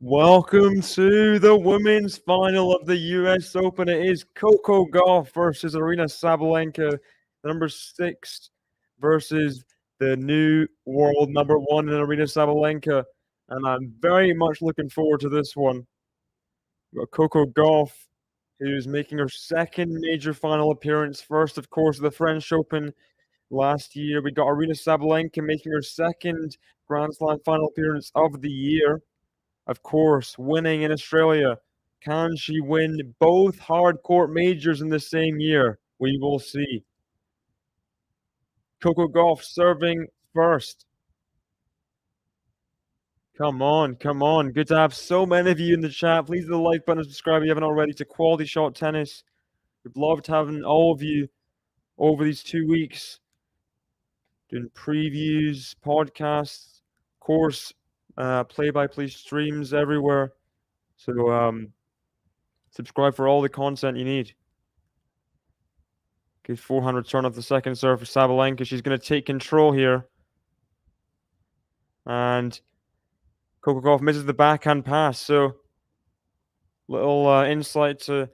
Welcome to the women's final of the US Open. It is Coco Gauff versus Aryna Sabalenka, number 6 versus the new world number 1 in Aryna Sabalenka. And I'm very much looking forward to this one. We've got Coco Gauff, who's making her second major final appearance. First, of course, the French Open last year. We got Aryna Sabalenka making her second Grand Slam final appearance of the year. Of course, winning in Australia. Can she win both hard court majors in the same year? We will see. Coco Gauff serving first. Come on, come on. Good to have so many of you in the chat. Please hit the like button and subscribe if you haven't already to Quality Shot Tennis. We've loved having all of you over these 2 weeks doing previews, podcasts, of course, play-by-play streams everywhere. So subscribe for all the content you need. Good forehand return off the second serve for Sabalenka. She's going to take control here. And Coco Gauff misses the backhand pass. So little insight to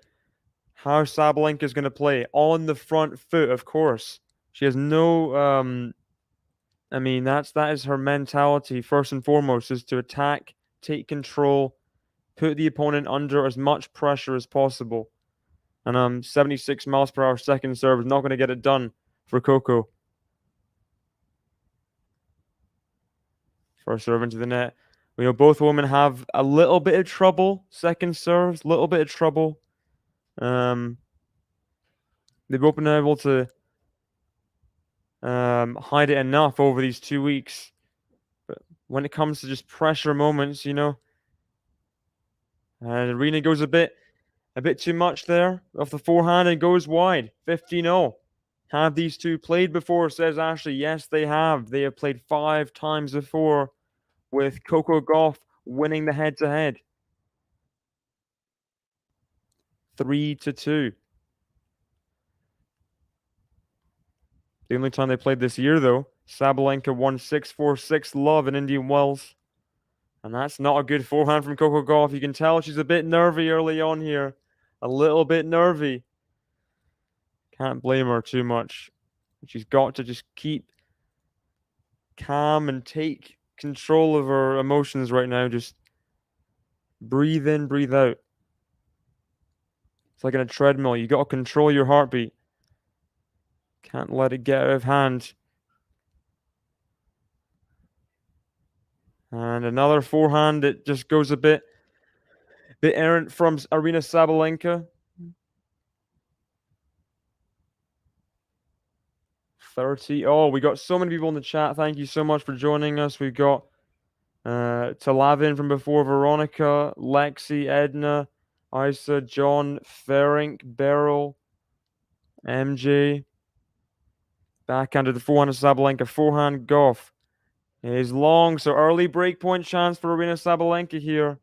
how Sabalenka is going to play. On the front foot, of course. She has no... I mean, that is her mentality, first and foremost, is to attack, take control, put the opponent under as much pressure as possible. And 76 miles per hour second serve is not going to get it done for Coco. First serve into the net. We know both women have a little bit of trouble. Second serves, a little bit of trouble. They've both been able to hide it enough over these 2 weeks. But when it comes to just pressure moments, and Aryna goes a bit too much there off the forehand and goes wide. 15-0. Have these two played before, says Ashley. Yes, they have. They have played 5 times before, with Coco Gauff winning the head-to-head. 3-2. The only time they played this year, though, Sabalenka won 6-4, 6-love in Indian Wells. And that's not a good forehand from Coco Gauff. You can tell she's a bit nervy early on here. A little bit nervy. Can't blame her too much. She's got to just keep calm and take control of her emotions right now. Just breathe in, breathe out. It's like in a treadmill. You got to control your heartbeat. Can't let it get out of hand. And another forehand that just goes a bit errant from Aryna Sabalenka. 30. Oh, we got so many people in the chat. Thank you so much for joining us. We've got Talavin from before, Veronica, Lexi, Edna, Isa, John, Ferink, Beryl, MJ. Backhand to the forehand of Sabalenka. Forehand Gauff is long, so early breakpoint chance for Aryna Sabalenka here.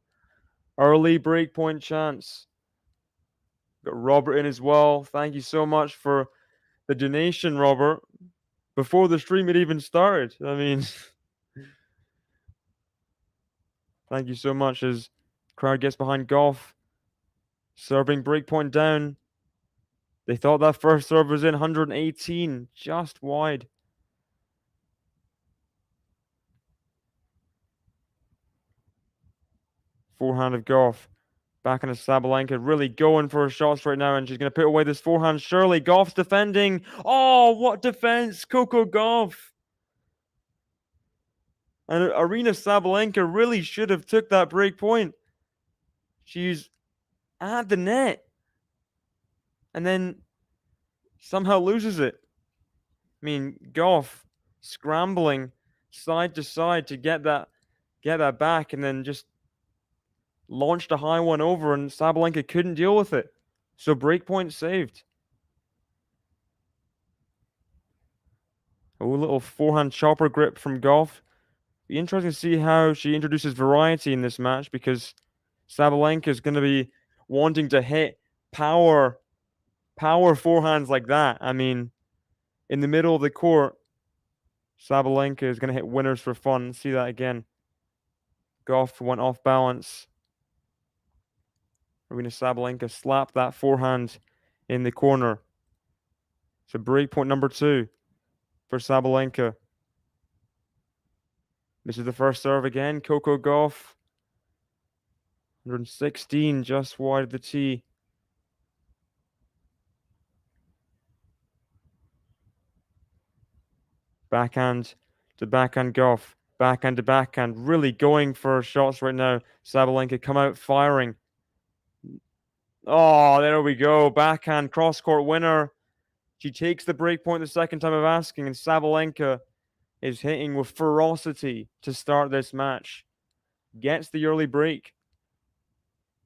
Early breakpoint chance. Got Robert in as well. Thank you so much for the donation, Robert. Before the stream had even started. I mean, thank you so much as crowd gets behind Gauff. Serving breakpoint down. They thought that first serve was in 118, just wide. Forehand of Gauff. Back into Sabalenka, really going for her shots right now, and she's going to put away this forehand. Surely, Gauff's defending. Oh, what defense! Coco Gauff. And Aryna Sabalenka really should have took that break point. She's at the net. And then somehow loses it. I mean, Gauff scrambling side to side to get that back, and then just launched a high one over, and Sabalenka couldn't deal with it. So breakpoint saved. A little forehand chopper grip from Gauff. Be interesting to see how she introduces variety in this match, because Sabalenka is going to be wanting to hit power forehands like that. I mean, in the middle of the court, Sabalenka is going to hit winners for fun. Let's see that again. Gauff went off balance. Aryna Sabalenka slapped that forehand in the corner. So break point number 2 for Sabalenka. This is the first serve again. Coco Gauff. 116 just wide of the tee. Backhand to backhand Gauff. Backhand to backhand. Really going for shots right now. Sabalenka come out firing. Oh, there we go. Backhand cross-court winner. She takes the break point the second time of asking, and Sabalenka is hitting with ferocity to start this match. Gets the early break.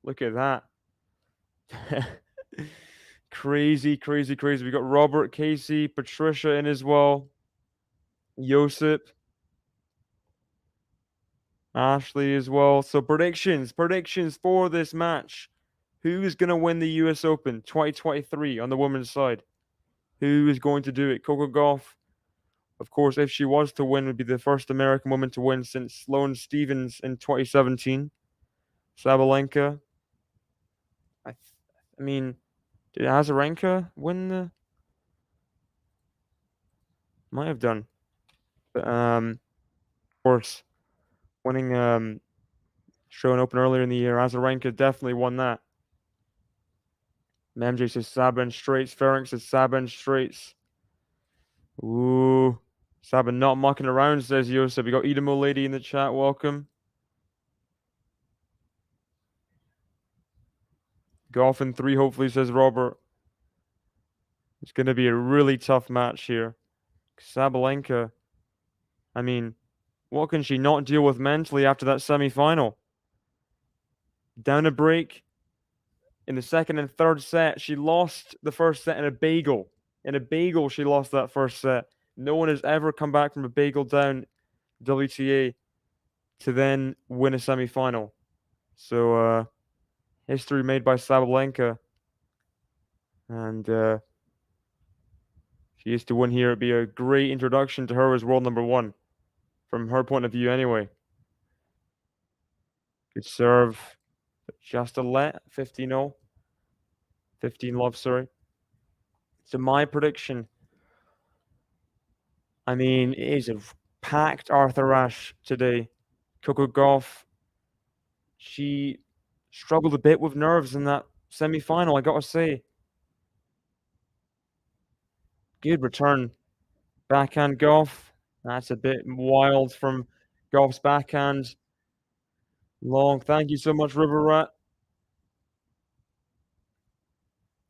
Look at that. Crazy, crazy, crazy. We got Robert, Casey, Patricia in as well. Josip. Ashley as well. So predictions for this match. Who is going to win the US Open 2023 on the women's side? Who is going to do it? Coco Gauff, of course, if she was to win, would be the first American woman to win since Sloane Stephens in 2017. Sabalenka. I mean, did Azarenka win the? Might have done. But, of course, winning Australian Open earlier in the year, Azarenka definitely won that. MJ says Saban straights. Ferenc says Saban straights. Ooh. Saban not mucking around, says Yosef. We got Edamo Lady in the chat. Welcome. Golf in 3, hopefully, says Robert. It's going to be a really tough match here. Sabalenka, I mean, what can she not deal with mentally after that semi-final? Down a break in the second and third set. She lost the first set in a bagel. In a bagel, she lost that first set. No one has ever come back from a bagel down WTA to then win a semi-final. So, history made by Sabalenka. And she used to win here. It'd be a great introduction to her as world number 1. From her point of view, anyway. Good serve. Just a let. 15-0. 15-love, sorry. So my prediction. I mean, it is a packed Arthur Ashe today. Coco Gauff. She struggled a bit with nerves in that semi-final, I gotta say. Good return. Backhand Gauff. That's a bit wild from Gauff's backhand. Long. Thank you so much, River Rat.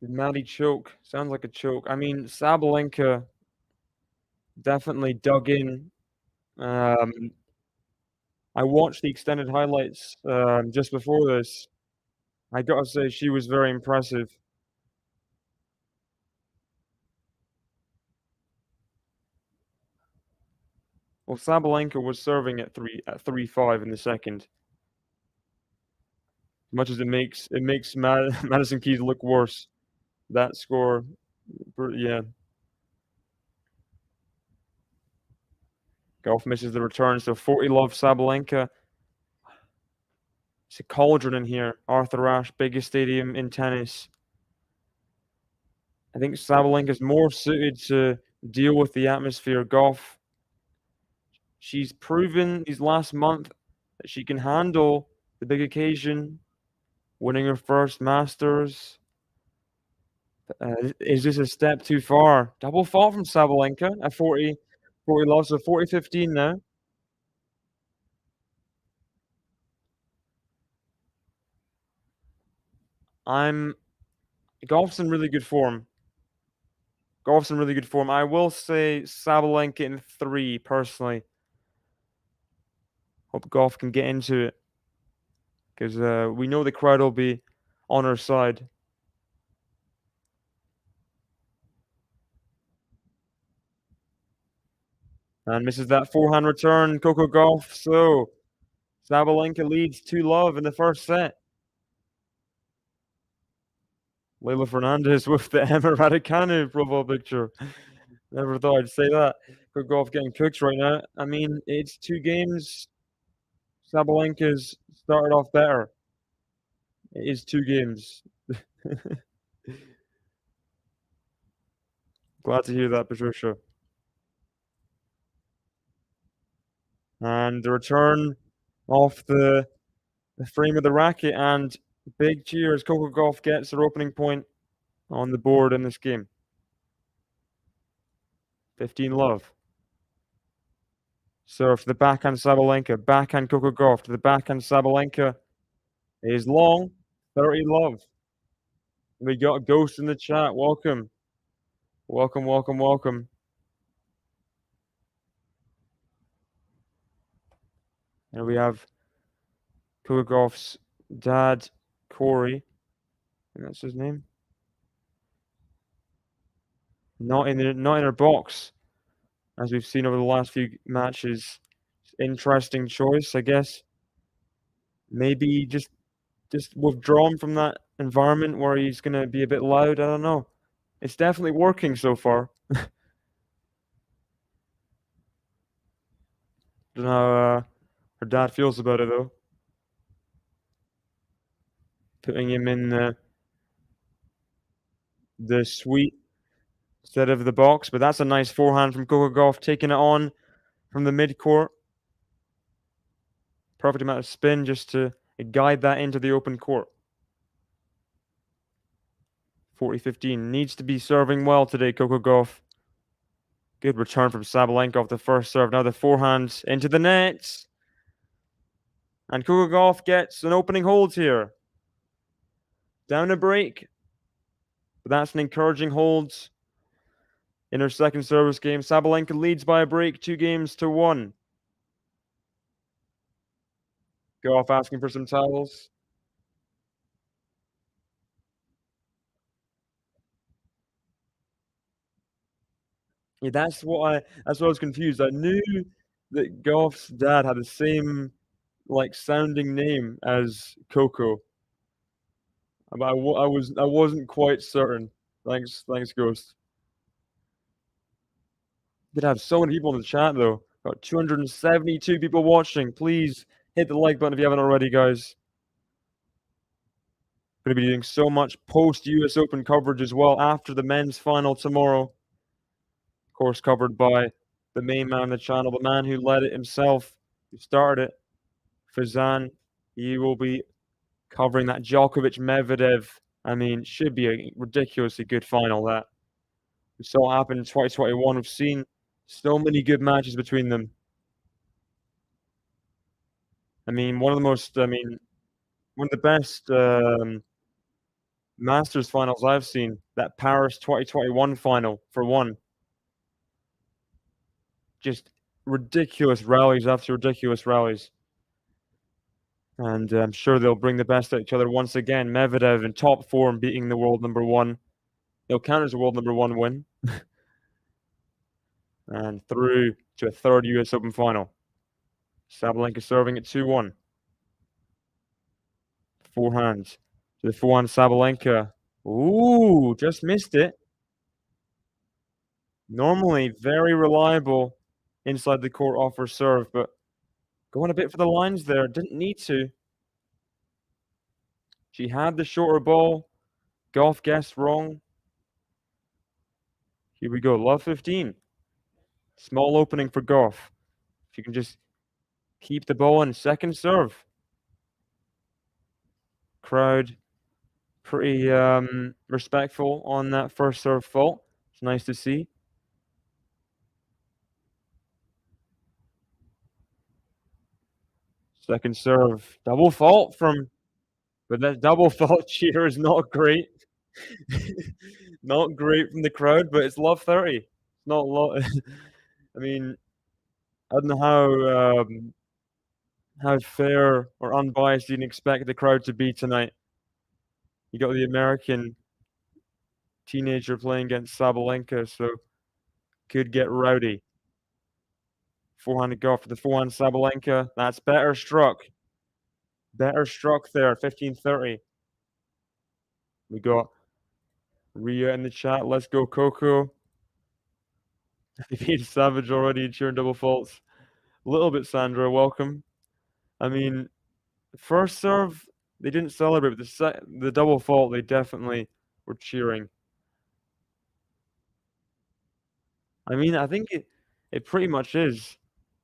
Did Maddie choke? Sounds like a choke. I mean, Sabalenka definitely dug in. I watched the extended highlights just before this. I gotta say, she was very impressive. Well, Sabalenka was serving at 3-5 in the second. As much as it makes Madison Keys look worse. That score, yeah. Gauff misses the return, so 40-love Sabalenka. It's a cauldron in here. Arthur Ashe, biggest stadium in tennis. I think Sabalenka is more suited to deal with the atmosphere. Gauff, she's proven these last month that she can handle the big occasion, winning her first Masters. Is this a step too far? Double fault from Sabalenka at 40 love, so 40-15 now. Gauff's in really good form. I will say Sabalenka in 3, personally. Hope Gauff can get into it. Because we know the crowd will be on her side. And misses that forehand return, Coco Gauff. So Sabalenka leads 2-love in the first set. Leila Fernandez with the Emma Raducanu profile picture. Never thought I'd say that. Coco Gauff getting cooked right now. I mean, it's 2 games. Sabalenka's started off better. It is 2 games. Glad to hear that, Patricia. And the return off the frame of the racket, and big cheers. Coco Gauff gets their opening point on the board in this game. 15 love. Serve to the backhand Sabalenka. Backhand Coco Gauff to the backhand Sabalenka. It is long. 30 love. We got Ghost in the chat. Welcome. Welcome, welcome, welcome. And we have Coco Gauff's dad, Corey. And that's his name. Not in her box, as we've seen over the last few matches. Interesting choice, I guess. Maybe just withdrawn from that environment where he's gonna be a bit loud. I don't know. It's definitely working so far. Don't know how her dad feels about it though. Putting him in the suite instead of the box, but that's a nice forehand from Coco Gauff, taking it on from the mid-court. Perfect amount of spin just to guide that into the open court. 40-15. Needs to be serving well today, Coco Gauff. Good return from Sabalenka off the first serve. Now the forehand into the net. And Coco Gauff gets an opening hold here. Down a break. But that's an encouraging hold in her second service game. Sabalenka leads by a break, 2-1. Gauff asking for some towels. Yeah, that's what I was confused. I knew that Gauff's dad had the same like sounding name as Coco. But I wasn't quite certain. Thanks, Ghost. Did have so many people in the chat though. Got 272 people watching. Please hit the like button if you haven't already, guys. Going to be doing so much post US Open coverage as well after the men's final tomorrow. Of course, covered by the main man on the channel, the man who led it himself, who started it, Fazan. He will be covering that Djokovic Medvedev. I mean, should be a ridiculously good final. That we saw happen in 2021. We've seen so many good matches between them. I mean, one of the best Masters finals I've seen. That Paris 2021 final, for one. Just ridiculous rallies after ridiculous rallies. And I'm sure they'll bring the best out of each other once again. Medvedev in top form, beating the world number one. They'll count as a world number one win. And through to a third US Open final. Sabalenka serving at 2-1. Forehand to the forehand Sabalenka. Ooh, just missed it. Normally very reliable inside the court off her serve, but going a bit for the lines there. Didn't need to. She had the shorter ball. Gauff guessed wrong. Here we go. Love 15. Small opening for Gauff. If you can just keep the ball in second serve. Crowd pretty respectful on that first serve fault. It's nice to see. Second serve. Double fault from... But that double fault cheer is not great. Not great from the crowd, but it's love 30. It's not a lot. I mean, I don't know how fair or unbiased you'd expect the crowd to be tonight. You got the American teenager playing against Sabalenka, so could get rowdy. Forehand Gauff for the forehand Sabalenka. That's better struck. Better struck there, 15-30. We got Ria in the chat. Let's go, Coco. They beat Savage already, cheering double faults. A little bit, Sandra. Welcome. I mean, first serve They didn't celebrate, but the double fault, they definitely were cheering. I mean, I think it pretty much is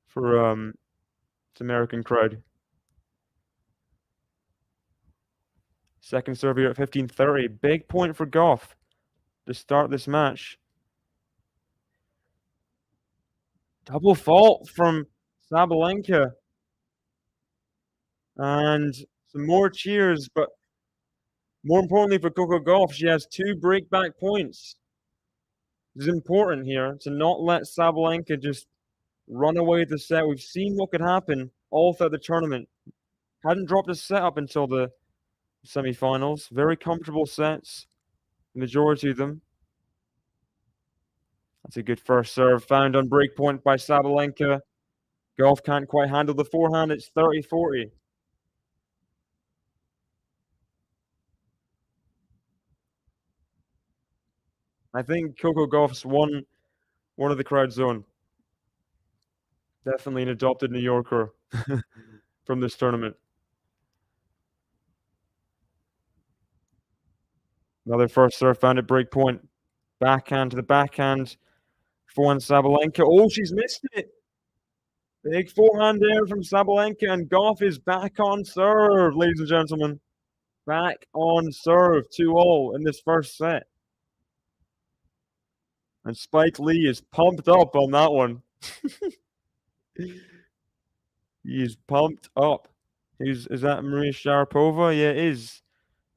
for its American crowd. Second serve here at 15:30. Big point for Gauff to start this match. Double fault from Sabalenka. And some more cheers, but more importantly for Coco Gauff, she has 2 breakback points. It's important here to not let Sabalenka just run away with the set. We've seen what could happen all throughout the tournament. Hadn't dropped a set up until the semifinals. Very comfortable sets, the majority of them. That's a good first serve. Found on breakpoint by Sabalenka. Gauff can't quite handle the forehand. It's 30-40. I think Coco Gauff's one of the crowd's own. Definitely an adopted New Yorker from this tournament. Another first serve found at break point. Backhand to the backhand. Forehand Sabalenka. Oh, she's missed it. Big forehand there from Sabalenka, and Gauff is back on serve, ladies and gentlemen. Back on serve, 2-all in this first set. And Spike Lee is pumped up on that one. He is pumped up. Is that Maria Sharapova? Yeah, it is.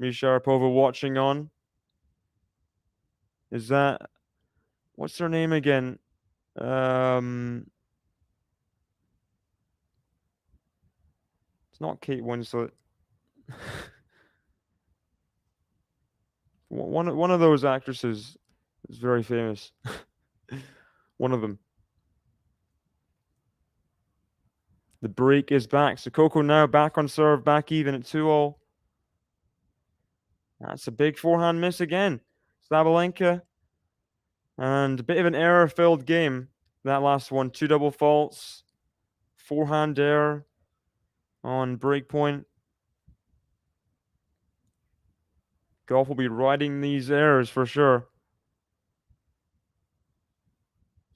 Maria Sharapova watching on. Is that, what's her name again? It's not Kate Winslet. One of those actresses is very famous. One of them. The break is back. So Coco now back on serve, back even at 2-all. That's a big forehand miss again. Sabalenka. And a bit of an error-filled game. That last one, 2 double faults. Forehand error on break point. Gauff will be riding these errors for sure.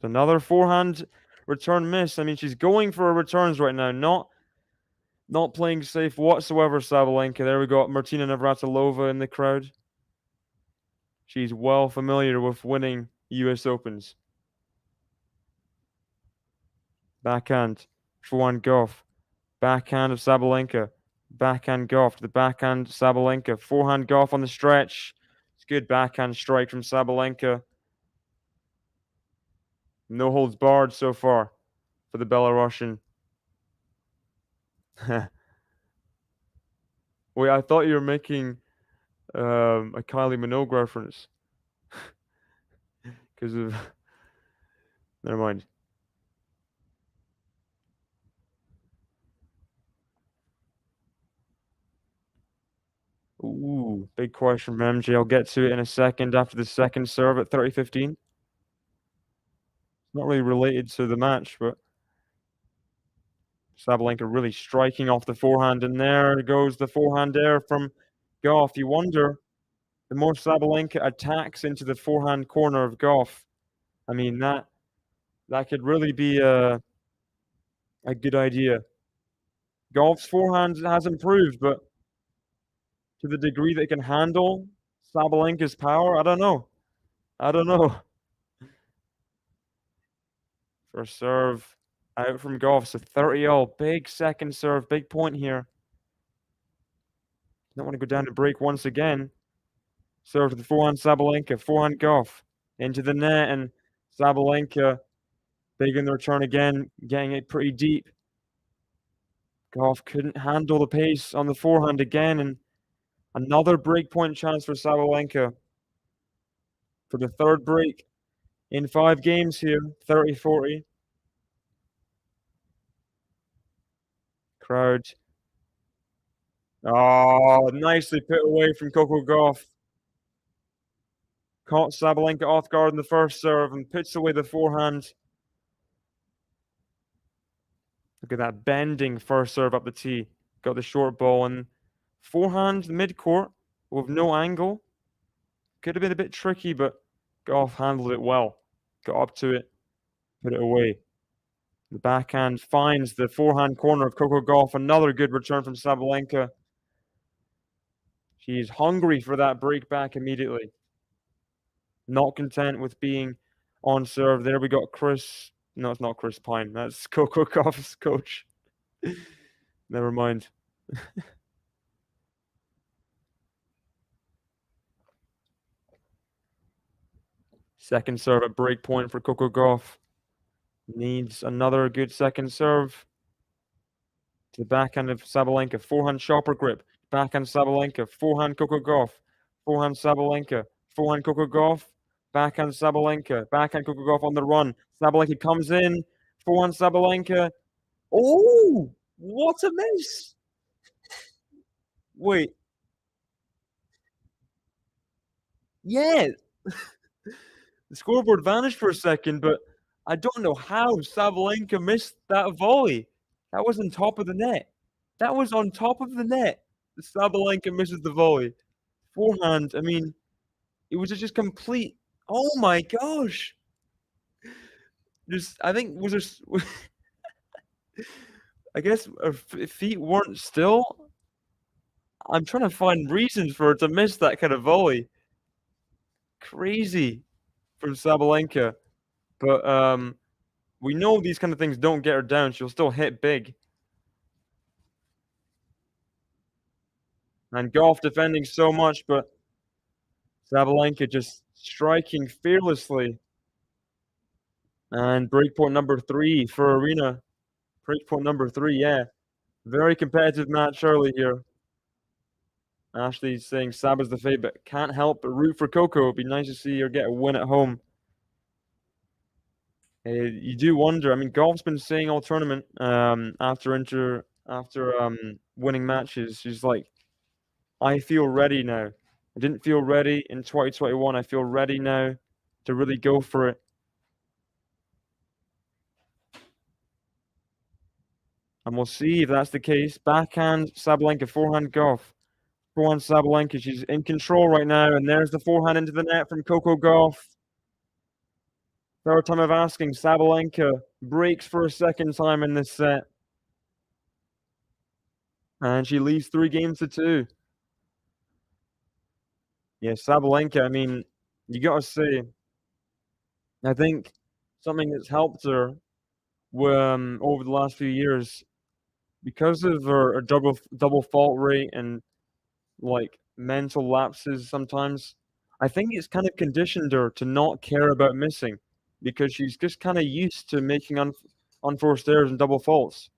Another forehand return miss. I mean, she's going for her returns right now, not playing safe whatsoever, Sabalenka. There we got Martina Navratilova in the crowd. She's well familiar with winning US Opens. Backhand, forehand Gauff. Backhand of Sabalenka. Backhand Gauff to the backhand Sabalenka. Forehand Gauff on the stretch. It's good backhand strike from Sabalenka. No holds barred so far for the Belarusian. Wait, I thought you were making a Kylie Minogue reference because of. Never mind. Ooh, big question from MJ. I'll get to it in a second after the second serve at 30-15. Not really related to the match, but Sabalenka really striking off the forehand, and there goes the forehand there from Gauff. You wonder, the more Sabalenka attacks into the forehand corner of Gauff, I mean, that could really be a good idea. Gauff's forehand has improved, but to the degree that it can handle Sabalenka's power, I don't know. I don't know. First serve out from Gauff, so 30-all. Big second serve, big point here. Don't want to go down to break once again. Serve to the forehand Sabalenka, forehand Gauff into the net, and Sabalenka big in the return again, getting it pretty deep. Gauff couldn't handle the pace on the forehand again, and another break point chance for Sabalenka for the third break in 5 games here, 30-40. Crowd. Oh, nicely put away from Coco Gauff. Caught Sabalenka off guard in the first serve and puts away the forehand. Look at that bending first serve up the tee. Got the short ball, and Forehand mid-court with no angle. Could have been a bit tricky, but Gauff handled it well. Got up to it, put it away. The backhand finds the forehand corner of Coco Gauff. Another good return from Sabalenka. She's hungry for that break back immediately. Not content with being on serve. There we got Chris. No, it's not Chris Pine. That's Coco Gauff's coach. Never mind. Second serve at break point for Coco Gauff. Needs another good second serve. To the backhand of Sabalenka. Forehand chopper grip. Backhand Sabalenka. Forehand Coco Gauff. Forehand Sabalenka. Forehand Coco Gauff. Backhand Sabalenka. Backhand Coco Gauff on the run. Sabalenka comes in. Forehand Sabalenka. Oh, what a miss! Wait. Yeah. The scoreboard vanished for a second, but I don't know how Sabalenka missed that volley. That was on top of the net. That was on top of the net. Sabalenka misses the volley. Forehand, I mean, it was just complete. Oh my gosh! Just, I think was there. I guess her feet weren't still. I'm trying to find reasons for her to miss that kind of volley. Crazy from Sabalenka, but we know these kind of things don't get her down. She'll still hit big. And Gauff defending so much, but Sabalenka just striking fearlessly. And breakpoint number 3 for Aryna. Breakpoint number 3, yeah. Very competitive match early here. Ashley's saying Saba's the favorite. Can't help but root for Coco. It'd be nice to see her get a win at home. You do wonder. I mean, Gauff's been saying all tournament after winning matches. She's like, I feel ready now. I didn't feel ready in 2021. I feel ready now to really go for it. And we'll see if that's the case. Backhand Sabalenka, forehand Gauff. Forehand Sabalenka, she's in control right now. And there's the forehand into the net from Coco Gauff. Third time of asking, Sabalenka breaks for a second time in this set. And she leads 3 games to 2. Yeah, Sabalenka, I mean, you gotta say, I think something that's helped her over the last few years, because of her double fault rate and like mental lapses sometimes, I think it's kind of conditioned her to not care about missing, because she's just kind of used to making unforced errors and double faults.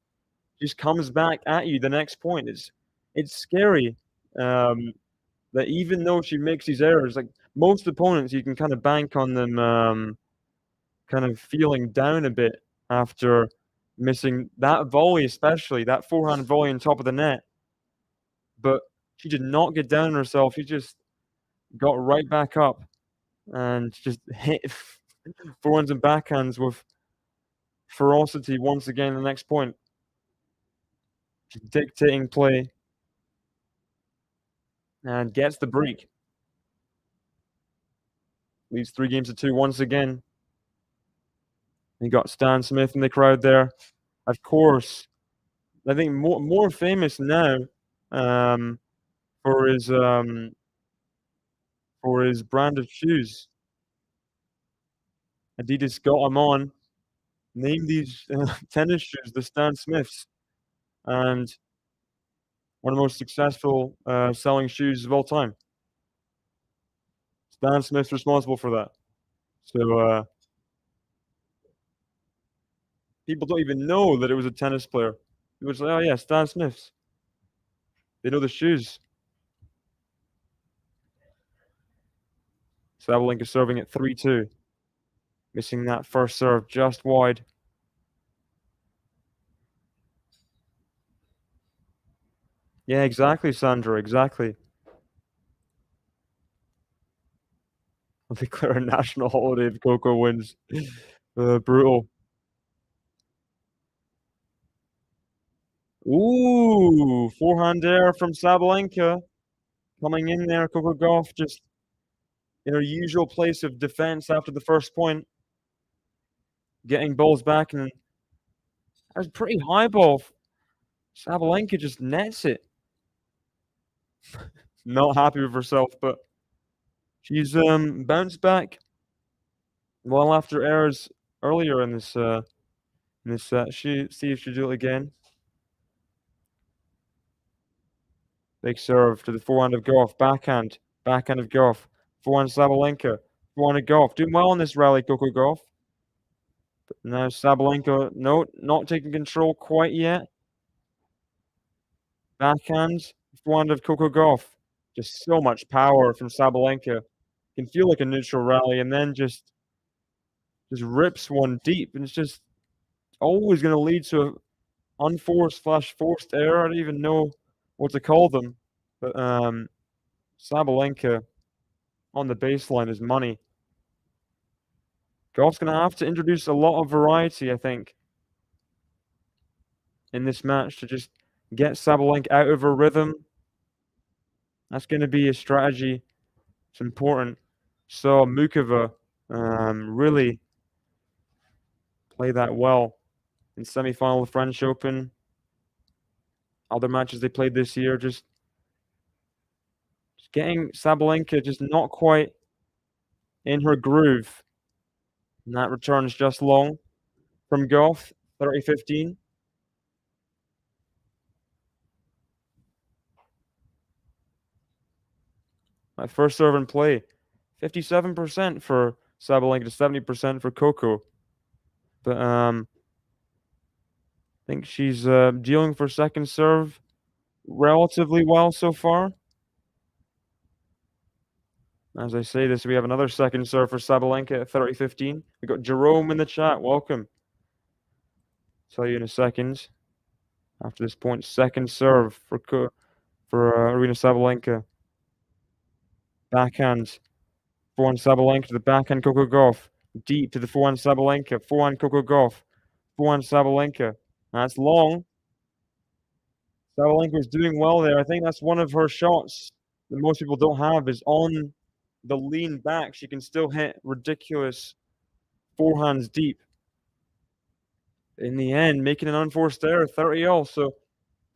Just comes back at you the next point. It's scary that even though she makes these errors, like most opponents, you can kind of bank on them kind of feeling down a bit after missing that volley, especially that forehand volley on top of the net. But she did not get down on herself. She just got right back up and just hit forehands and backhands with ferocity once again the next point. Just dictating play and gets the break. Leads 3 games to 2 once again. You got Stan Smith in the crowd there. Of course, I think more famous now for his brand of shoes. Adidas got him on. Named these tennis shoes the Stan Smiths, and one of the most successful selling shoes of all time. Stan Smith's responsible for that. So people don't even know that it was a tennis player. It was like, oh yeah, Stan Smith's. They know the shoes. Sabalenka serving at 3-2. Missing that first serve just wide. Yeah, exactly, Sandra, exactly. I'll declare a national holiday if Coco wins. Brutal. Ooh, forehand there from Sabalenka. Coming in there, Coco Gauff just in her usual place of defense after the first point. Getting balls back, and that was a pretty high ball. Sabalenka just nets it. Not happy with herself, but she's bounced back well after errors earlier in this set. She see if she'll do it again. Big serve to the forehand of Gauff. Backhand of Gauff. Forehand Sabalenka. Forehand of Gauff. Doing well on this rally, Coco Gauff. But now Sabalenka, no, not taking control quite yet. Backhand. Forehand of Coco Gauff. Just so much power from Sabalenka. Can feel like a neutral rally, and then just rips one deep, and it's just always going to lead to an unforced / forced error. I don't even know what to call them. But Sabalenka on the baseline is money. Gauff's going to have to introduce a lot of variety, I think, in this match to just get Sabalenka out of her rhythm. That's going to be a strategy. It's important. So Mukova really play that well in semi-final of the French Open. Other matches they played this year, just getting Sabalenka just not quite in her groove. And that returns just long from Gauff, 30-15. My first serve in play, 57% for Sabalenka to 70% for Coco. But I think she's dealing for second serve relatively well so far. As I say this, we have another second serve for Sabalenka at 30-15. We got Jerome in the chat. Welcome. Tell you in a second. After this point, second serve for Aryna Sabalenka. Backhand. Forehand Sabalenka to the backhand Coco Gauff. Deep to the forehand Sabalenka. Forehand Coco Gauff. Forehand Sabalenka. That's long. Sabalenka is doing well there. I think that's one of her shots that most people don't have is on the lean back. She can still hit ridiculous forehands deep. In the end, making an unforced error, 30-all. So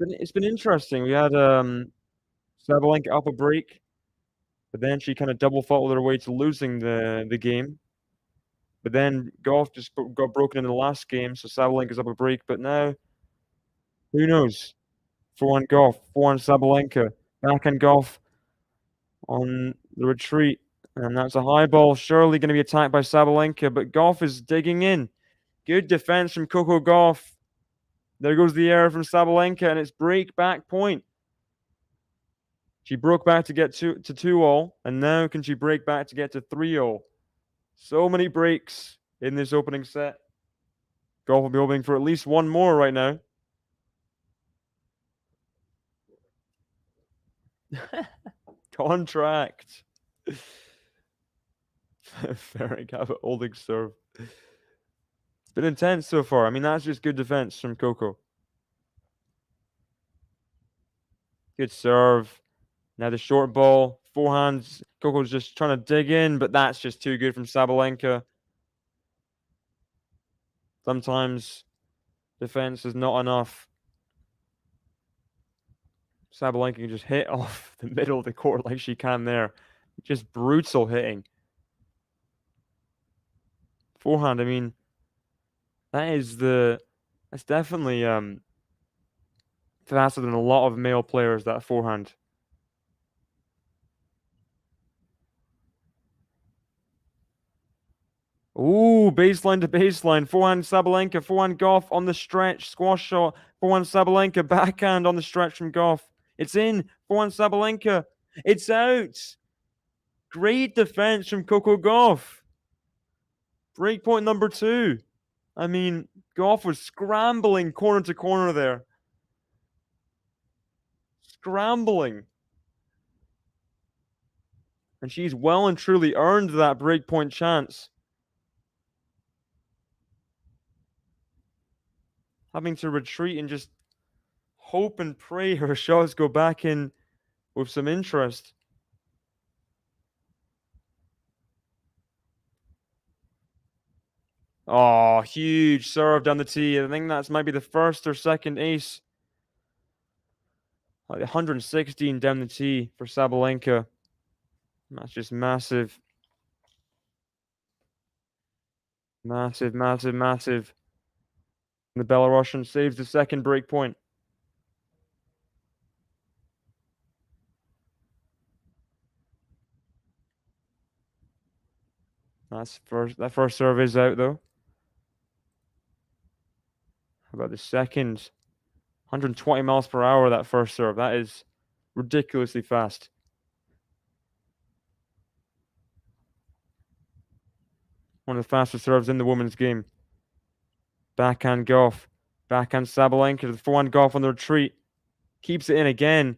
it's been interesting. We had Sabalenka up a break, but then she kind of double faulted her way to losing the game. But then Gauff just got broken in the last game, so Sabalenka's up a break. But now, who knows? Forehand Gauff, forehand Sabalenka, backhand Gauff on the retreat. And that's a high ball, surely going to be attacked by Sabalenka, but Gauff is digging in. Good defense from Coco Gauff. There goes the error from Sabalenka, and it's break back point. She broke back to get to 2-all, and now can she break back to get to 3-all? So many breaks in this opening set. Gauff will be hoping for at least one more right now. Contract. Ferric have an holding serve. It's been intense so far. I mean, that's just good defense from Coco. Good serve. Now the short ball. Forehands. Coco's just trying to dig in, but that's just too good from Sabalenka. Sometimes defense is not enough. Sabalenka can just hit off the middle of the court like she can there. Just brutal hitting. Forehand, I mean, that's definitely faster than a lot of male players, that forehand. Ooh, baseline to baseline. Forehand Sabalenka, forehand Gauff on the stretch. Squash shot. Forehand Sabalenka, backhand on the stretch from Gauff. It's in. Forehand Sabalenka. It's out. Great defense from Coco Gauff. Breakpoint number 2. I mean, Gauff was scrambling corner to corner there. Scrambling. And she's well and truly earned that breakpoint chance. Having to retreat and just hope and pray her shots go back in with some interest. Oh, huge serve down the tee. I think that's might be the first or second ace. Like 116 down the tee for Sabalenka. That's just massive. Massive, massive, massive. The Belarusian saves the second break point. That first serve is out though. How about the second? 120 miles per hour that first serve. That is ridiculously fast. One of the fastest serves in the women's game. Backhand Gauff. Backhand Sabalenka to the forehand Gauff on the retreat. Keeps it in again.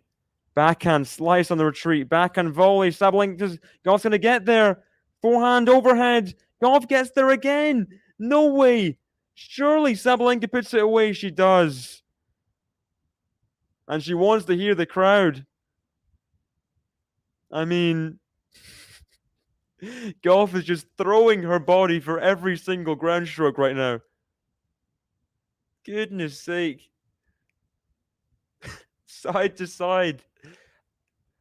Backhand slice on the retreat. Backhand volley. Sabalenka. Gauff's going to get there. Forehand overhead. Gauff gets there again. No way. Surely Sabalenka puts it away. She does. And she wants to hear the crowd. I mean, Gauff is just throwing her body for every single ground stroke right now. Goodness sake. Side to side.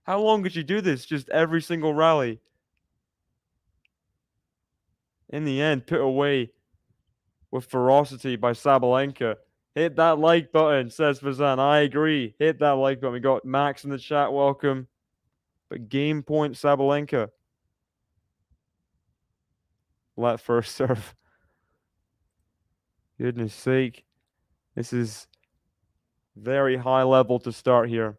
How long could she do this? Just every single rally. In the end, put away with ferocity by Sabalenka. Hit that like button, says Fazan. I agree. Hit that like button. We got Max in the chat. Welcome. But game point Sabalenka. Let first serve. Goodness sake. This is very high level to start here.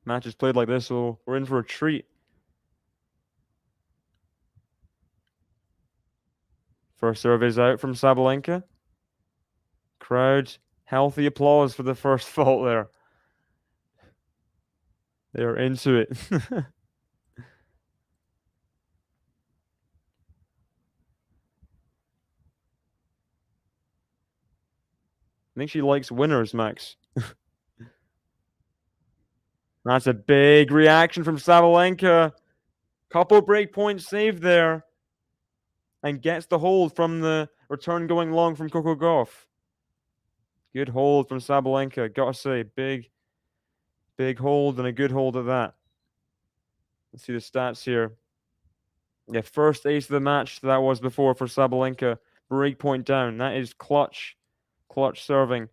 Matches played like this, so we're in for a treat. First serve is out from Sabalenka. Crowd, healthy applause for the first fault there. They're into it. I think she likes winners, Max. That's a big reaction from Sabalenka. Couple break points saved there. And gets the hold from the return going long from Coco Gauff. Good hold from Sabalenka. Gotta say, big hold and a good hold at that. Let's see the stats here. Yeah, first ace of the match that was before for Sabalenka. Break point down. That is clutch. Clutch serving.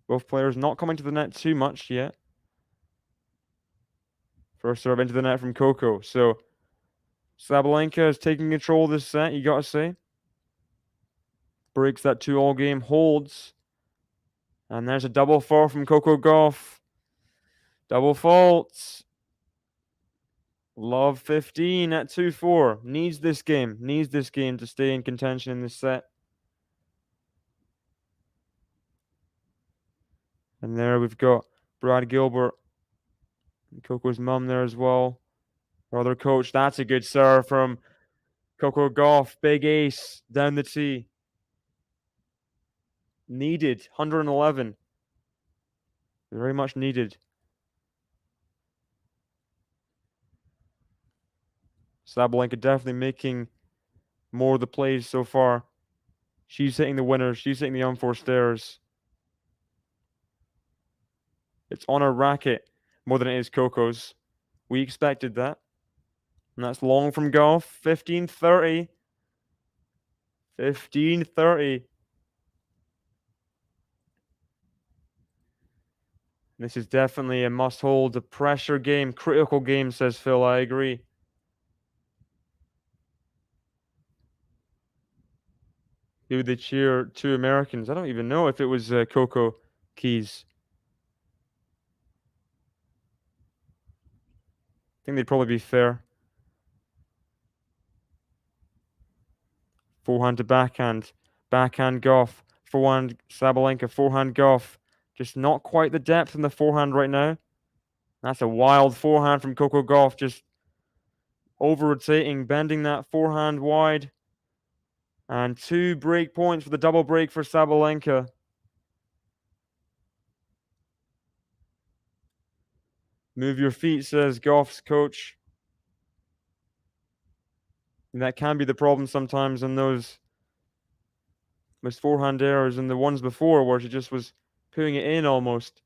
Both players not coming to the net too much yet. First serve into the net from Coco. So Sabalenka is taking control of this set, you gotta say. Breaks that 2-all game, holds. And there's a double fault from Coco Gauff. Double faults. Love 15 at 2-4. Needs this game to stay in contention in this set. And there we've got Brad Gilbert. And Coco's mum there as well. Her other coach. That's a good serve from Coco Gauff. Big ace down the tee. Needed. 111. Very much needed. Sabalenka definitely making more of the plays so far. She's hitting the winners. She's hitting the unforced errors. It's on her racket more than it is Coco's. We expected that. And that's long from Gauff. 15-30. 15-30. This is definitely a must-hold, a pressure game, critical game, says Phil. I agree. Who would they cheer? 2 Americans. I don't even know if it was Coco Keys. I think they'd probably be fair. Forehand to backhand. Backhand Gauff. Forehand Sabalenka. Forehand Gauff. Just not quite the depth in the forehand right now. That's a wild forehand from Coco Gauff. Just over-rotating, bending that forehand wide. And 2 break points for the double break for Sabalenka. Move your feet, says Gauff's coach. And that can be the problem sometimes in those forehand errors and the ones before where she just was putting it in almost.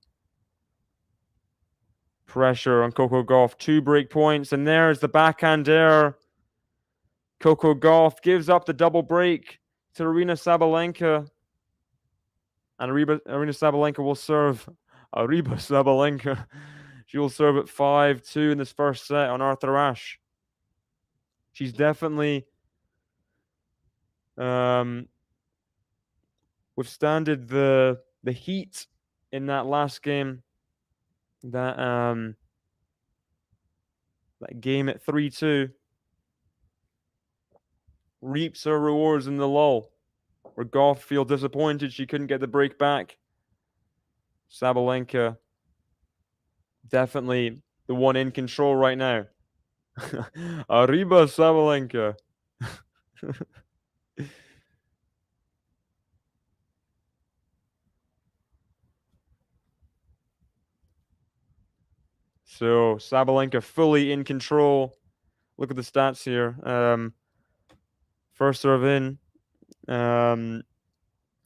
Pressure on Coco Gauff. 2 break points, and there's the backhand error. Coco Gauff gives up the double break to Aryna Sabalenka. And Aryna Sabalenka will serve. Aryna Sabalenka. She will serve at 5-2 in this first set on Arthur Ashe. She's definitely withstanded the heat in that last game. That game at 3-2 reaps her rewards in the lull, where Gauff feel disappointed she couldn't get the break back. Sabalenka definitely the one in control right now. Arriba Sabalenka. So Sabalenka fully in control. Look at the stats here. First serve in.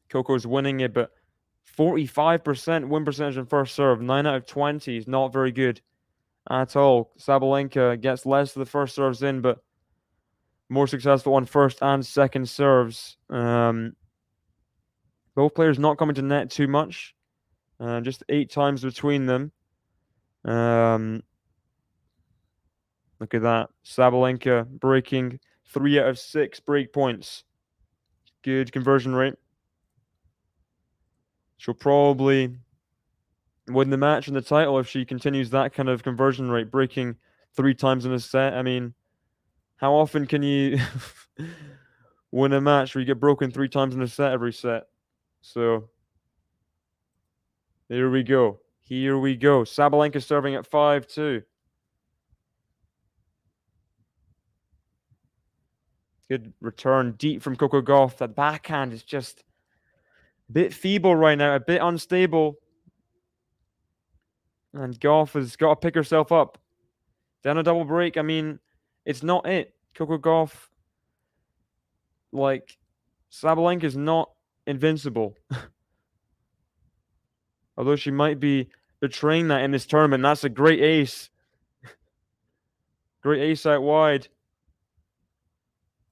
Coco's winning it, but 45% win percentage in first serve. 9 out of 20 is not very good at all. Sabalenka gets less of the first serves in, but more successful on first and second serves. Both players not coming to net too much. Just 8 times between them. Look at that. Sabalenka breaking 3 out of 6 break points. Good conversion rate. She'll probably win the match and the title if she continues that kind of conversion rate, breaking 3 times in a set. I mean, how often can you win a match where you get broken 3 times in a set every set? So, here we go. Here we go. Sabalenka serving at 5-2. Good return deep from Coco Gauff. That backhand is just a bit feeble right now, a bit unstable. And Gauff has got to pick herself up. Down a double break, I mean, it's not it. Coco Gauff, Sabalenka is not invincible. Although she might be betraying that in this tournament. That's a great ace. Great ace out wide.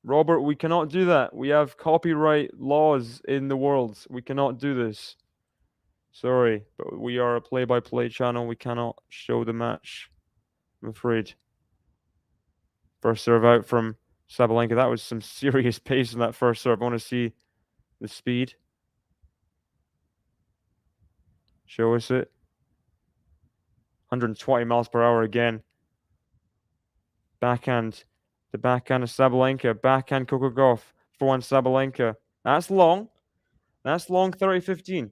Robert, we cannot do that. We have copyright laws in the world. We cannot do this. Sorry, but we are a play-by-play channel. We cannot show the match, I'm afraid. First serve out from Sabalenka. That was some serious pace in that first serve. I want to see the speed. Show us it. 120 miles per hour again. Backhand. The backhand of Sabalenka. Backhand Coco Gauff. Forehand Sabalenka. That's long. That's long 30-15.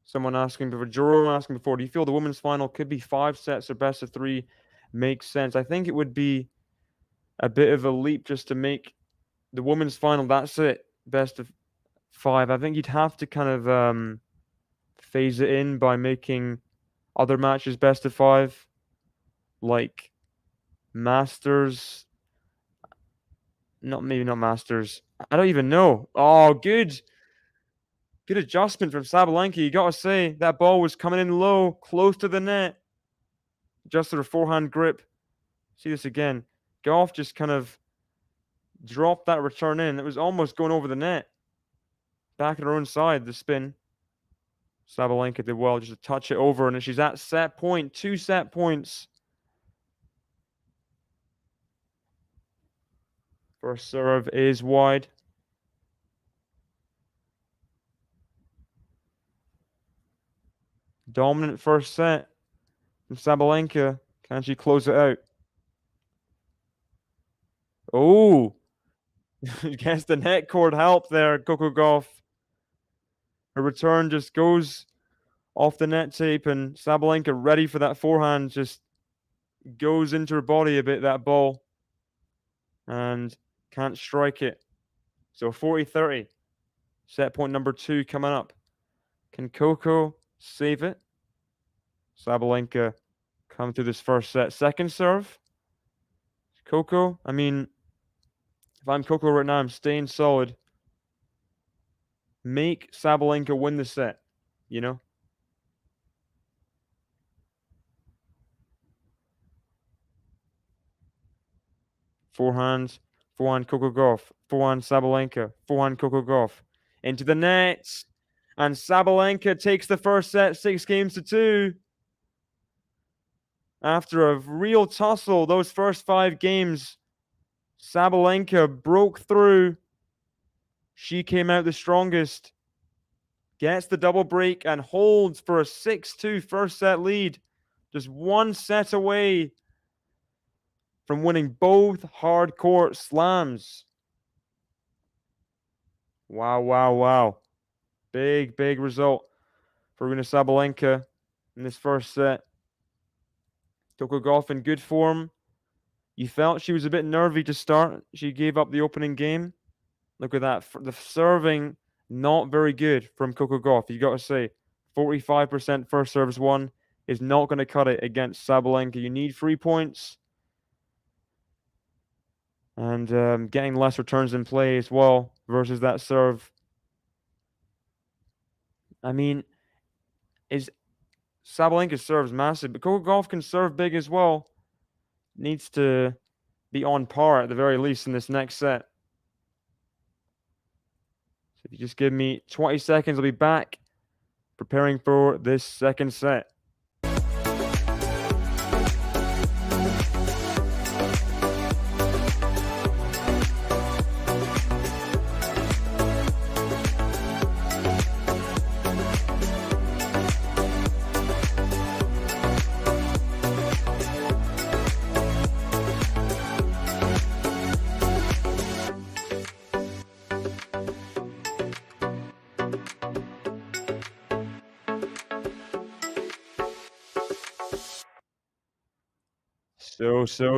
Someone asking before, Jerome asking before, do you feel the women's final could be 5 sets or best of 3? Makes sense. I think it would be a bit of a leap just to make the women's final, that's it, best of 5. I think you'd have to kind of phase it in by making other matches best of 5, like Masters. Maybe not Masters. I don't even know. Oh, good adjustment from Sabalenka. You gotta say that ball was coming in low, close to the net. Adjusted her forehand grip. See this again. Gauff just kind of dropped that return in. It was almost going over the net. Back at her own side, the spin. Sabalenka did well just to touch it over, and she's at set point. 2 set points. First serve is wide. Dominant first set from Sabalenka. Can she close it out? Oh, gets the net cord help there, Coco Gauff. Her return just goes off the net tape, and Sabalenka ready for that forehand just goes into her body a bit, that ball. And Can't strike it. So 40-30. Set point number 2 coming up. Can Coco save it? Sabalenka come through this first set. Second serve. Coco, I mean, if I'm Coco right now, I'm staying solid. Make Sabalenka win the set, you know? Forehand Coco Gauff. Forehand Sabalenka. Forehand Coco Gauff. Into the net. And Sabalenka takes the first set 6-2. After a real tussle, those first 5 games, Sabalenka broke through. She came out the strongest. Gets the double break and holds for a 6-2 first set lead. Just one set away from winning both hardcourt slams. Wow, wow, wow. Big result for Aryna Sabalenka in this first set. Coco Gauff in good form. You felt she was a bit nervy to start. She gave up the opening game. Look at that. The serving, not very good from Coco Gauff. You got to say, 45% first serves won is not going to cut it against Sabalenka. You need 3 points. And getting less returns in play as well versus that serve. I mean, Sabalenka's serve's massive, but Coco Gauff can serve big as well. Needs to be on par at the very least in this next set. So if you just give me 20 seconds, I'll be back preparing for this second set.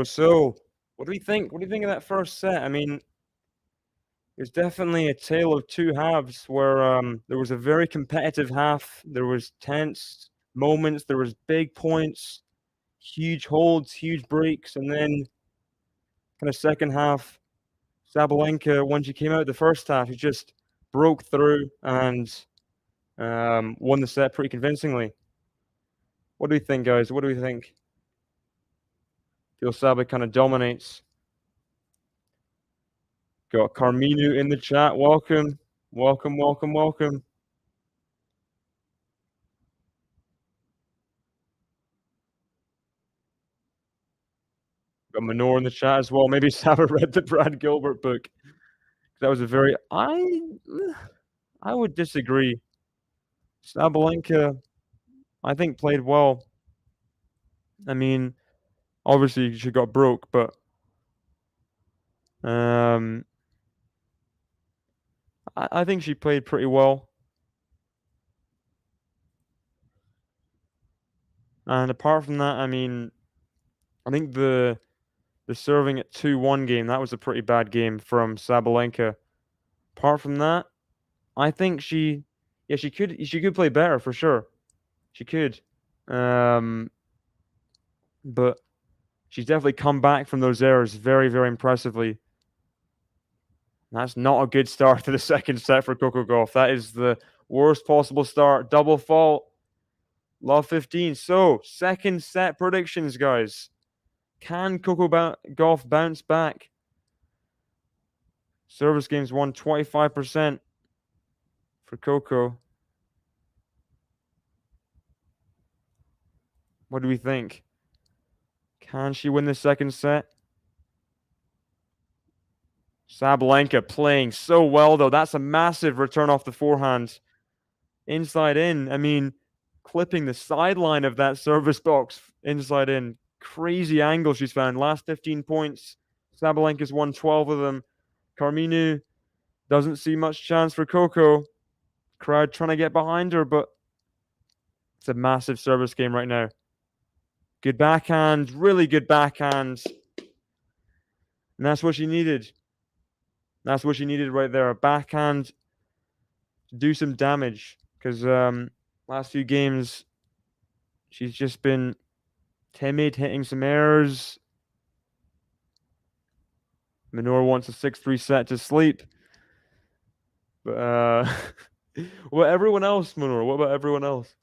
So. What do we think? What do you think of that first set? I mean, it's definitely a tale of two halves where there was a very competitive half. There was tense moments. There was big points, huge holds, huge breaks, and then kind of second half, Sabalenka, when she came out the first half, she just broke through and won the set pretty convincingly. What do we think, guys? What do we think? Feel Sabe kind of dominates. Got Carminu in the chat. Welcome. Got Manor in the chat as well. Maybe Saba read the Brad Gilbert book. That was a very... I would disagree. Sabalenka, I think, played well. I mean, obviously she got broke, but I think she played pretty well. And apart from that, I mean, I think the serving at 2-1 game, that was a pretty bad game from Sabalenka. Apart from that, I think she could play better for sure. She could. But she's definitely come back from those errors very, very impressively. That's not a good start to the second set for Coco Gauff. That is the worst possible start. Double fault. Love 15. So, second set predictions, guys. Can Coco Gauff bounce back? Service games won 25% for Coco. What do we think? Can she win the second set? Sabalenka playing so well, though. That's a massive return off the forehand. Inside in. I mean, clipping the sideline of that service box inside in. Crazy angle she's found. Last 15 points. Sabalenka's won 12 of them. Carminu doesn't see much chance for Coco. Crowd trying to get behind her, but it's a massive service game right now. Good backhand, really good backhand. And that's what she needed. That's what she needed right there. A backhand to do some damage. Because last few games, she's just been timid, hitting some errors. Minor wants a 6-3 set to sleep. But what about everyone else, Minor? What about everyone else?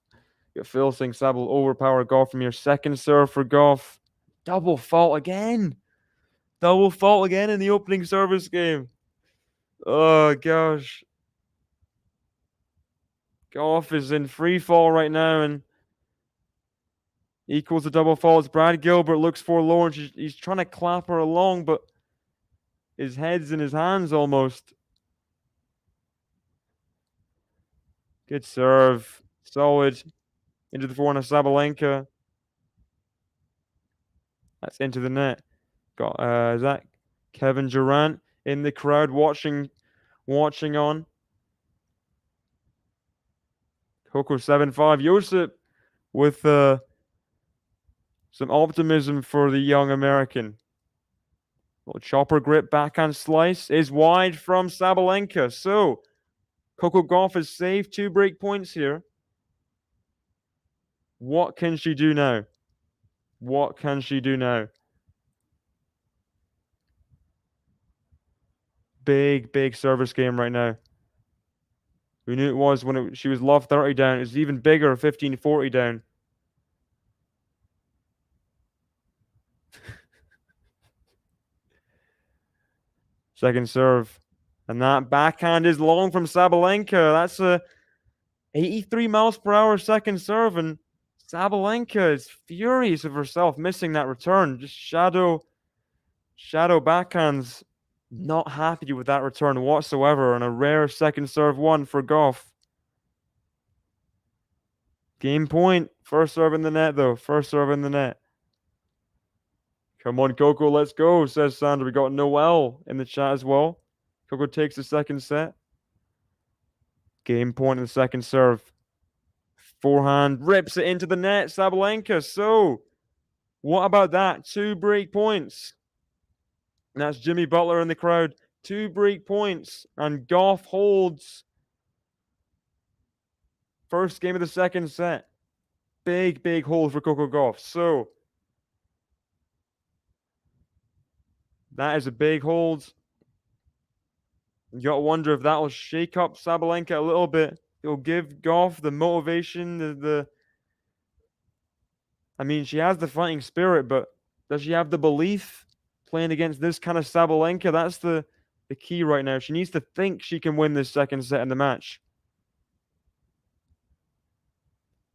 Got Phil saying Sab will overpower Gauff from your second serve for Gauff. Double fault again. Double fault again in the opening service game. Oh gosh. Gauff is in free fall right now and equals the double faults. Brad Gilbert looks forlorn. He's trying to clap her along, but his head's in his hands almost. Good serve. Solid. Into the forehand of Sabalenka. That's into the net. Got is that Kevin Durant in the crowd watching on. Coco 7-5. Josip with some optimism for the young American. Little chopper grip backhand slice is wide from Sabalenka. So Coco Gauff has saved 2 break points here. What can she do now? What can she do now? Big service game right now. We knew it was when she was love 30 down. It's even bigger, 15-40 down. Second serve. And that backhand is long from Sabalenka. That's a 83 miles per hour second serve. And Sabalenka is furious of herself missing that return. Just shadow backhands. Not happy with that return whatsoever. And a rare second serve one for Gauff. Game point. First serve in the net, though. First serve in the net. Come on, Coco, let's go, says Sandra. We got Noel in the chat as well. Coco takes the second set. Game point in the second serve. Forehand rips it into the net. Sabalenka. So, what about that? 2 break points. And that's Jimmy Butler in the crowd. 2 break points. And Gauff holds first game of the second set. Big hold for Coco Gauff. So, that is a big hold. You got to wonder if that will shake up Sabalenka a little bit. It'll give Gauff the motivation, I mean, she has the fighting spirit, but does she have the belief playing against this kind of Sabalenka? That's the key right now. She needs to think she can win this second set in the match.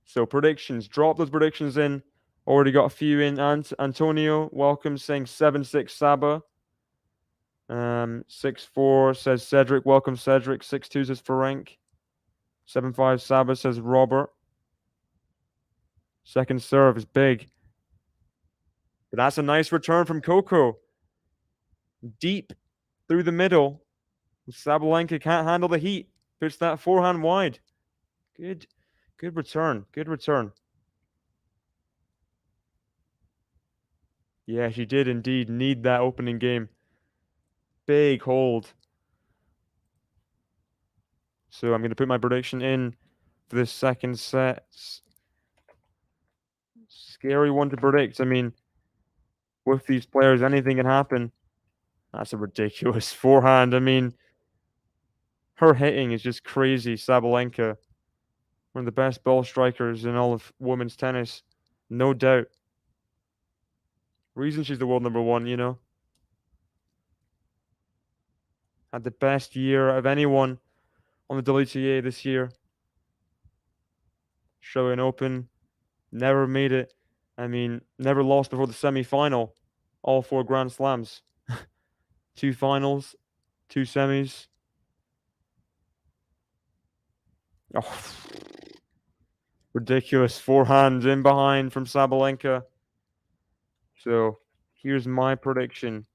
So predictions. Drop those predictions in. Already got a few in. Antonio, welcome, saying 7-6 Saba. 6-4 says Cedric. Welcome, Cedric. 6-2 says Ferenc. 7-5 Saba says Robert. Second serve is big. But that's a nice return from Coco. Deep through the middle. Sabalenka can't handle the heat. Puts that forehand wide. Good return. Good return. Yeah, she did indeed need that opening game. Big hold. So I'm going to put my prediction in for this second set. Scary one to predict. I mean, with these players, anything can happen. That's a ridiculous forehand. I mean, her hitting is just crazy. Sabalenka, one of the best ball strikers in all of women's tennis. No doubt. Reason she's the world number 1, you know. Had the best year of anyone on the WTA this year. Australian Open, never made it. I mean, never lost before the semi-final. All 4 Grand Slams. 2 finals, 2 semis. Oh, ridiculous forehand in behind from Sabalenka. So here's my prediction.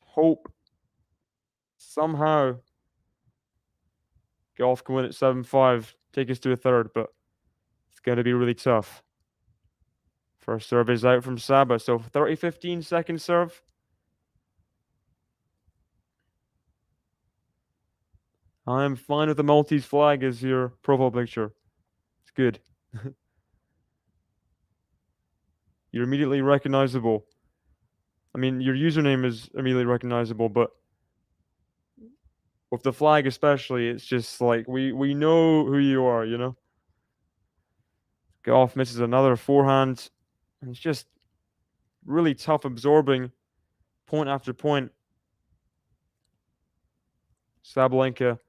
Hope somehow Gauff can win at 7-5, take us to a third, but it's going to be really tough First serve is out from Saba, so 30-15 second serve. I'm fine with the Maltese flag as your profile picture. It's good. You're immediately recognizable. I mean, your username is immediately recognizable, but with the flag especially, it's just like we know who you are, you know? Gauff misses another forehand. And it's just really tough absorbing point after point. Sabalenka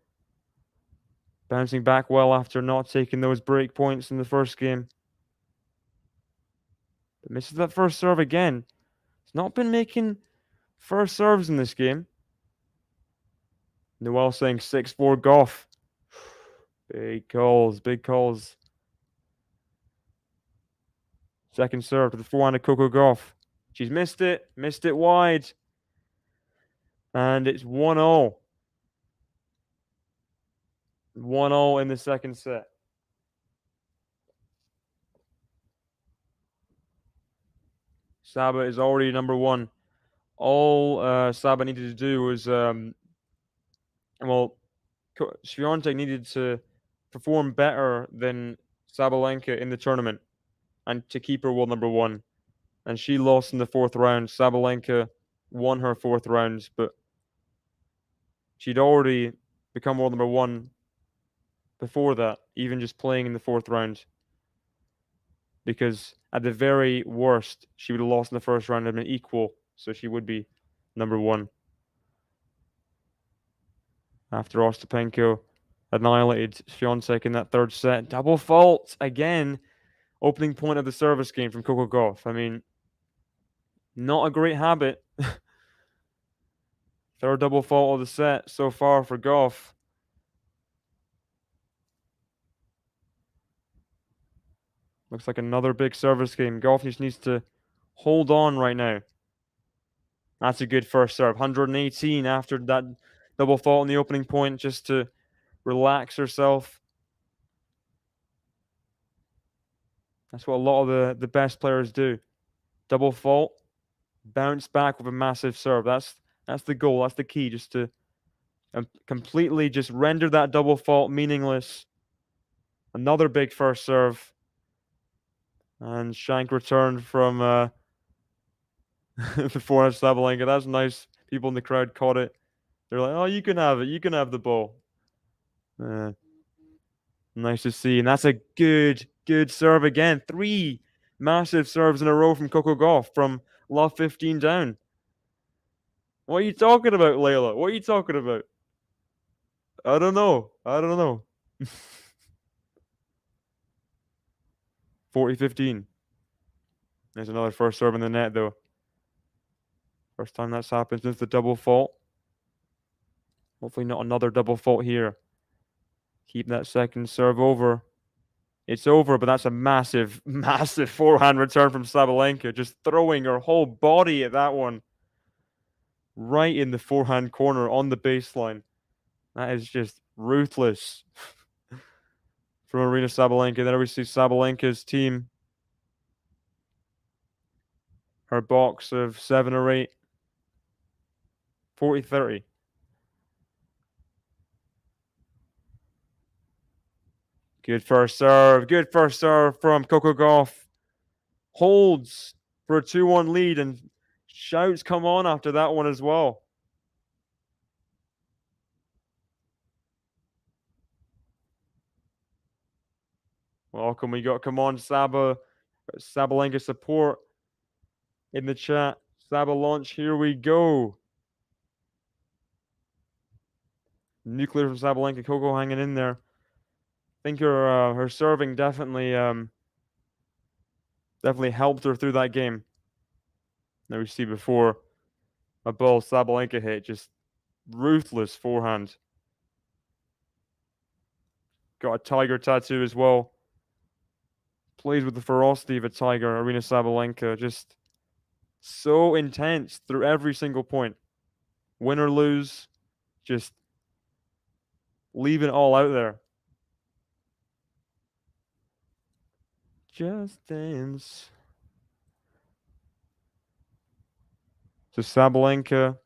bouncing back well after not taking those break points in the first game. But misses that first serve again. He's not been making first serves in this game. Noel saying 6-4 Gauff. Big calls, big calls. Second serve to the forehand of Coco Gauff. She's missed it wide. And it's 1-0. 1-0 in the second set. Saba is already number one. All Saba needed to do was, Swiatek needed to perform better than Sabalenka in the tournament and to keep her world number one. And she lost in the fourth round. Sabalenka won her fourth round, but she'd already become world number one before that, even just playing in the fourth round. Because at the very worst, she would have lost in the first round and been equal, so she would be number one. After Ostapenko annihilated Swiatek in that third set. Double fault again. Opening point of the service game from Coco Gauff. I mean, not a great habit. Third double fault of the set so far for Gauff. Looks like another big service game. Gauff just needs to hold on right now. That's a good first serve. 118 after that double fault in the opening point just to relax herself. That's what a lot of the best players do. Double fault, bounce back with a massive serve. That's the goal. That's the key, just to completely just render that double fault meaningless. Another big first serve. And Shank returned from the forehand Sabalenka. That's nice. People in the crowd caught it. They're like, oh, you can have it. You can have the ball. Nice to see. And that's a good serve again. 3 massive serves in a row from Coco Gauff from love 15 down. What are you talking about, Layla? What are you talking about? I don't know. 40-15. There's another first serve in the net, though. First time that's happened since the double fault. Hopefully not another double fault here. Keep that second serve over. It's over, but that's a massive forehand return from Sabalenka. Just throwing her whole body at that one. Right in the forehand corner on the baseline. That is just ruthless from Aryna Sabalenka. There we see Sabalenka's team. Her box of 7 or 8. 40-30. Good first serve from Coco Gauff. Holds for a 2-1 lead and shouts come on after that one as well. Welcome, we got come on Sabalenka support in the chat. Saba launch, here we go. Nuclear from Sabalenka, Coco hanging in there. I think her serving definitely helped her through that game. Now we see before a ball Sabalenka hit, just ruthless forehand. Got a tiger tattoo as well. Plays with the ferocity of a tiger, Aryna Sabalenka. Just so intense through every single point. Win or lose, just leaving it all out there. Just dance. So Sabalenka,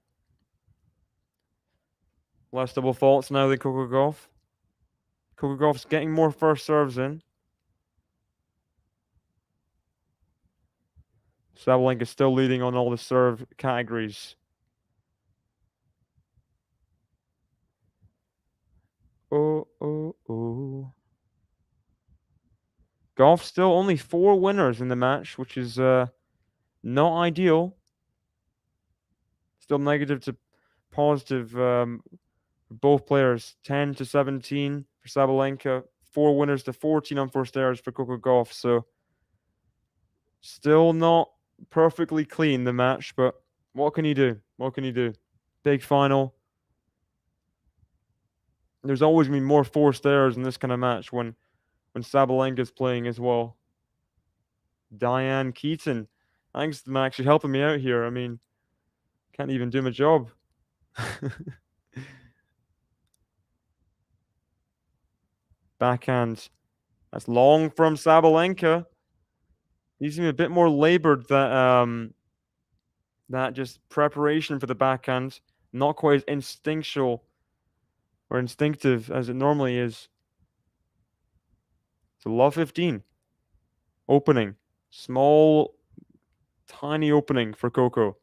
less double faults now than Coco Gauff. Coco Gauff's getting more first serves in. Sabalenka still leading on all the serve categories. Oh, oh, oh. Gauff still only 4 winners in the match, which is not ideal. Still negative to positive both players. 10 to 17 for Sabalenka. 4 winners to 14 on first errors for Coco Gauff. So still not perfectly clean the match, but what can you do? What can you do? Big final. There's always been more forced errors in this kind of match when Sabalenka's playing as well. Diane Keaton. Thanks for actually helping me out here. I mean, can't even do my job. Backhand. That's long from Sabalenka. He's a bit more labored that just preparation for the backhand. Not quite as instinctual or instinctive as it normally is. So love 15. Opening. Small, tiny opening for Coco.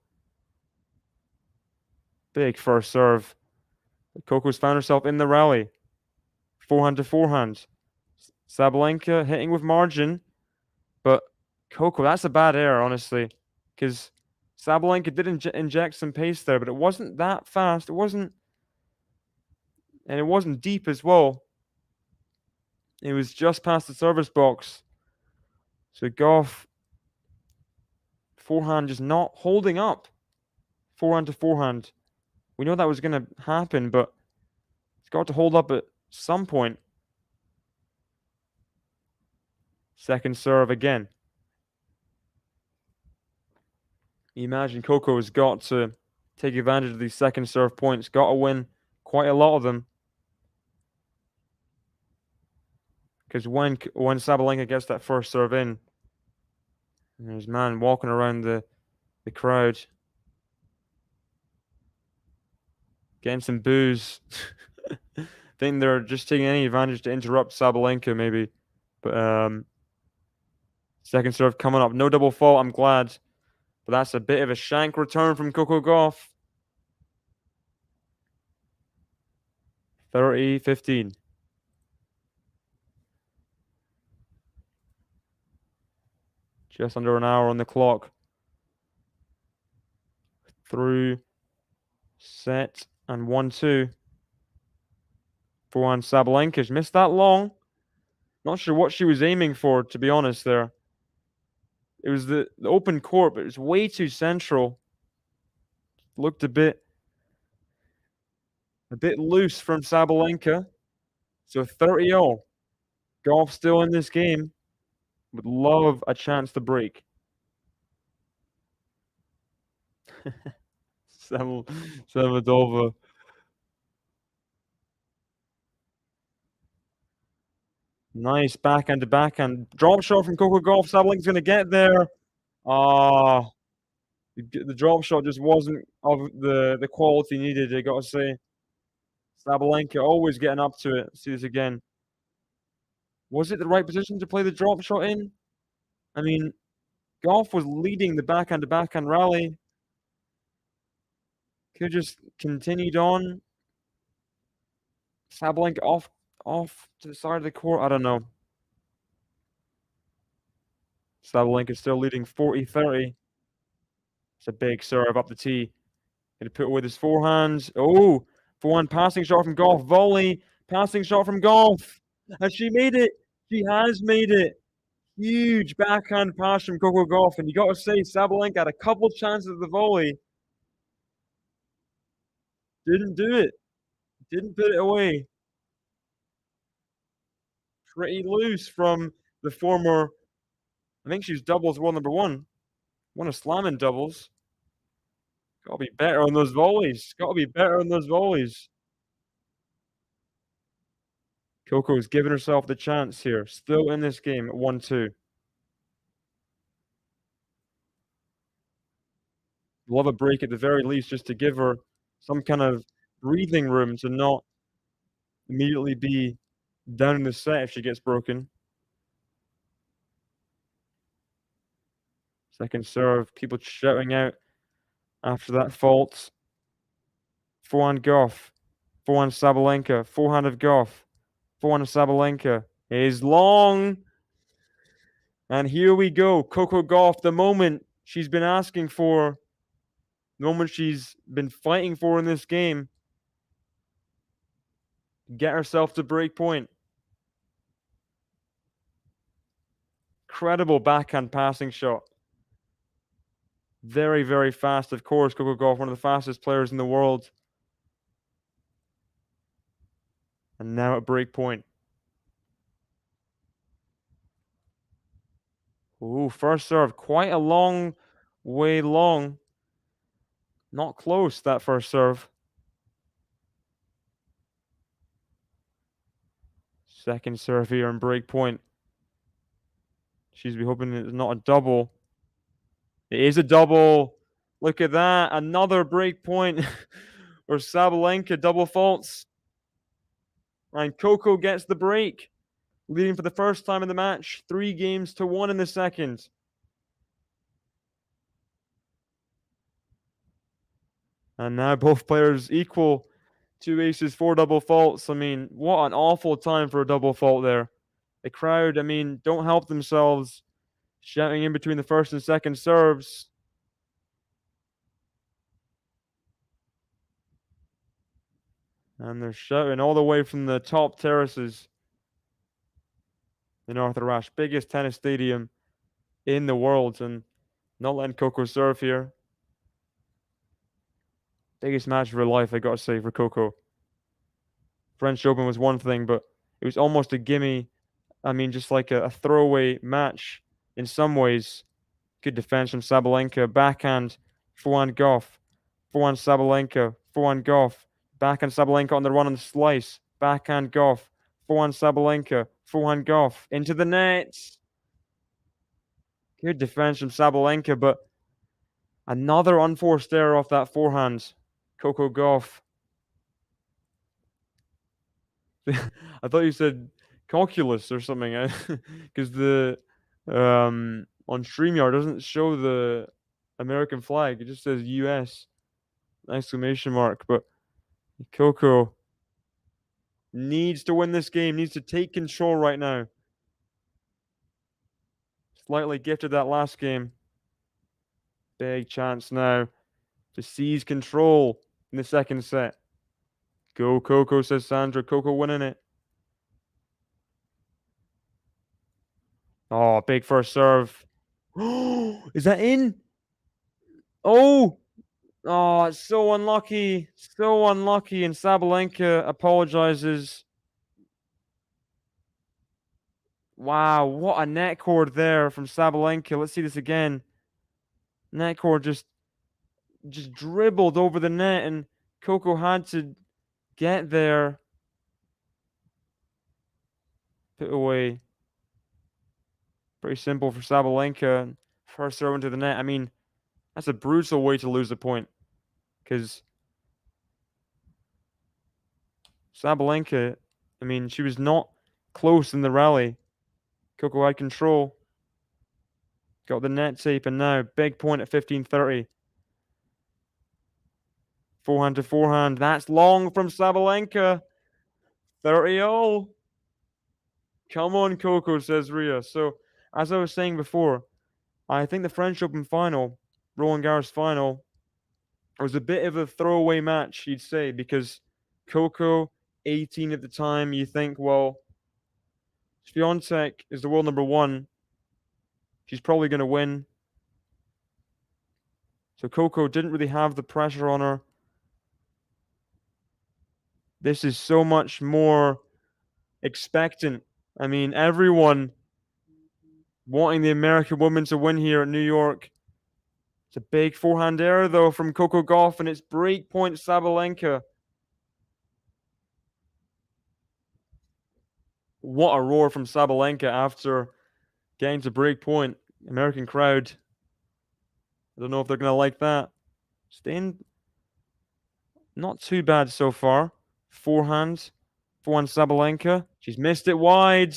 Big first serve. Coco's found herself in the rally. Forehand to forehand. Sabalenka hitting with margin. But Coco, that's a bad error, honestly. Because Sabalenka did inject some pace there, but it wasn't that fast. It wasn't deep as well. It was just past the service box. So Gauff, forehand just not holding up. Forehand to forehand. We know that was going to happen, but it's got to hold up at some point. Second serve again. You imagine Coco has got to take advantage of these second serve points. Got to win quite a lot of them. Because when Sabalenka gets that first serve in, there's man walking around the crowd, getting some boos. Think they're just taking any advantage to interrupt Sabalenka, maybe. But second serve coming up. No double fault, I'm glad. But that's a bit of a shank return from Coco Gauff. 30-15. Just under an hour on the clock. Through set and 1-2. Forehand Sabalenka's missed that long. Not sure what she was aiming for, to be honest, there. It was the open court, but it was way too central. Looked a bit loose from Sabalenka. So 30-0. Gauff still in this game. Would love a chance to break. Savadova. Nice backhand to backhand. Drop shot from Coco Gauff. Sabalenka's going to get there. Ah, the drop shot just wasn't of the quality needed, I got to say. Sabalenka always getting up to it. See this again. Was it the right position to play the drop shot in? I mean, Gauff was leading the backhand to backhand rally. Could have just continued on. Sabalenka off to the side of the court. I don't know. Sabalenka still leading 40-30. It's a big serve up the tee. Gonna put it with his forehands. Oh, forehand passing shot from Gauff. Volley. Passing shot from Gauff. And she made it. She has made it. Huge backhand pass from Coco Gauff. And you got to say, Sabalenka had a couple chances at the volley. Didn't do it. Didn't put it away. Pretty loose from the former, I think she was doubles world number 1. Won a slam in doubles. Got to be better on those volleys. Got to be better on those volleys. Coco's giving herself the chance here. Still in this game at 1-2. We'll have a break at the very least just to give her some kind of breathing room to not immediately be down in the set if she gets broken. Second serve, people shouting out after that fault. Forehand Gauff. Forehand Sabalenka. Forehand of Gauff. Forehand of Sabalenka is long. And here we go. Coco Gauff, the moment she's been asking for, the moment she's been fighting for in this game. Get herself to break point. Incredible backhand passing shot. Very, very fast, of course. Coco Gauff, one of the fastest players in the world. And now at break point. Ooh, first serve. Quite a long way long. Not close, that first serve. Second serve here and break point. She's be hoping it's not a double. It is a double. Look at that. Another break point or Sabalenka double faults. And Coco gets the break, leading for the first time in the match. 3-1 in the second. And now both players equal. 2 aces, 4 double faults. I mean, what an awful time for a double fault there. The crowd, I mean, don't help themselves, shouting in between the first and second serves. And they're shouting all the way from the top terraces in Arthur Ashe, biggest tennis stadium in the world, and not letting Coco serve here. Biggest match of her life, I gotta say, for Coco. French Open was one thing, but it was almost a gimme. I mean, just like a throwaway match in some ways. Good defense from Sabalenka. Backhand, forehand Gauff. Forehand Sabalenka. Forehand Gauff. Backhand Sabalenka on the run on the slice. Backhand Gauff. Forehand Sabalenka. Forehand Gauff. Into the net. Good defense from Sabalenka, but another unforced error off that forehand. Coco Gauff. I thought you said calculus or something, because the on StreamYard doesn't show the American flag. It just says US exclamation mark. But Coco needs to win this game, needs to take control right now. Slightly gifted that last game. Big chance now to seize control in the second set. Go Coco, says Sandra. Coco winning it. Oh, big first serve. Is that in? Oh, it's so unlucky. So unlucky. And Sabalenka apologizes. Wow, what a net cord there from Sabalenka. Let's see this again. Net cord just dribbled over the net, and Coco had to get there. Put away. Pretty simple for Sabalenka. First throw into the net. I mean, that's a brutal way to lose a point, because Sabalenka, I mean, she was not close in the rally. Coco had control. Got the net tape, and now big point at 15:30. Forehand to forehand. That's long from Sabalenka. 30-all. Come on, Coco, says Ria. So, as I was saying before, I think the French Open final, Roland Garros final, was a bit of a throwaway match, you'd say, because Coco, 18 at the time, you think, well, Swiatek is the world number 1. She's probably going to win. So Coco didn't really have the pressure on her. This is so much more expectant. I mean, everyone wanting the American woman to win here at New York. It's a big forehand error, though, from Coco Gauff, and it's break point Sabalenka. What a roar from Sabalenka after getting to break point. American crowd. I don't know if they're going to like that. Staying not too bad so far. Forehand. Forehand Sabalenka. She's missed it wide.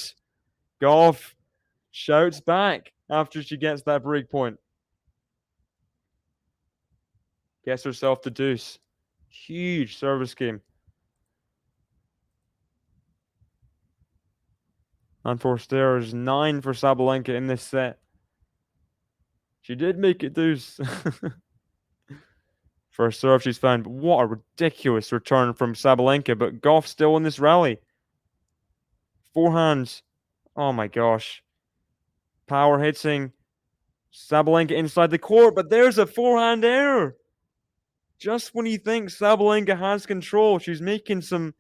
Gauff shouts back after she gets that break point. Gets herself the deuce. Huge service game. Unforced errors. 9 for Sabalenka in this set. She did make it deuce. First serve she's found. But what a ridiculous return from Sabalenka. But Gauff still in this rally. Forehands. Oh my gosh. Power hitting. Sabalenka inside the court. But there's a forehand error. Just when you think Sabalenka has control, she's making some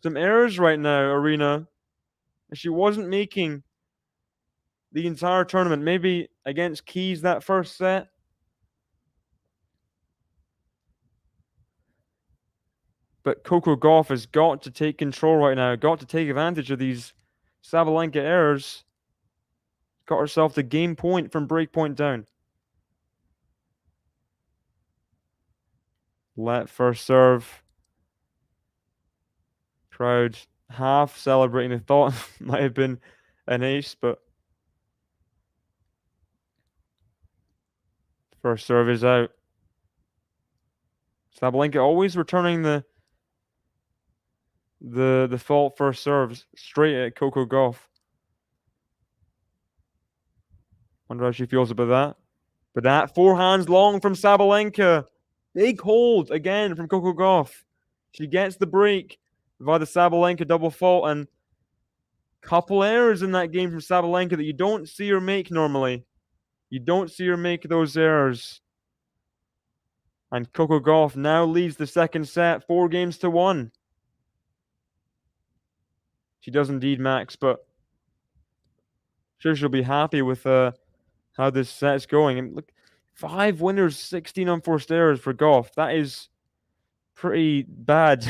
errors right now, Aryna. She wasn't making the entire tournament. Maybe against Keys that first set. But Coco Gauff has got to take control right now. Got to take advantage of these Sabalenka errors. Got herself the game point from breakpoint down. Let first serve. Crowd half celebrating. They thought might have been an ace, but first serve is out. Sabalenka always returning the fault first serves straight at Coco Gauff. Wonder how she feels about that. But that forehands long from Sabalenka. Big hold again from Coco Gauff. She gets the break via the Sabalenka double fault, and couple errors in that game from Sabalenka that you don't see her make normally. You don't see her make those errors. And Coco Gauff now leads the second set 4-1. She does indeed, Max, but sure she'll be happy with how this set's going. And look, 5 winners, 16 unforced errors for Gauff. That is pretty bad,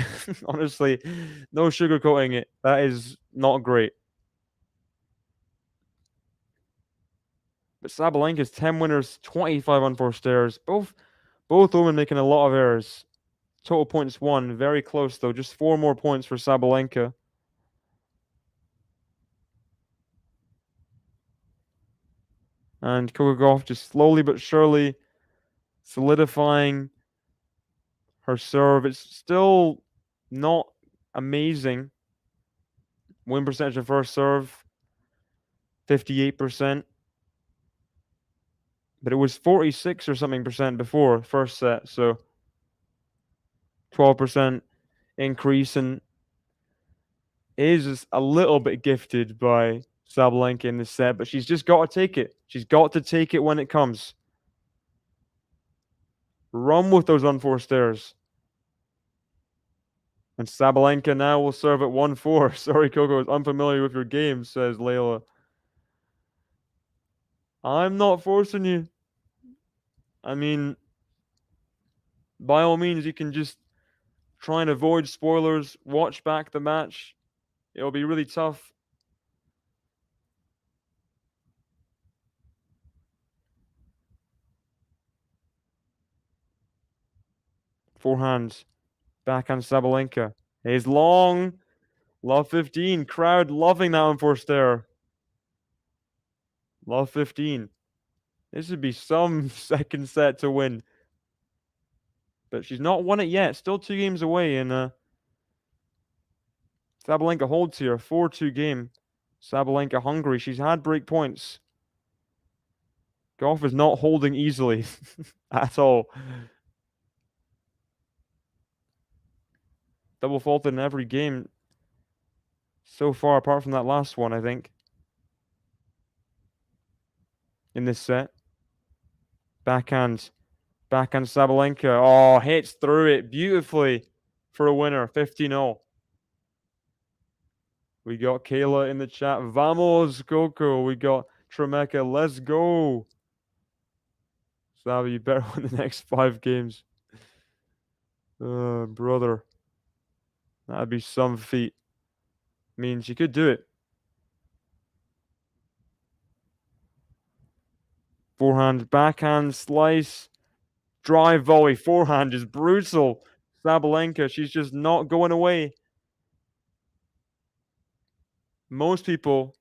honestly. No sugarcoating it. That is not great. But Sabalenka's 10 winners, 25 unforced errors. Both women making a lot of errors. Total points won. Very close, though. Just 4 more points for Sabalenka. And Coco Gauff just slowly but surely solidifying her serve. It's still not amazing. Win percentage of first serve, 58%. But it was 46 or something percent before first set. So 12% increase, and is a little bit gifted by Sabalenka in this set, but she's just got to take it. She's got to take it when it comes. Run with those unforced errors. And Sabalenka now will serve at 1-4. Sorry, Coco, is unfamiliar with your game, says Layla. I'm not forcing you. I mean, by all means, you can just try and avoid spoilers, watch back the match. It'll be really tough. Forehand. Backhand Sabalenka. Is long. Love 15. Crowd loving that unforced error. Love 15. This would be some second set to win. But she's not won it yet. Still 2 games away. And Sabalenka holds here. 4-2 game. Sabalenka hungry. She's had break points. Gauff is not holding easily at all. Double faulted in every game so far, apart from that last one, I think. In this set. Backhand Sabalenka. Oh, hits through it beautifully for a winner. 15-0. We got Kayla in the chat. Vamos, Coco. We got Tremeka. Let's go. Sabi, you better win the next 5 games. Brother. That'd be some feat. Means you could do it. Forehand, backhand, slice. Drive volley, forehand is brutal. Sabalenka, she's just not going away. Most people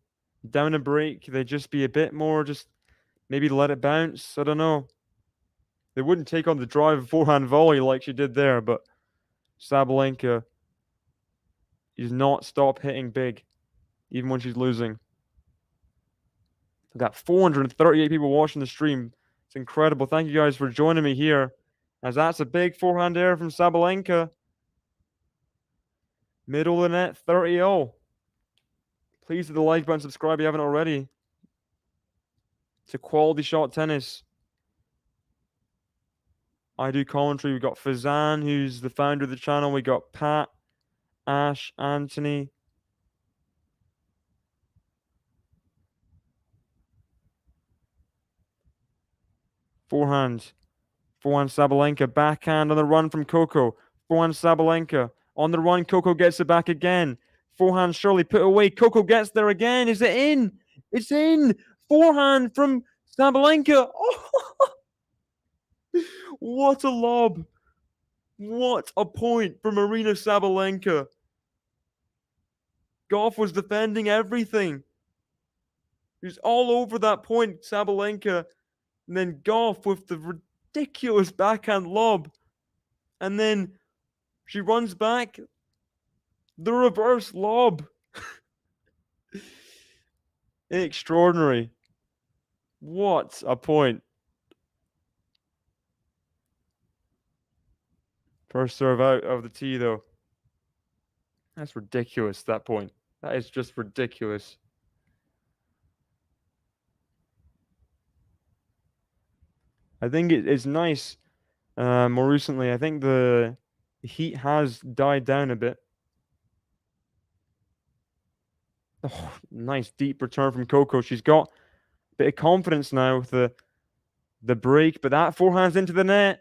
down a break, they just be a bit more, just maybe let it bounce. I don't know. They wouldn't take on the drive forehand volley like she did there, but Sabalenka does not stop hitting big, even when she's losing. We've got 438 people watching the stream. It's incredible. Thank you guys for joining me here, as that's a big forehand error from Sabalenka. Middle of the net, 30-0. Please hit the like button, subscribe if you haven't already. To Quality Shot Tennis. I do commentary. We've got Fazan, who's the founder of the channel. We got Pat, Ash, Anthony. Forehand. Forehand Sabalenka. Backhand on the run from Coco. Forehand Sabalenka. On the run, Coco gets it back again. Forehand surely put away. Coco gets there again. Is it in? It's in. Forehand from Sabalenka. Oh, what a lob. What a point from Aryna Sabalenka. Gauff was defending everything. He was all over that point, Sabalenka. And then Gauff with the ridiculous backhand lob. And then she runs back. The reverse lob. Extraordinary. What a point. First serve out of the tee, though. That's ridiculous, that point. That is just ridiculous. I think it's nice. More recently, I think the heat has died down a bit. Oh, nice deep return from Coco. She's got a bit of confidence now with the break, but that forehand's into the net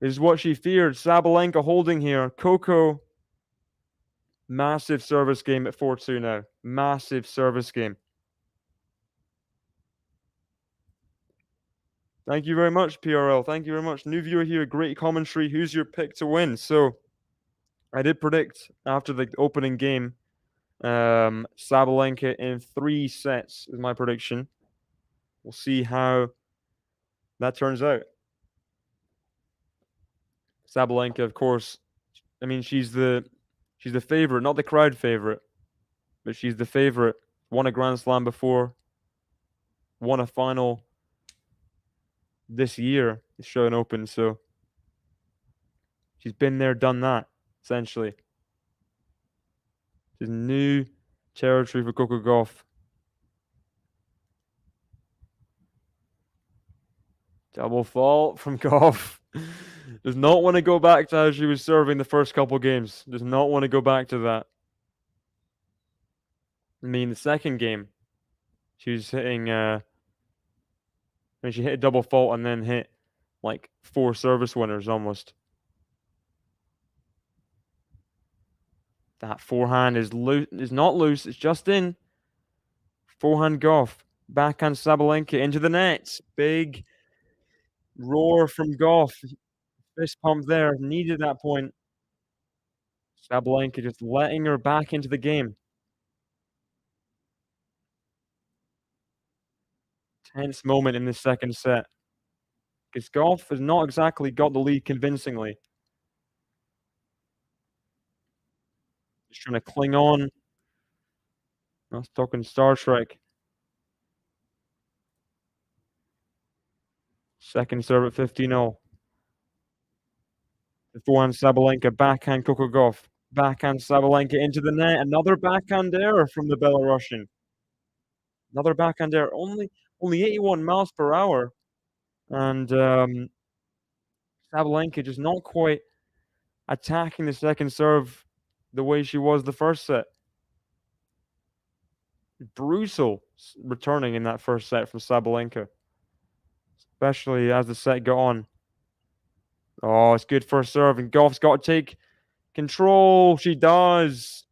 is what she feared. Sabalenka holding here. Coco, massive service game at 4-2 now. Massive service game. Thank you very much, PRL. Thank you very much. New viewer here. Great commentary. Who's your pick to win? So I did predict after the opening game, Sabalenka in 3 sets is my prediction. We'll see how that turns out. Sabalenka, of course, I mean, she's the favorite, not the crowd favorite, but she's the favorite. Won a Grand Slam before, won a final this year, the Australian Open, so she's been there, done that, essentially. It's new territory for Coco Gauff. Double fault from Gauff. Does not want to go back to how she was serving the first couple games. Does not want to go back to that. I mean, the second game, she was hitting. She hit a double fault and then hit like 4 service winners almost. That forehand is loose. Is not loose. It's just in. Forehand Gauff. Backhand Sabalenka into the net. Big roar from Gauff. Fist pump there. Needed that point. Sabalenka just letting her back into the game. Tense moment in the second set. Because Gauff has not exactly got the lead convincingly. Just trying to cling on. I was talking Star Trek. Second serve at 15-0. The forehand Sabalenka, backhand Coco Gauff. Backhand Sabalenka into the net. Another backhand error from the Belarusian. Another backhand error. Only 81 miles per hour. And Sabalenka just not quite attacking the second serve the way she was the first set. Brutal returning in that first set from Sabalenka. Especially as the set got on. Oh, it's good first serve. And Gauff's got to take control. She does.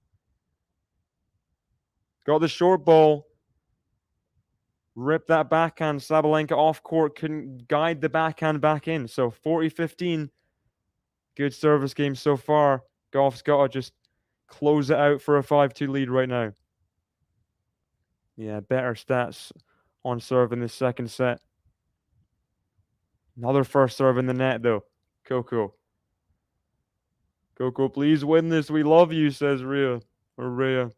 Got the short ball. Rip that backhand. Sabalenka off court couldn't guide the backhand back in. So 40-15. Good service game so far. Gauff's got to just close it out for a 5-2 lead right now. Yeah, better stats on serve in the second set. Another first serve in the net, though. Coco. Coco, please win this. We love you, says Rhea. Or Rhea.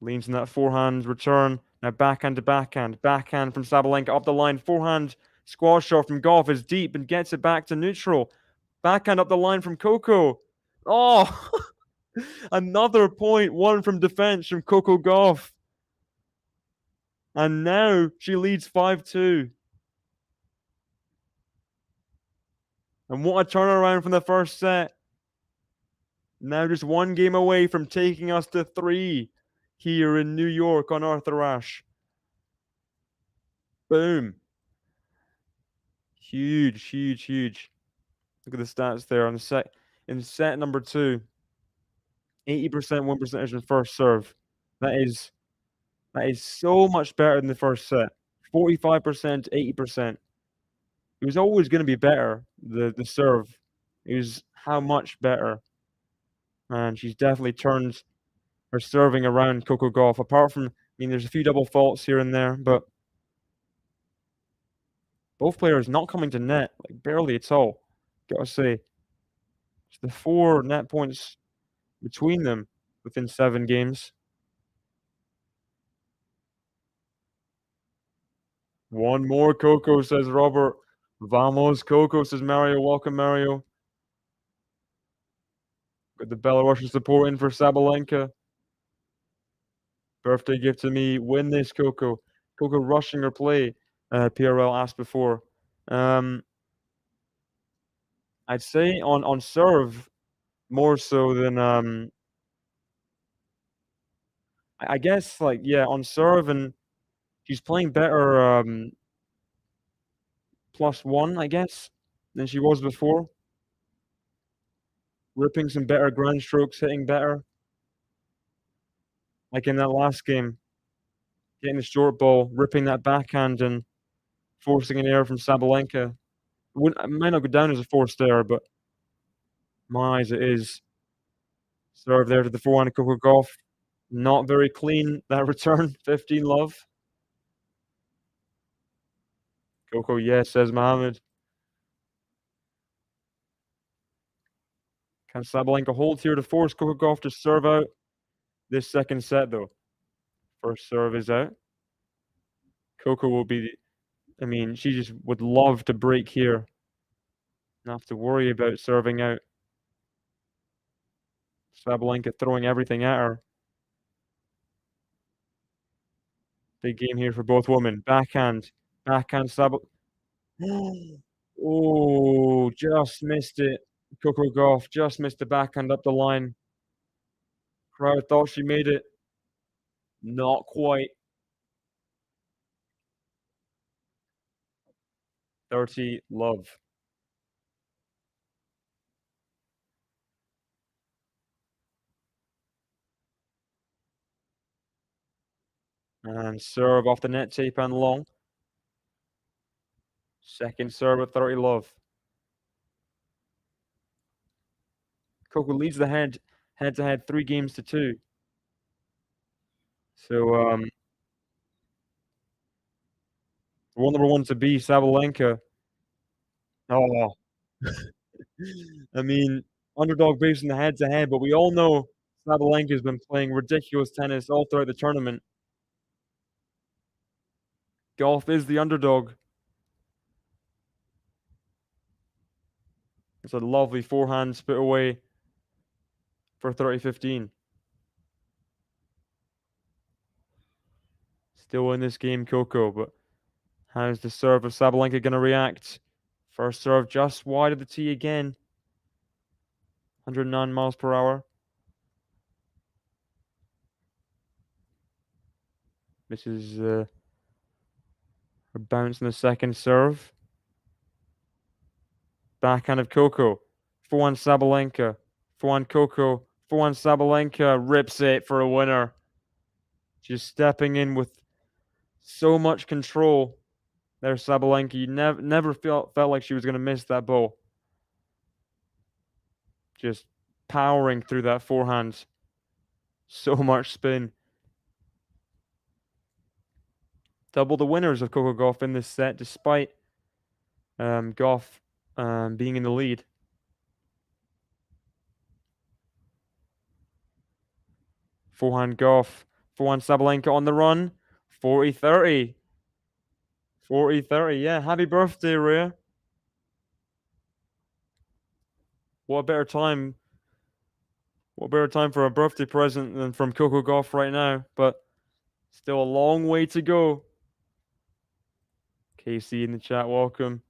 Leans in that forehand return. Now backhand to backhand. Backhand from Sabalenka up the line. Forehand squash shot from Gauff is deep and gets it back to neutral. Backhand up the line from Coco. Oh, another point. One from defense from Coco Gauff. And now she leads 5-2. And what a turnaround from the first set. Now just one game away from taking us to 3 here in New York on Arthur Ashe. Boom. Huge, huge, huge. Look at the stats there on the set. In set number 2, 80% win percentage in first serve. That is so much better than the first set. 45%, 80%. It was always going to be better, the serve. It was how much better. And she's definitely turned her serving around, Coco Gauff. Apart from, there's a few double faults here and there, but both players not coming to net, like barely at all. Gotta say, it's the 4 net points between them within 7 games. One more, Coco, says Robert. Vamos, Coco, says Mario. Welcome, Mario. Got the Belarusian support in for Sabalenka. Birthday gift to me. Win this, Coco. Coco rushing her play. PRL asked before. I'd say on serve more so than I guess on serve, and she's playing better +1, I guess, than she was before. Ripping some better ground strokes, hitting better. Like in that last game, getting the short ball, ripping that backhand and forcing an error from Sabalenka. It might not go down as a forced error, but my eyes, it is. Serve there to the forehand of Coco Gauff. Not very clean, that return. 15 love. Coco, yes, says Mohammed. Can Sabalenka hold here to force Coco Gauff to serve out this second set, though? First serve is out. Coco will be, she just would love to break here. Not have to worry about serving out. Sabalenka throwing everything at her. Big game here for both women. Backhand Sabalenka. Oh, just missed it. Coco Gauff just missed the backhand up the line. Crowd thought she made it. Not quite. 30 love. And serve off the net, tape and long. Second serve at 30 love. Coco leads the head-to-head 3-2. So, one number 1 to be Sabalenka. Oh, underdog based in the head-to-head, but we all know Sabalenka's been playing ridiculous tennis all throughout the tournament. Gauff is the underdog. It's a lovely forehand spit away for 30-15. Still in this game, Coco, but how's the serve of Sabalenka going to react? First serve just wide of the tee again. 109 miles per hour. This is her bounce in the second serve. Backhand of Coco. Forehand Sabalenka. Forehand Coco. Forehand Sabalenka rips it for a winner. Just stepping in with so much control. There's Sabalenka. You never felt like she was going to miss that ball. Just powering through that forehand. So much spin. Double the winners of Coco Gauff in this set, despite Gauff being in the lead. Forehand Gauff. Forehand Sabalenka on the run. 40-30. 40-30. Yeah, happy birthday, Rhea. What a better time. What better time for a birthday present than from Coco Gauff right now? But still a long way to go. KC in the chat, welcome.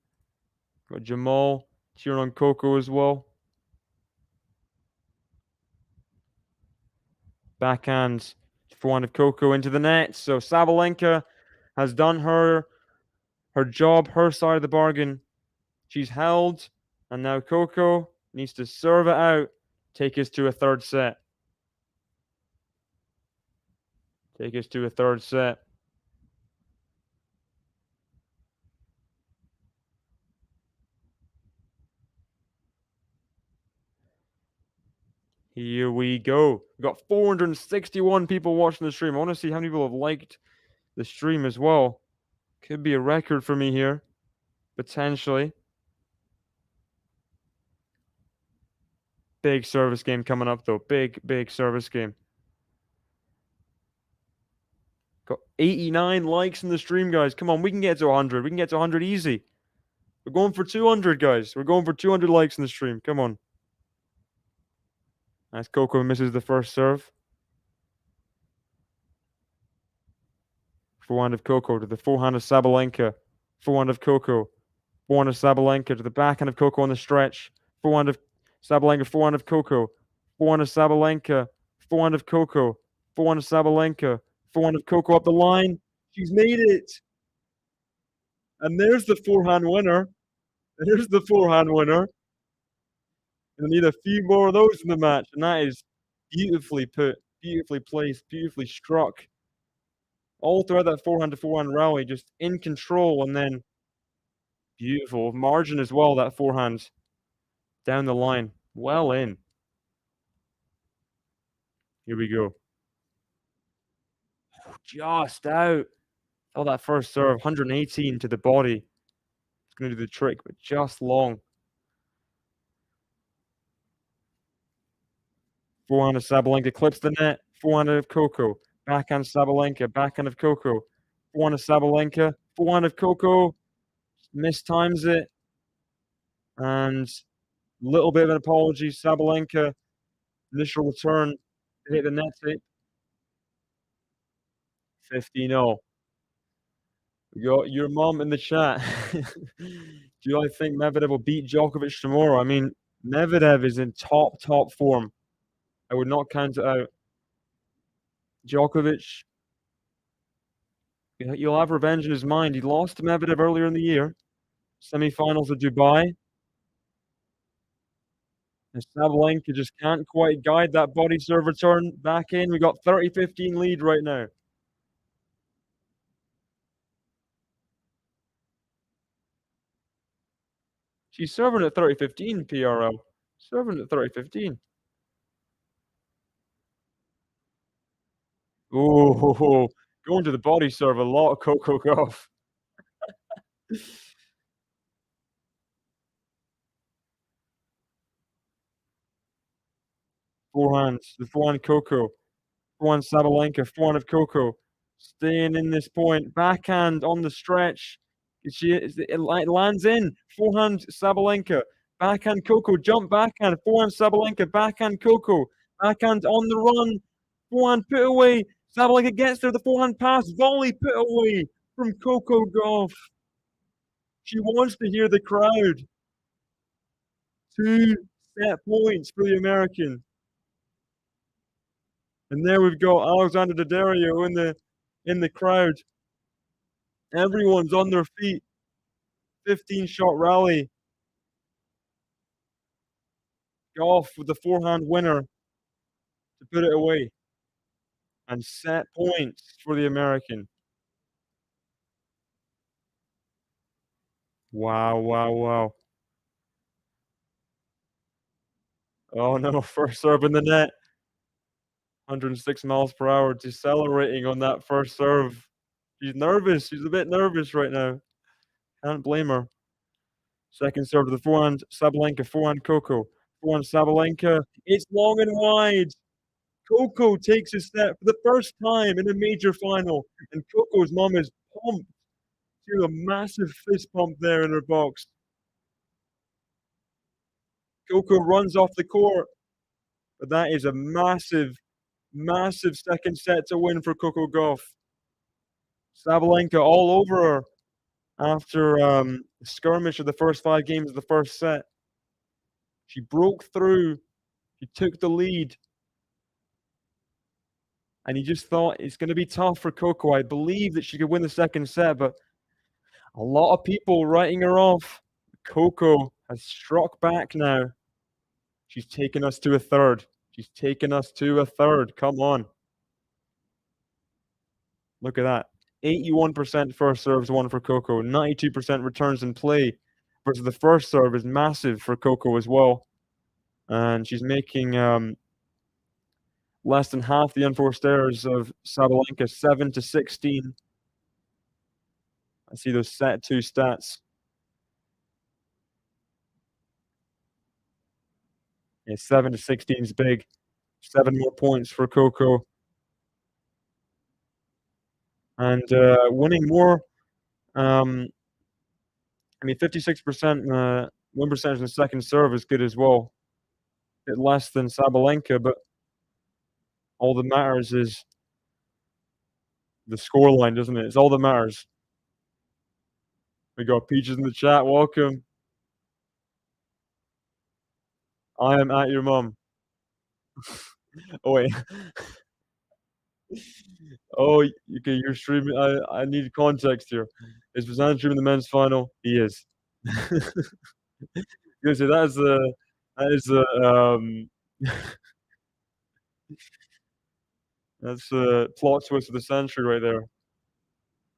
Got Jamal cheering on Coco as well. Backhand forehand of Coco into the net. So Sabalenka has done her job, her side of the bargain. She's held, and now Coco needs to serve it out, take us to a third set. Take us to a third set. Here we go. We've got 461 people watching the stream. I want to see how many people have liked the stream as well. Could be a record for me here, potentially. Big service game coming up, though. Big service game. Got 89 likes in the stream, guys. Come on, we can get to 100. We can get to 100 easy. We're going for 200, guys. We're going for 200 likes in the stream. Come on. As Coco misses the first serve. Forehand of Coco to the forehand of Sabalenka. Forehand of Coco. Forehand of Sabalenka to the backhand of Coco on the stretch. Forehand of Sabalenka. Forehand of Coco. Forehand of Sabalenka. Forehand of Coco. Forehand of Sabalenka. Forehand of Coco up the line. She's made it. And there's the forehand winner. There's the forehand winner. You'll need a few more of those in the match. And that is beautifully put, beautifully placed, beautifully struck. All throughout that forehand to forehand rally, just in control, and then beautiful margin as well, that forehand down the line. Well in. Here we go. Just out. Oh, that first serve, 118 to the body. It's going to do the trick, but just long. Forehand of Sabalenka clips the net. Forehand of Coco. Backhand Sabalenka. Backhand of Coco. Forehand of Sabalenka. Forehand of Coco. Mistimes it. And a little bit of an apology. Sabalenka. Initial return to hit the net tape. 15-0. We got your mom in the chat. Do I think Medvedev will beat Djokovic tomorrow? I mean, Medvedev is in top form. I would not count it out. Djokovic, he'll have revenge in his mind. He lost to Medvedev earlier in the year. Semi-finals of Dubai. And Sabalenka just can't quite guide that body serve return back in. We got 30-15 lead right now. She's serving at 30-15, PRL. Serving at 30-15. Oh, going to the body serve a lot of Coco Gauff. Forehands, the forehand Coco. Forehand Sabalenka, forehand of Coco. Staying in this point. Backhand on the stretch. It lands in. Forehand Sabalenka. Backhand Coco. Jump backhand. Forehand Sabalenka. Backhand Coco. Backhand on the run. Forehand put away. Sabalenka gets there. The forehand pass. Volley put away from Coco Gauff. She wants to hear the crowd. 2 set points for the American. And there we've got Alexander Daddario in the crowd. Everyone's on their feet. 15-shot rally. Gauff with the forehand winner. to put it away and set points for the American. Wow, wow, wow. Oh, no, first serve in the net. 106 miles per hour, decelerating on that first serve. She's nervous. She's a bit nervous right now. Can't blame her. Second serve to the forehand, Sabalenka, forehand Coco. Forehand Sabalenka. It's long and wide. Coco takes a set for the first time in a major final, and Coco's mum is pumped. To a massive fist pump there in her box. Coco runs off the court, but that is a massive, massive second set to win for Coco Gauff. Sabalenka all over her after the skirmish of the first 5 games of the first set. She broke through. She took the lead. And you just thought it's going to be tough for Coco. I believe that she could win the second set, but a lot of people writing her off. Coco has struck back now. She's taken us to a third. She's taken us to a third. Come on. Look at that. 81% first serves won for Coco. 92% returns in play versus the first serve is massive for Coco as well. And she's making less than half the unforced errors of Sabalenka, 7-16. I see those set 2 stats. Yeah, 7-16 is big. 7 more points for Coco. And winning more. I mean, 56% win percentage in the second serve is good as well. A bit less than Sabalenka, but all that matters is the scoreline, doesn't it? It's all that matters. We got Peaches in the chat. Welcome. I am at your mum. Oh, wait. Oh, okay, you're streaming. I need context here. Is Bazan streaming the men's final? He is. Good, so that is the that's the plot twist of the century right there.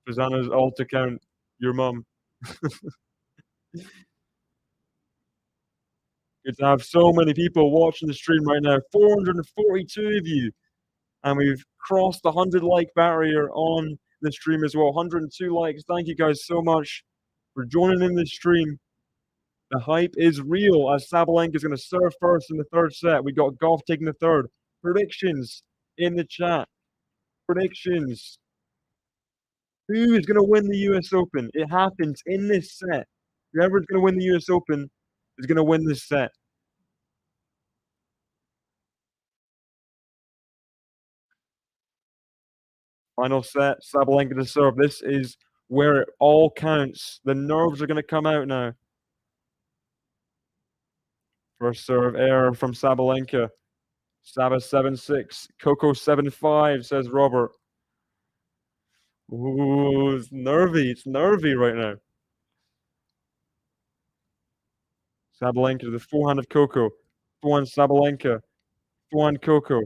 Bazana's alt account, your mum. Good to have so many people watching the stream right now. 442 of you. And we've crossed the 100 like barrier on the stream as well. 102 likes. Thank you guys so much for joining in this stream. The hype is real as Sabalenka is going to serve first in the third set. We got Gauff taking the third. Predictions in the chat. Predictions. Who is going to win the US Open? It happens in this set. Whoever's going to win the US Open is going to win this set. Final set, Sabalenka to serve. This is where it all counts. The nerves are going to come out now. First serve error from Sabalenka. Saba 7-6. Coco 7-5, says Robert. Ooh, it's nervy. It's nervy right now. Sabalenka to the forehand of Coco. Forehand Sabalenka. Forehand Coco.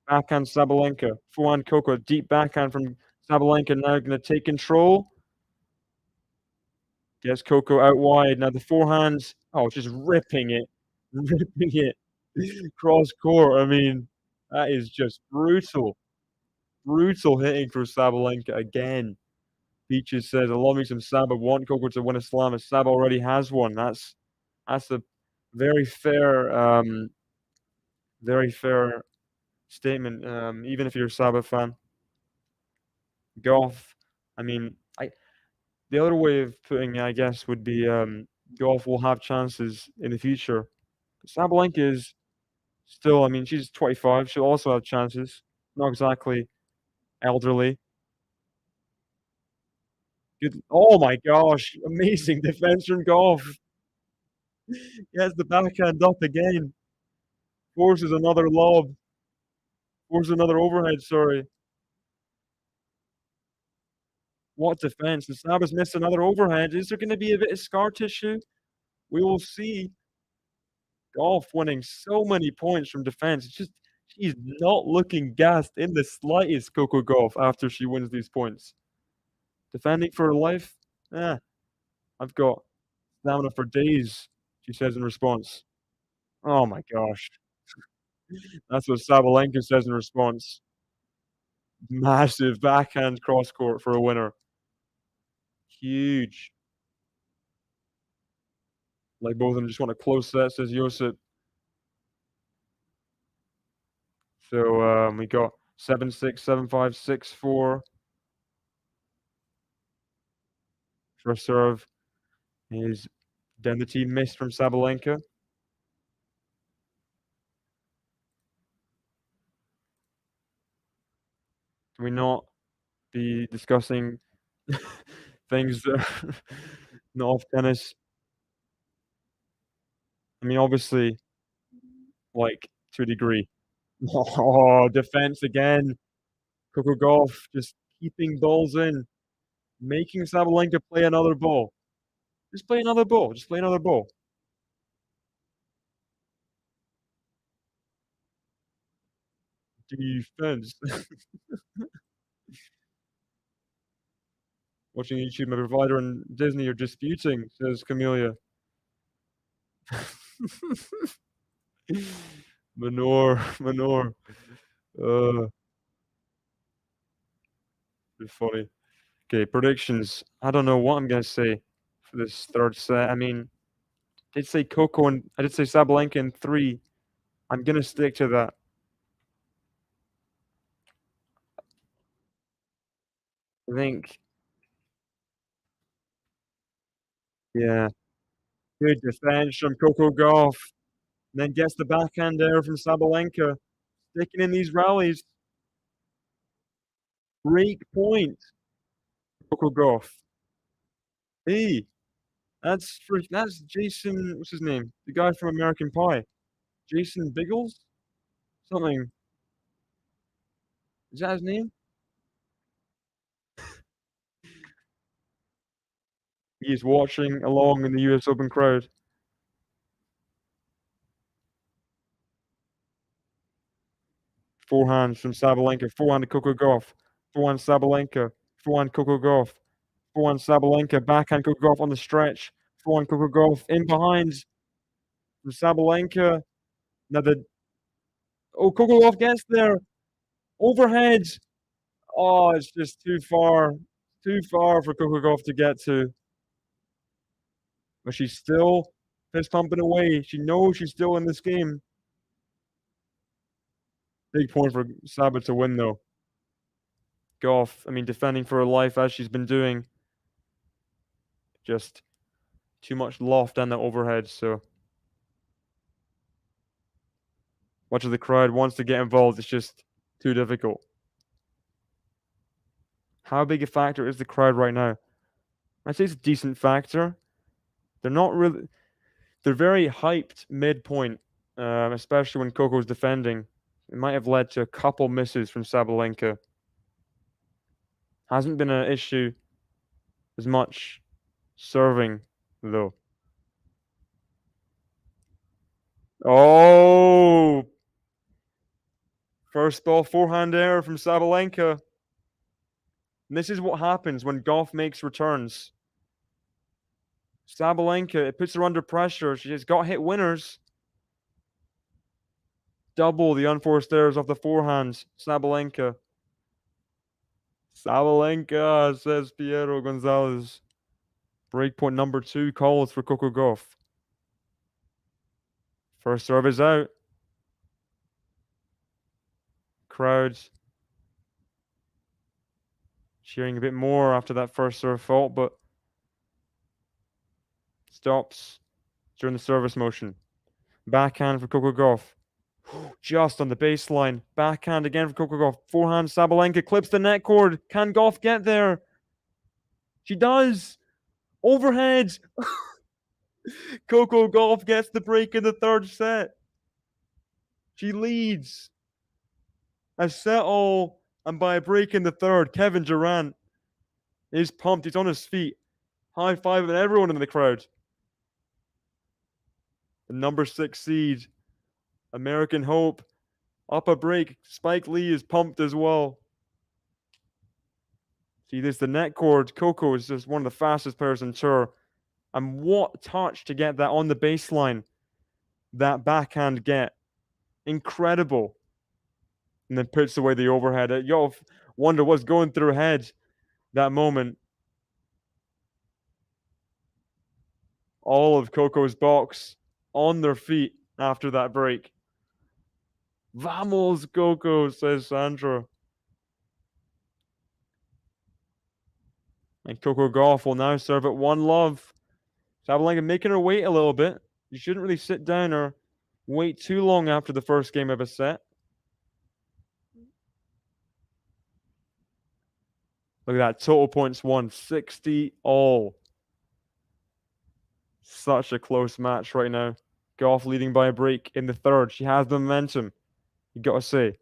Backhand Sabalenka. Forehand Coco. Deep backhand from Sabalenka. Now going to take control. Gets Coco out wide. Now the forehand. Oh, just ripping it. Ripping it. Cross court. I mean, that is just brutal. Brutal hitting for Sabalenka again. Peaches says, I love me some Saba. Want Coco to win a slam as Saba already has one. That's a very fair statement, even if you're a Saba fan. Gauff, I mean, the other way of putting it, I guess, would be Gauff will have chances in the future. Sabalenka is still, I mean, she's 25. She'll also have chances. Not exactly elderly. Good. Oh my gosh, amazing defense from Gauff. He has the backhand up again. Forces another lob. Forces another overhead, sorry. What defense? And Saba's missed another overhead. Is there going to be a bit of scar tissue? We will see. Gauff winning so many points from defense. It's She's not looking gassed in the slightest, Coco Gauff, after she wins these points. Defending for her life? Eh, I've got stamina for days, she says in response. Oh my gosh. That's what Sabalenka says in response. Massive backhand cross court for a winner. Huge. Like both of them just want a close set, says Josip. So we got 7-6, 7-5, 6-4. First serve is down the tee missed from Sabalenka. Can we not be discussing things that are not off tennis? I mean, obviously, like to a degree. Oh, defense again. Coco Gauff just keeping balls in, making Sabalenka play another ball. Just play another ball. Just play another ball. Defense. Watching YouTube, my provider and Disney are disputing, says Camellia. Manor. Uh, It's funny. Okay, predictions. I don't know what I'm gonna say for this third set. I mean, I did say Coco and I did say Sabalenka in 3. I'm gonna stick to that. I think, yeah, good defense from Coco Gauff, and then gets the backhand there from Sabalenka, sticking in these rallies. Break point, Coco Gauff. Hey, that's Jason. What's his name? The guy from American Pie. Jason Biggles? Something. Is that his name? He is watching along in the US Open crowd. Forehand from Sabalenka. Forehand to Coco Gauff. Forehand Sabalenka. Forehand Coco Gauff. Forehand Sabalenka. Backhand Coco Gauff on the stretch. Forehand Coco Gauff in behind from Sabalenka. Now the Coco Gauff gets there. Overhead. Oh, it's just too far. Too far for Coco Gauff to get to. But she's still fist pumping away. She knows she's still in this game. Big point for Saba to win, though. Gauff, I mean, defending for her life as she's been doing. Just too much loft and the overhead, so much of the crowd wants to get involved. It's just too difficult. How big a factor is the crowd right now? I'd say it's a decent factor. They're not really. They're very hyped midpoint, especially when Coco's defending. It might have led to a couple misses from Sabalenka. Hasn't been an issue as much serving, though. Oh! First ball forehand error from Sabalenka. And this is what happens when Gauff makes returns. Sabalenka, it puts her under pressure. She has got hit winners. Double the unforced errors of the forehands. Sabalenka. Sabalenka, says Piero Gonzalez. Breakpoint number 2 calls for Coco Gauff. First serve is out. Crowds cheering a bit more after that first serve fault, but stops during the service motion. Backhand for Coco Gauff. Just on the baseline. Backhand again for Coco Gauff. Forehand, Sabalenka clips the net cord. Can Gauff get there? She does. Overhead. Coco Gauff gets the break in the third set. She leads. A set all, and by a break in the third, Kevin Durant is pumped. He's on his feet. High fiving everyone in the crowd. The number 6 seed, American Hope, Up a break. Spike Lee is pumped as well. See this, the net cord. Coco is just one of the fastest players on tour. And what touch to get that on the baseline. That backhand get. Incredible. And then puts away the overhead. Yo, wonder what's going through her head that moment. All of Coco's box on their feet after that break. Vamos, Coco, says Sandra. And Coco Gauff will now serve at 1-love. Sabalenka making her wait a little bit. You shouldn't really sit down or wait too long after the first game of a set. Look at that. Total points won. 60 all. Such a close match right now. Gauff leading by a break in the third. She has the momentum. You got to say.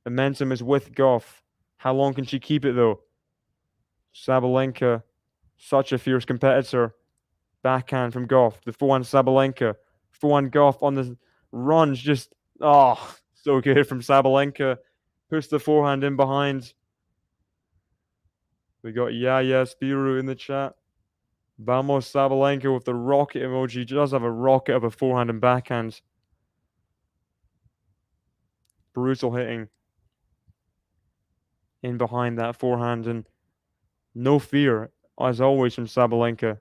Momentum is with Gauff. How long can she keep it, though? Sabalenka, such a fierce competitor. Backhand from Gauff. The forehand Sabalenka. Forehand Gauff on the runs. Just, so good from Sabalenka. Push the forehand in behind. We got Yaya Spiru in the chat. Vamos Sabalenka with the rocket emoji. She does have a rocket of a forehand and backhand. Brutal hitting in behind that forehand, and no fear, as always, from Sabalenka.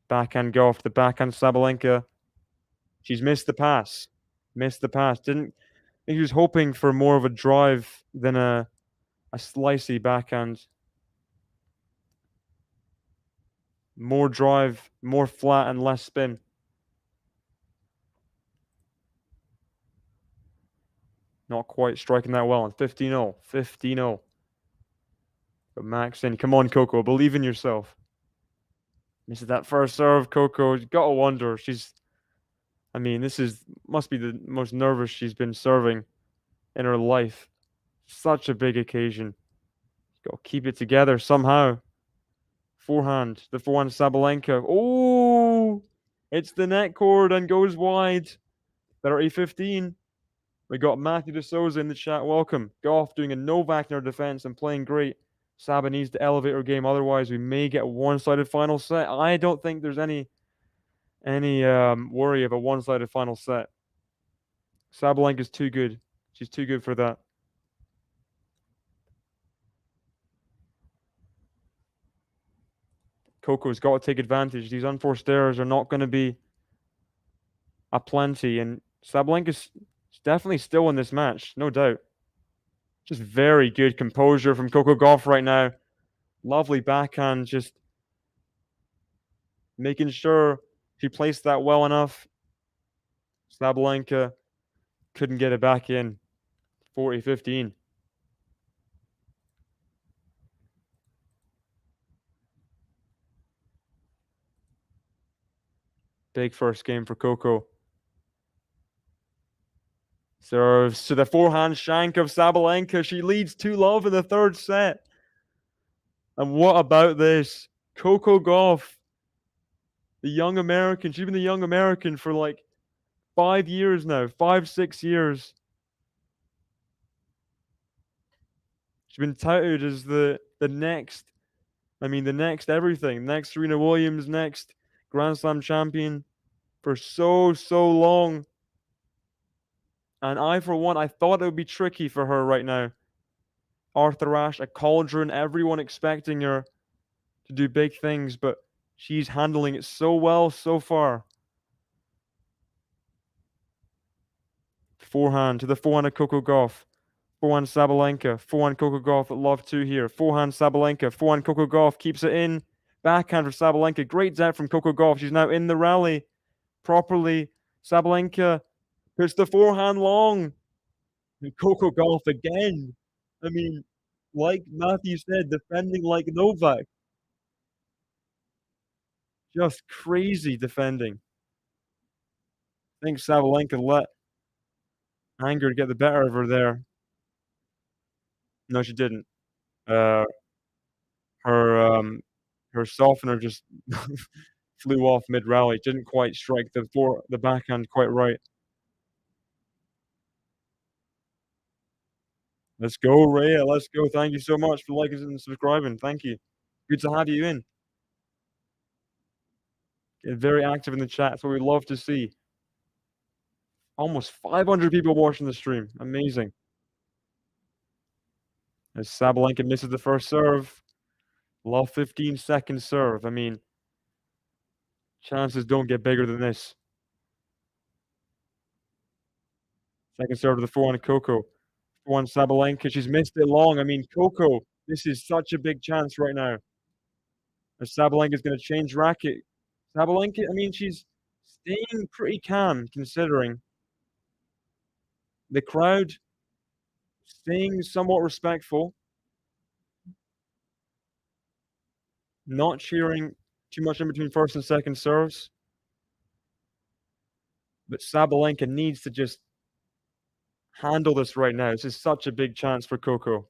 Backhand Gauff, the backhand Sabalenka. She's missed the pass. Missed the pass. Didn't. I think he was hoping for more of a drive than a slicey backhand. More drive, more flat, and less spin. Not quite striking that well. And 15-0. 15-0. But Max in. Come on, Coco. Believe in yourself. Misses that first serve, Coco. You gotta wonder. I mean, must be the most nervous she's been serving in her life. Such a big occasion. Gotta keep it together somehow. Forehand. The forehand Sabalenka. Oh! It's the net cord and goes wide. 30-15. We got Matthew De Souza in the chat. Welcome. Gauff doing a Novak in our defense and playing great. Saba needs to elevate her game. Otherwise, we may get a one-sided final set. I don't think there's any worry of a one-sided final set. Sabalenka's too good. She's too good for that. Coco's got to take advantage. These unforced errors are not going to be aplenty, and Sabalenka's definitely still in this match, no doubt. Just very good composure from Coco Gauff right now. Lovely backhand, just making sure she placed that well enough. Sabalenka couldn't get it back in. 40-15. Big first game for Coco. Serves to the forehand shank of Sabalenka. She leads 2-love in the third set. And what about this? Coco Gauff, the young American. She's been the young American for like 5 years now. 5-6 years. She's been touted as the next, the next everything. Next Serena Williams, next Grand Slam champion for so long. And I, for one, I thought it would be tricky for her right now. Arthur Ashe, a cauldron, everyone expecting her to do big things, but she's handling it so well so far. Forehand to the forehand of Coco Gauff. Forehand Sabalenka. Forehand Coco Gauff at love 2 here. Forehand Sabalenka. Forehand Coco Gauff keeps it in. Backhand for Sabalenka. Great depth from Coco Gauff. She's now in the rally properly. Sabalenka puts the forehand long. And Coco Gauff again. I mean, like Matthew said, defending like Novak. Just crazy defending. I think Sabalenka let anger get the better of her there. No, she didn't. Uh, her softener just flew off mid-rally. Didn't quite strike the backhand quite right. Let's go, Rhea. Let's go. Thank you so much for liking and subscribing. Thank you. Good to have you in. Get very active in the chat. That's what we love to see. Almost 500 people watching the stream. Amazing. As Sabalenka misses the first serve. Love 15-second serve. I mean, chances don't get bigger than this. Second serve to the forehand, Coco. Forehand, Sabalenka. She's missed it long. I mean, Coco, this is such a big chance right now. As Sabalenka's going to change racket. Sabalenka, I mean, she's staying pretty calm considering the crowd staying somewhat respectful, not cheering too much in between first and second serves. But Sabalenka needs to just handle this right now. This is such a big chance for Coco.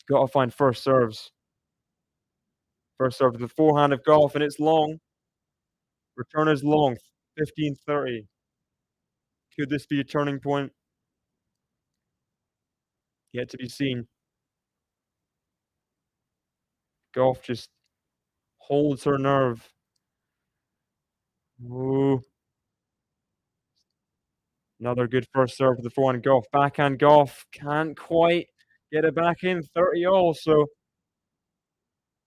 Got to find first serves. First serve to the forehand of Gauff, and it's long. Return is long, 15-30. Could this be a turning point? Yet to be seen. Gauff just holds her nerve. Ooh. Another good first serve for the forehand Gauff. Backhand Gauff can't quite get it back in. 30 all. So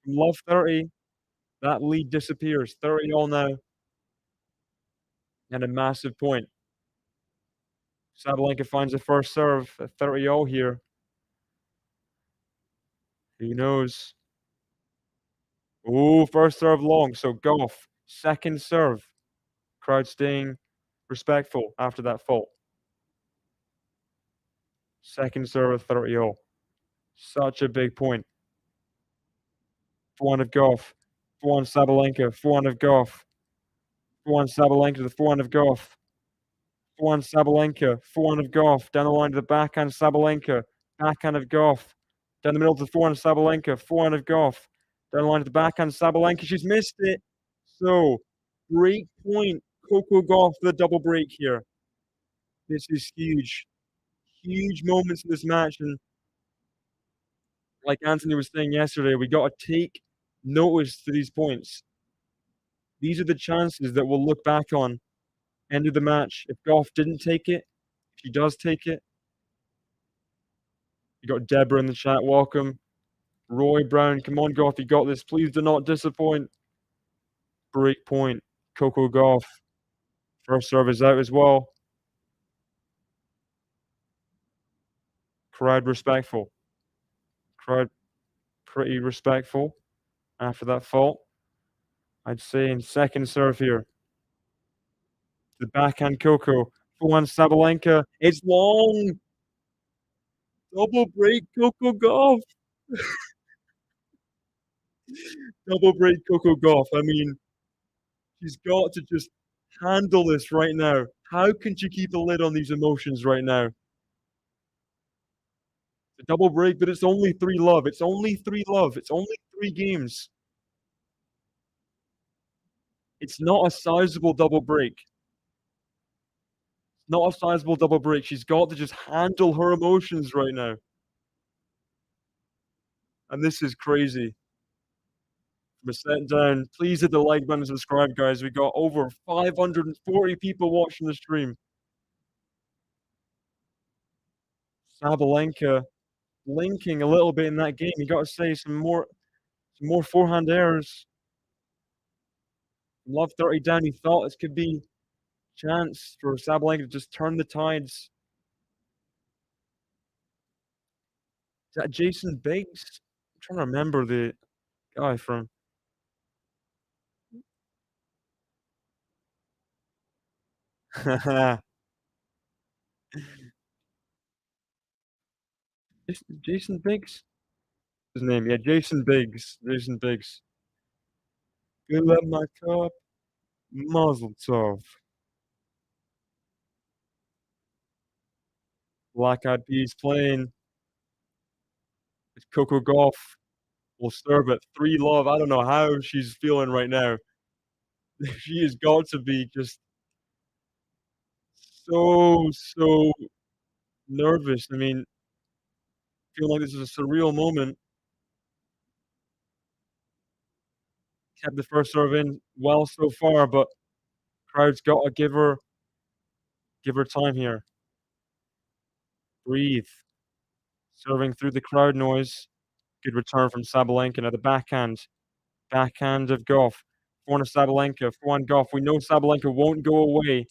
love 30. That lead disappears. 30 all now. And a massive point. Sabalenka finds the first serve at 30 all here. Who knows? Ooh, first serve long. So Gauff, second serve. Crowd staying respectful after that fault. Second serve at 30 all. Such a big point. Forehand of Gauff. Forehand Sabalenka. Forehand of Gauff. Forehand Sabalenka to the forehand of Gauff. Forehand Sabalenka. Forehand of Gauff. Down the line to the backhand Sabalenka. Backhand of Gauff. Down the middle to the forehand Sabalenka. Forehand of Gauff. Down the line to the backhand Sabalenka. She's missed it. So, break point. Coco Gauff for the double break here. This is huge. Huge moments in this match. And like Anthony was saying yesterday, we got to take notice to these points. These are the chances that we'll look back on end of the match. If Gauff didn't take it, if he does take it. You got Deborah in the chat. Welcome. Roy Brown. Come on, Gauff. You got this. Please do not disappoint. Break point. Coco Gauff. First serve is out as well. Crowd respectful. Crowd pretty respectful after that fault. I'd say in second serve here. The backhand Coco. Forehand Sabalenka. It's long. Double break Coco Gauff. Double break Coco Gauff. I mean, she's got to just handle this right now. How can she keep a lid on these emotions right now? The double break, but it's only 3 love. It's only 3 love. It's only 3 games. It's not a sizable double break. It's not a sizable double break. She's got to just handle her emotions right now. And this is crazy. We're set down. Please hit the like button and subscribe, guys. We got over 540 people watching the stream. Sabalenka blinking a little bit in that game. You got to say some more forehand errors. Love 30 down. He thought this could be chance for Sabalenka to just turn the tides. Is that Jason Biggs? I'm trying to remember the guy from. Jason Biggs? His name, yeah, Jason Biggs. Jason Biggs. Fill up my cup. Mazel tov. Black Eyed Peas playing. It's Coco Gauff will serve at 3 love. I don't know how she's feeling right now. She has got to be just so nervous. I mean, Feeling like this is a surreal moment. Kept the first serve in well so far, but crowd's gotta give her time here. Breathe. Serving through the crowd noise. Good return from Sabalenka. Now the backhand. Backhand of Gauff. Forehand of Sabalenka. Forehand Gauff. We know Sabalenka won't go away.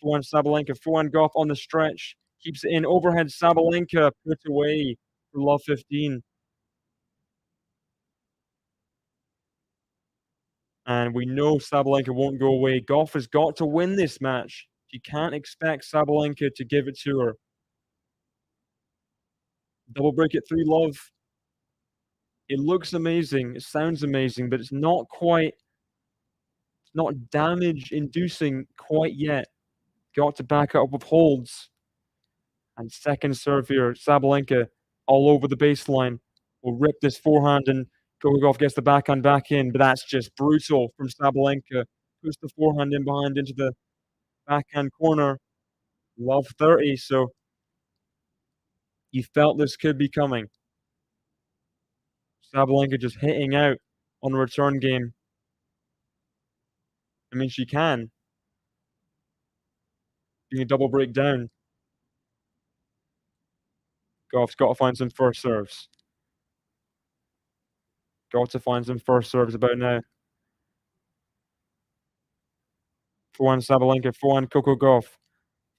Forehand Sabalenka. Forehand Gauff on the stretch. Keeps it in. Overhead Sabalenka. Put away for love 15. And we know Sabalenka won't go away. Gauff has got to win this match. You can't expect Sabalenka to give it to her. Double break at 3 love. It looks amazing. It sounds amazing, but it's not damage inducing quite yet. Got to back it up with holds. And second serve here. Sabalenka all over the baseline. Will rip this forehand and Coco gets the backhand back in, but that's just brutal from Sabalenka. Puts the forehand in behind into the backhand corner. Love 30, so you felt this could be coming. Sabalenka just hitting out on the return game. I mean, she can. Being a double break down. Gauff's got to find some first serves. Got to find some first serves about now. Forehand Sabalenka, forehand Coco Gauff.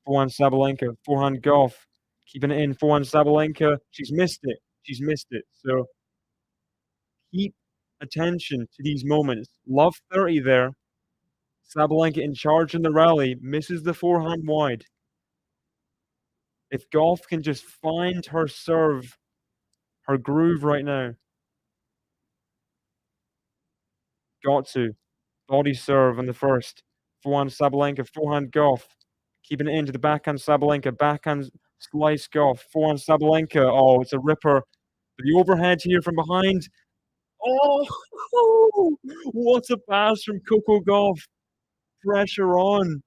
Forehand Sabalenka, forehand Gauff. Keeping it in, forehand Sabalenka. She's missed it. She's missed it. So keep attention to these moments. Love 30 there. Sabalenka in charge in the rally. Misses the forehand wide. If Gauff can just find her serve, her groove right now. Got to. Body serve on the first. Forehand Sabalenka, forehand Gauff. Keeping it into the backhand Sabalenka, backhand slice Gauff. Forehand Sabalenka. Oh, it's a ripper. The overhead here from behind. Oh, what a pass from Coco Gauff. Pressure on.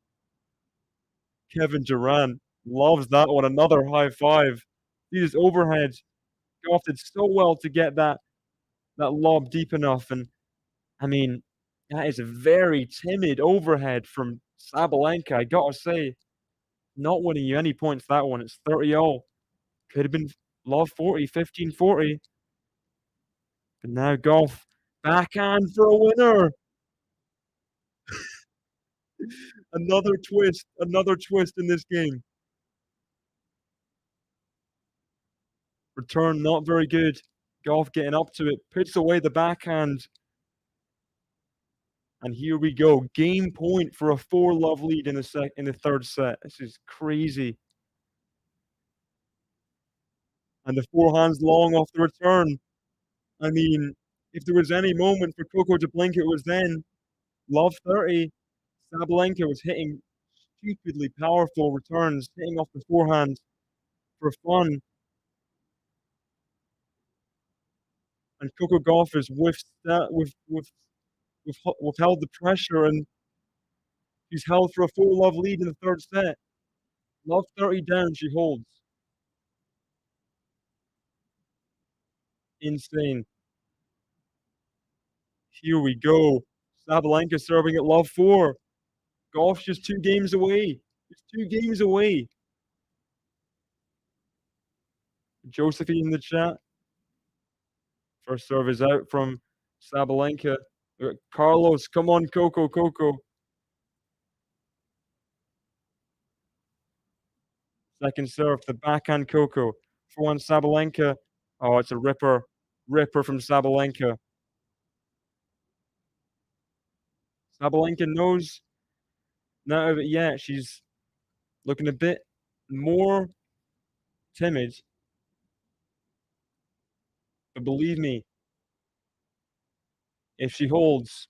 Kevin Durant loves that one. Another high five. These overhead. Gauff did so well to get that lob deep enough. And I mean, that is a very timid overhead from Sabalenka. I gotta say, not winning you any points that one. It's 30-all. Could have been love 40, 15-40. But now Gauff backhand for a winner. Another twist in this game. Return not very good. Gauff getting up to it, puts away the backhand. And here we go. Game point for a 4-love lead in the third set. This is crazy. And the forehand's long off the return. I mean, if there was any moment for Coco to blink, it was then. Love 30. Sabalenka was hitting stupidly powerful returns, hitting off the forehand for fun. And Coco Gauff has withheld the pressure, and he's held for a 4-love lead in the third set. Love 30 down, she holds. Insane. Here we go. Sabalenka serving at love 4. Gauff's just 2 games away. Just 2 games away. Josephine in the chat. First serve is out from Sabalenka. Carlos, come on, Coco. Second serve, the backhand Coco. Forehand Sabalenka. Oh, it's a ripper. Ripper from Sabalenka. Sabalenka knows not of it yet. She's looking a bit more timid. But believe me, if she holds,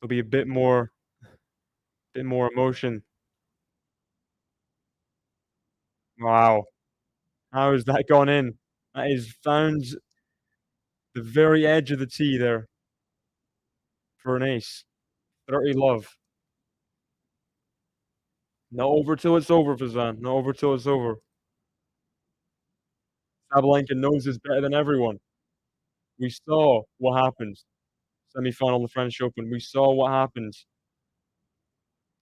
there'll be a bit more emotion. Wow. How has that gone in? That is found the very edge of the tee there for an ace. 30 love. Not over till it's over, Fazan. Not over till it's over. Sabalenka knows this better than everyone. We saw what happens. Semi-final of the French Open. We saw what happens.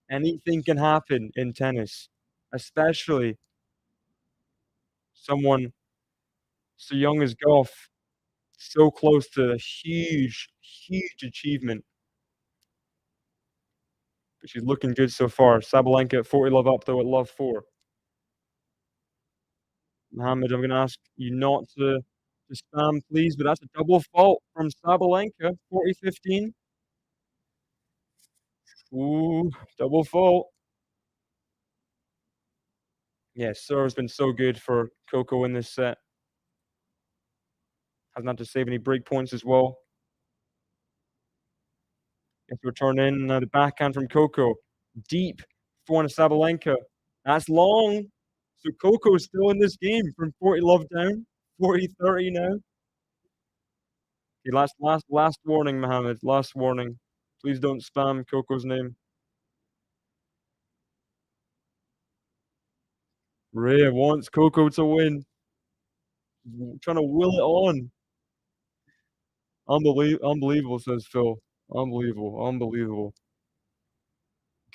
Anything can happen in tennis, especially someone so young as Gauff, so close to a huge, huge achievement. But she's looking good so far. Sabalenka at 40 love up, though, at love 4. Mohammed, I'm going to ask you not to spam, please, but that's a double fault from Sabalenka, 40-15. Ooh, double fault. Yeah, serve's been so good for Coco in this set. Hasn't had to save any break points as well. Gets the return in. Now the backhand from Coco. Deep for Sabalenka. That's long. So Coco is still in this game from 40 love down. 40-30 now. Okay, last warning, Mohammed. Last warning. Please don't spam Coco's name. Rhea wants Coco to win. Trying to will it on. Unbelievable, says Phil. Unbelievable. Unbelievable.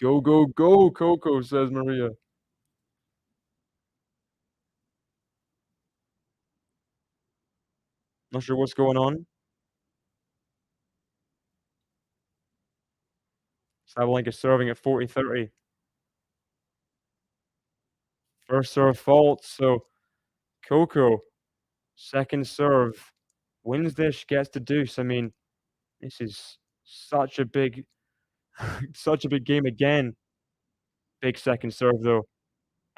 Go, go, go, Coco, says Maria. Not sure what's going on. Sabalenka serving at 40-30. First serve fault, so Coco, second serve, wins this, gets to deuce. I mean, this is such a big, such a big game again. Big second serve though.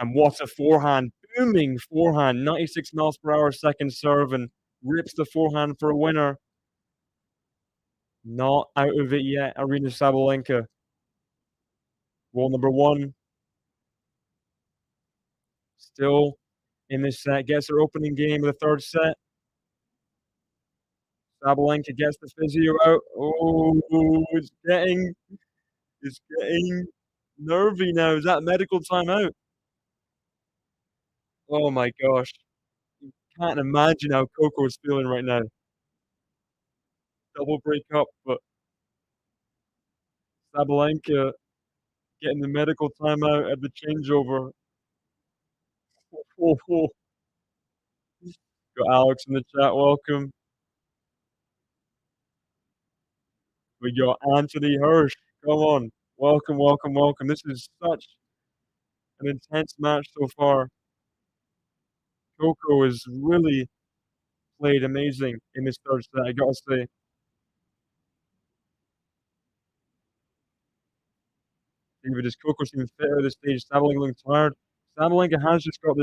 And what a forehand, booming forehand, 96 miles per hour second serve, and rips the forehand for a winner. Not out of it yet, Aryna Sabalenka. Wall number 1. Still in this set, gets her opening game of the third set. Sabalenka gets the physio out. Oh, it's getting nervy now. Is that medical timeout? Oh my gosh. Can't imagine how Coco is feeling right now. Double break up, but Sabalenka getting the medical timeout at the changeover. Oh, oh. Got Alex in the chat, welcome. We got Anthony Hirsch. Come on. Welcome, welcome, welcome. This is such an intense match so far. Coco has really played amazing in this third set, I gotta say. Even does Coco seem fitter at this stage? Sabalenka looking tired. Sabalenka has just got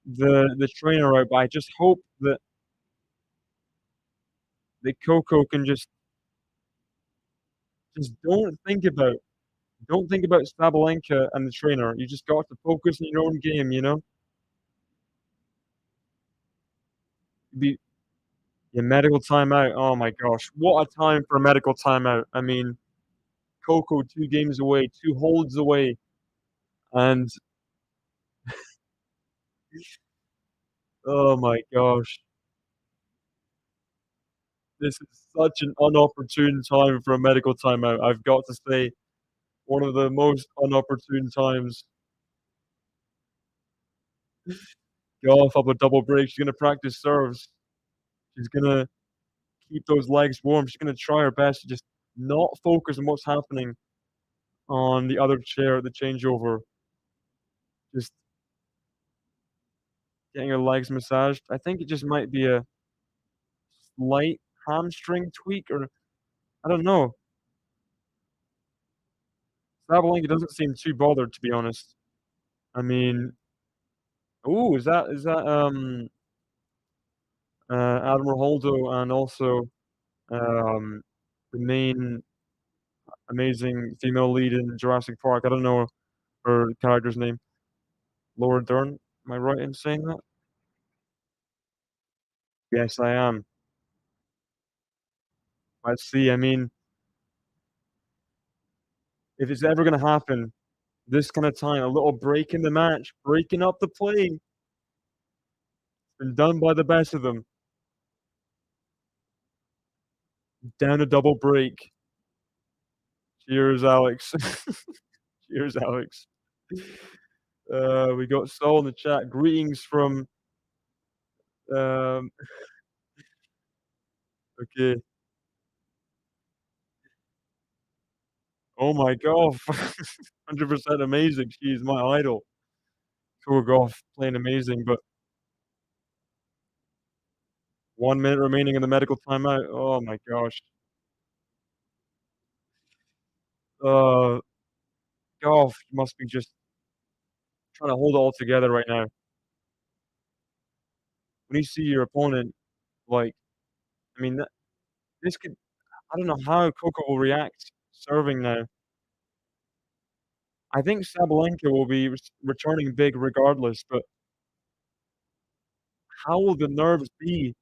the trainer out, but I just hope that Coco can just don't think about Sabalenka and the trainer. You just got to focus on your own game, you know? Be your medical timeout. Oh my gosh. What a time for a medical timeout. I mean, Coco 2 games away, 2 holds away. And oh my gosh. This is such an unopportune time for a medical timeout. I've got to say, one of the most unopportune times. Gauff up a double break. She's gonna practice serves. She's gonna keep those legs warm. She's gonna try her best to just not focus on what's happening on the other chair at the changeover. Just getting her legs massaged. I think it just might be a slight hamstring tweak, or I don't know. Sabalenka doesn't seem too bothered, to be honest. I mean, ooh, is that Admiral Holdo and also um, the main amazing female lead in Jurassic Park? I don't know her character's name. Laura Dern. Am I right in saying that? Yes, I am. Let's see. I mean, if it's ever going to happen, this kind of time, a little break in the match, breaking up the play. It's Been done by the best of them. Down a double break. Cheers, Alex. Cheers, Alex. We got Saul in the chat. Greetings from, um okay. Oh my Gauff. 100% amazing. She's my idol. Coco Gauff playing amazing, but 1 minute remaining in the medical timeout. Oh my gosh. Uh, Gauff must be just trying to hold it all together right now. When you see your opponent, like, I mean, this could I don't know how Coco will react serving now. I think Sabalenka will be returning big regardless, but how will the nerves be?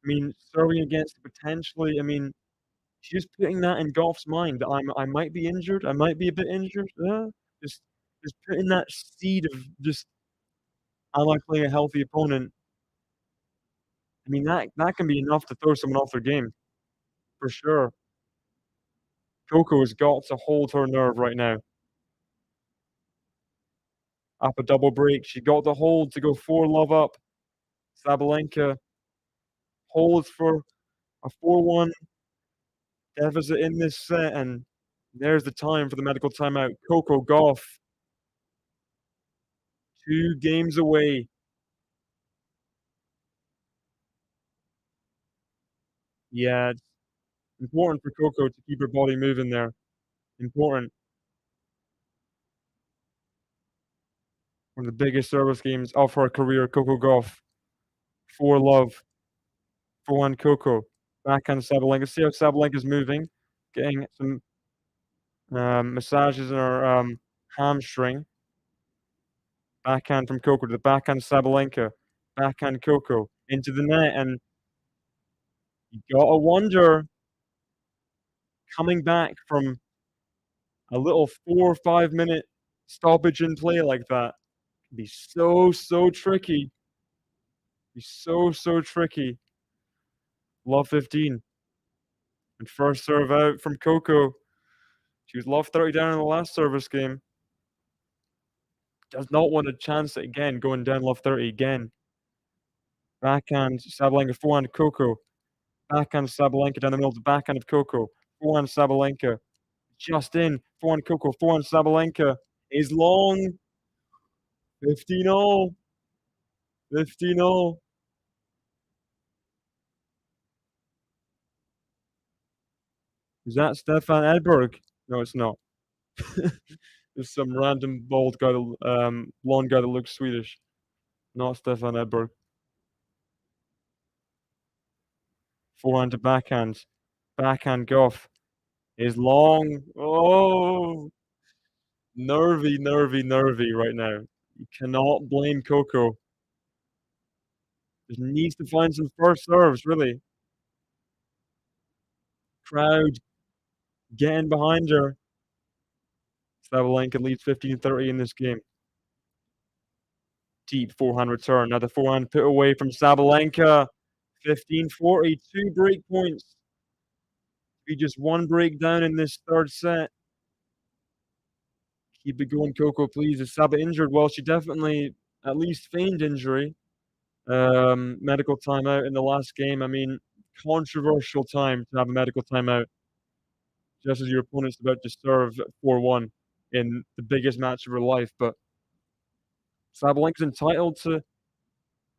I mean, serving against potentially I mean, she's putting that in Gauff's mind that I might be injured, I might be a bit injured, just just putting that seed of just, "Am I playing a healthy opponent?" I mean, that can be enough to throw someone off their game, for sure. Coco has got to hold her nerve right now. Up a double break, she got the hold to go 4-love up. Sabalenka holds for a 4-1 deficit in this set, and there's the time for the medical timeout. Coco Gauff, 2 games away. Yeah, it's important for Coco to keep her body moving there. Important. One of the biggest service games of her career, Coco Gauff. 4-love. 4-1 Coco. Backhand Sabalenka. See how Sabalenka's moving, getting some massages in her hamstring. Backhand from Coco to the backhand Sabalenka. Backhand Coco into the net, and you gotta wonder, coming back from a little 4 or 5 minute stoppage in play like that can be so, so tricky. Be so, so tricky. Love 15. And first serve out from Coco. She was love 30 down in the last service game. Does not want to chance it again, going down love 30 again. Backhand Sabalenka, forehand Coco. Backhand Sabalenka down the middle, the backhand of Coco. Forehand Sabalenka. Just in. Forehand Coco, forehand Sabalenka. Is long. 15-0. 15-0. Is that Stefan Edberg? No, it's not. It's some random bald guy, blonde guy that looks Swedish. Not Stefan Edberg. Forehand to backhand. Backhand Gauff is long. Oh, nervy, nervy, nervy right now. You cannot blame Coco. Just needs to find some first serves, really. Crowd getting behind her. Sabalenka leads 15-30 in this game. Deep forehand return. Now the forehand put away from Sabalenka. 15-40, 2 break points. Be just 1 breakdown in this third set. Keep it going, Coco, please. Is Saba injured? Well, she definitely at least feigned injury. Medical timeout in the last game. I mean, controversial time to have a medical timeout just as your opponent's about to serve 4-1 in the biggest match of her life. But Sabalenka's entitled to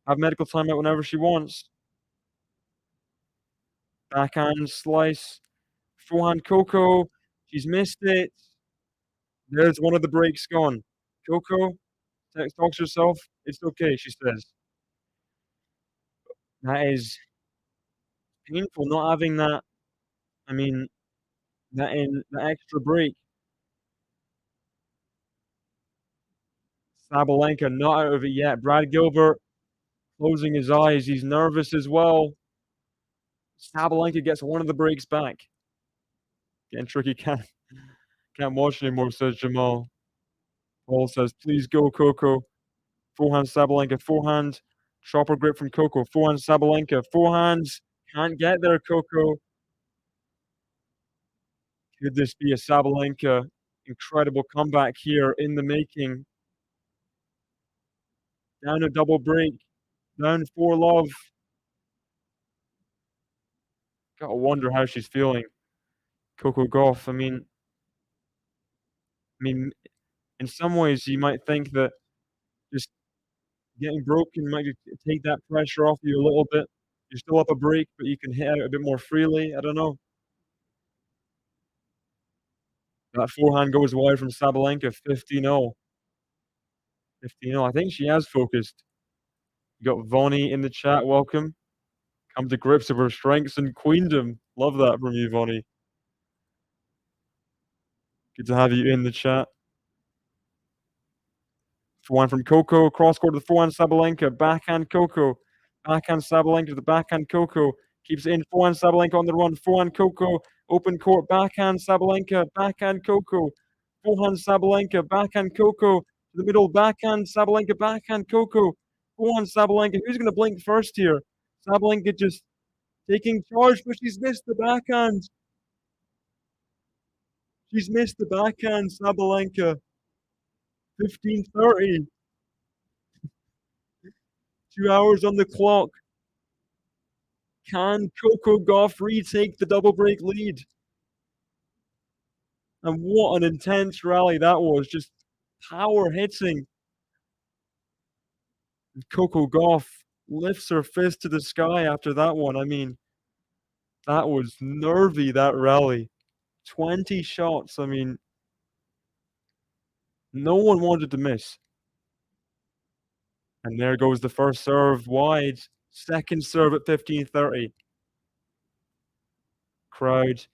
have medical timeout whenever she wants. Backhand slice. Forehand Coco. She's missed it. There's one of the breaks gone. Coco talks to herself. It's okay, she says. That is painful not having that. I mean, that extra break. Sabalenka not out of it yet. Brad Gilbert closing his eyes. He's nervous as well. Sabalenka gets one of the breaks back. Getting tricky. Can't watch anymore, says Jamal. Paul says, please go, Coco. Forehand Sabalenka. Forehand Chopper grip from Coco. Forehand Sabalenka. Forehands. Can't get there, Coco. Could this be a Sabalenka incredible comeback here in the making? Down a double break. Down 4-love. Gotta wonder how she's feeling. Coco Gauff. I mean, in some ways, you might think that just getting broken might take that pressure off you a little bit. You're still up a break, but you can hit out a bit more freely. I don't know. That forehand goes wide from Sabalenka, 15-0. 15-0. I think she has focused. You got Vonnie in the chat. Welcome. Come to grips with her strengths and queendom. Love that from you, Vonnie. Good to have you in the chat. Forehand from Coco. Cross court to the forehand Sabalenka. Backhand Coco. Backhand Sabalenka to the backhand Coco. Keeps it in. Forehand Sabalenka on the run. Forehand Coco. Open court. Backhand Sabalenka. Backhand Coco. Forehand Sabalenka. Backhand Coco. To the middle. Backhand Sabalenka. Backhand Coco. Forehand Sabalenka. Who's going to blink first here? Sabalenka just taking charge, but she's missed the backhand. She's missed the backhand, Sabalenka. 15:30. 2 hours on the clock. Can Coco Gauff retake the double break lead? And what an intense rally that was. Just power hitting. Coco Gauff lifts her fist to the sky after that one. I mean, that was nervy, that rally. 20 shots. I mean, no one wanted to miss. And there goes the first serve wide. Second serve at 15:30. Crowd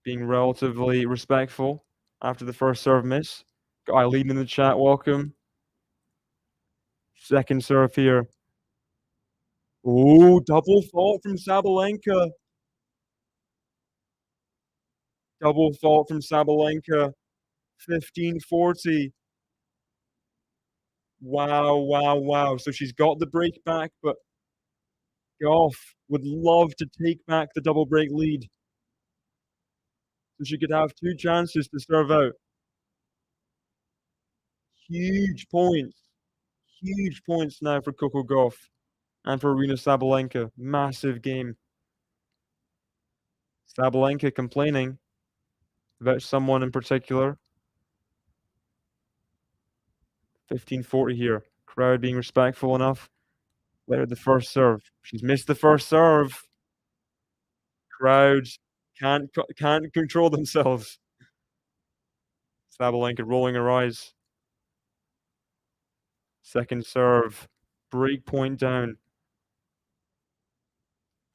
being relatively respectful after the first serve miss. Got Eileen in the chat, welcome. Second serve here. Oh, double fault from Sabalenka. Double fault from Sabalenka. 15:40. Wow, wow, wow. So she's got the break back, but Gauff would love to take back the double break lead. So she could have 2 chances to serve out. Huge points. Huge points now for Coco Gauff and for Aryna Sabalenka. Massive game. Sabalenka complaining about someone in particular. 15:40 here. Crowd being respectful enough. Let her the first serve. She's missed the first serve. Crowd can't control themselves. Sabalenka rolling her eyes. Second serve. Break point down.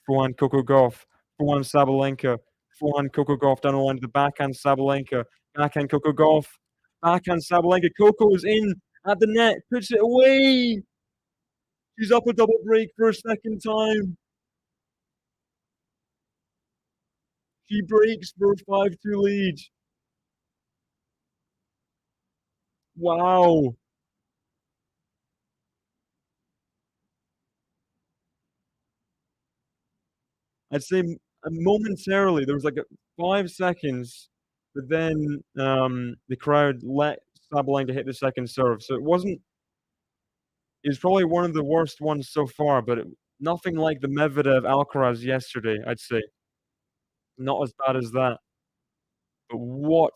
Forehand Coco Gauff. Forehand Sabalenka. Forehand Coco Gauff down the line to the backhand Sabalenka. Backhand Coco Gauff. Backhand Sabalenka. Coco is in at the net. Puts it away. She's up a double break for a second time. She breaks for a 5-2 lead. Wow. I'd say momentarily, there was like 5 seconds, but then the crowd let Sabalenka hit the second serve. So it was probably one of the worst ones so far, but nothing like the Medvedev Alcaraz yesterday, I'd say. Not as bad as that. But what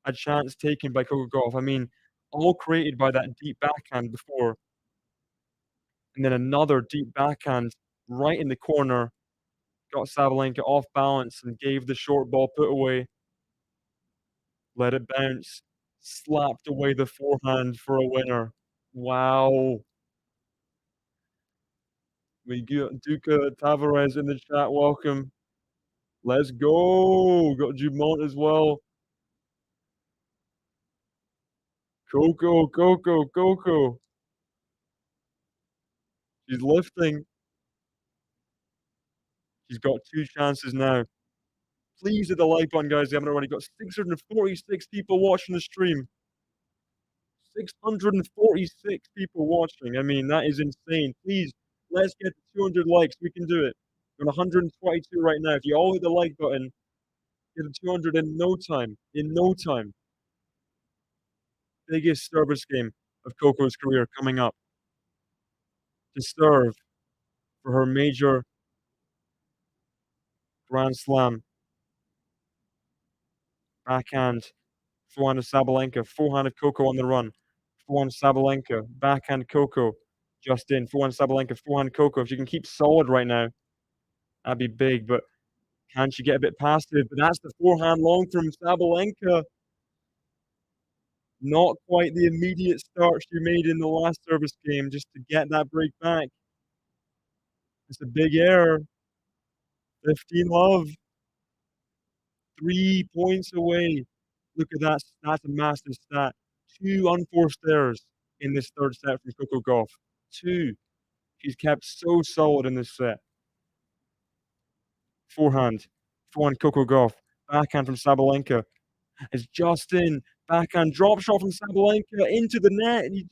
a chance taken by Coco Gauff. I mean, all created by that deep backhand before. And then another deep backhand right in the corner. Got Sabalenka off balance and gave the short ball put away. Let it bounce. Slapped away the forehand for a winner. Wow. We got Duca Tavares in the chat. Welcome. Let's go. Got Dumont as well. Coco, Coco, Coco. She's lifting. She's got 2 chances now. Please hit the like button, guys. If you haven't already. Got 646 people watching the stream. 646 people watching. I mean, that is insane. Please, let's get to 200 likes. We can do it. We're on 122 right now. If you all hit the like button, get to 200 in no time. In no time. Biggest service game of Coco's career coming up to serve for her major Grand Slam. Backhand, forehand of Sabalenka, forehand of Coco on the run. Forehand Sabalenka, backhand Coco, just in. Forehand Sabalenka, forehand Coco. If she can keep solid right now, that'd be big. But can she get a bit past it? But that's the forehand long from Sabalenka. Not quite the immediate start she made in the last service game just to get that break back. It's a big error. 15 love. 3 points away. Look at that. That's a massive stat. 2 unforced errors in this third set from Coco Gauff. 2. She's kept so solid in this set. Forehand. Forehand Coco Gauff. Backhand from Sabalenka. It's just in. Backhand drop shot from Sabalenka into the net. And you